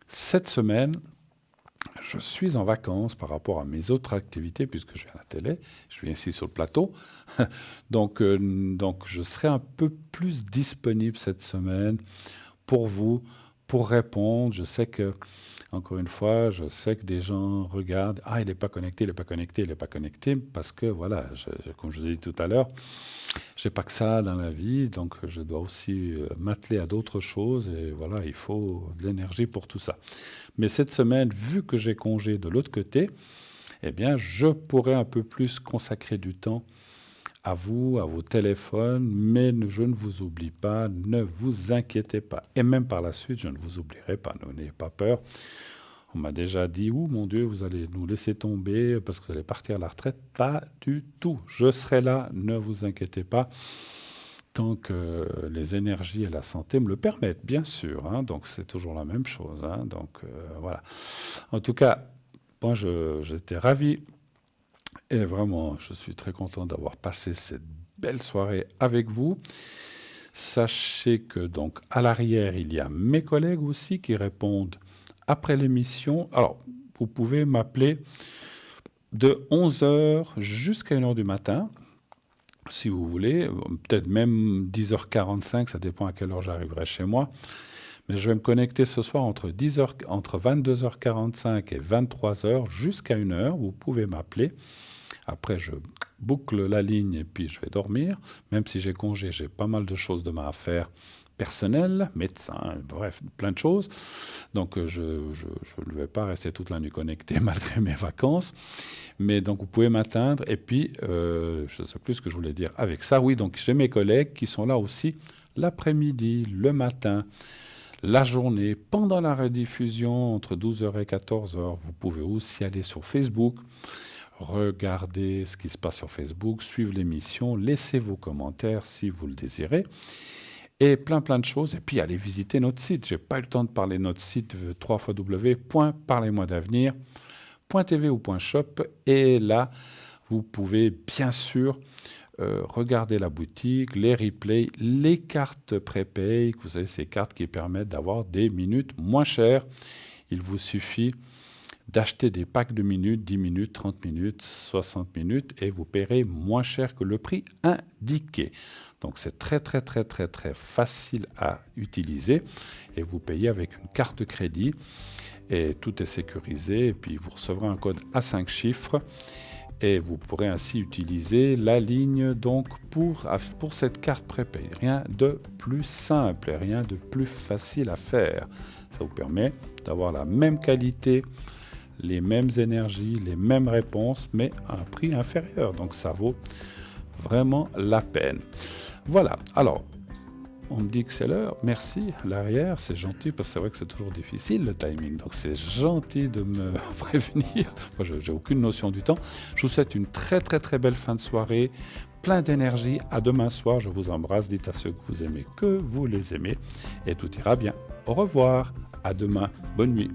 cette semaine, je suis en vacances par rapport à mes autres activités, puisque je viens à la télé, je viens ici sur le plateau. donc, je serai un peu plus disponible cette semaine pour vous, pour répondre. Je sais que, encore une fois, je sais que des gens regardent « Ah, il n'est pas connecté, il n'est pas connecté, il n'est pas connecté », parce que, voilà, comme je vous ai dit tout à l'heure, je n'ai pas que ça dans la vie, donc je dois aussi m'atteler à d'autres choses, et voilà, il faut de l'énergie pour tout ça. Mais cette semaine, vu que j'ai congé de l'autre côté, eh bien, je pourrais un peu plus consacrer du temps à vous, à vos téléphones, mais je ne vous oublie pas, ne vous inquiétez pas. Et même par la suite, je ne vous oublierai pas, n'ayez pas peur. On m'a déjà dit, oh mon Dieu, vous allez nous laisser tomber parce que vous allez partir à la retraite. Pas du tout. Je serai là, ne vous inquiétez pas, tant que les énergies et la santé me le permettent, bien sûr. Hein, donc c'est toujours la même chose. Hein, donc voilà. En tout cas, moi j'étais ravi. Et vraiment, je suis très content d'avoir passé cette belle soirée avec vous. Sachez que donc à l'arrière, il y a mes collègues aussi qui répondent après l'émission. Alors, vous pouvez m'appeler de 11h jusqu'à 1h du matin, si vous voulez. Peut-être même 10h45, ça dépend à quelle heure j'arriverai chez moi. Mais je vais me connecter ce soir entre 22h45 et 23h jusqu'à 1h. Vous pouvez m'appeler. Après, je boucle la ligne et puis je vais dormir. Même si j'ai congé, j'ai pas mal de choses demain à faire personnelles, médecin, bref, plein de choses. Donc, je ne vais pas rester toute la nuit connecté malgré mes vacances. Mais donc, vous pouvez m'atteindre. Et puis, je ne sais plus ce que je voulais dire avec ça. Oui, donc j'ai mes collègues qui sont là aussi l'après-midi, le matin, la journée, pendant la rediffusion, entre 12h et 14h. Vous pouvez aussi aller sur Facebook, regardez ce qui se passe sur Facebook, suivre l'émission, laissez vos commentaires si vous le désirez, et plein de choses. Et puis allez visiter notre site. Je n'ai pas eu le temps de parler de notre site, www.parlez-moi-d'avenir.tv ou .shop. Et là, vous pouvez bien sûr regarder la boutique, les replays, les cartes prépay. Vous savez, ces cartes qui permettent d'avoir des minutes moins chères. Il vous suffit d'acheter des packs de minutes, 10 minutes, 30 minutes, 60 minutes, et vous paierez moins cher que le prix indiqué. Donc c'est très facile à utiliser, et vous payez avec une carte de crédit, et tout est sécurisé, et puis vous recevrez un code à 5 chiffres, et vous pourrez ainsi utiliser la ligne donc pour cette carte prépaid. Rien de plus simple et rien de plus facile à faire. Ça vous permet d'avoir la même qualité, les mêmes énergies, les mêmes réponses, mais à un prix inférieur. Donc ça vaut vraiment la peine. Voilà, alors, on me dit que c'est l'heure. Merci, l'arrière, c'est gentil, parce que c'est vrai que c'est toujours difficile, le timing. Donc c'est gentil de me prévenir. Moi, je n'ai aucune notion du temps. Je vous souhaite une très belle fin de soirée, plein d'énergie. À demain soir, je vous embrasse. Dites à ceux que vous aimez que vous les aimez. Et tout ira bien. Au revoir, à demain, bonne nuit.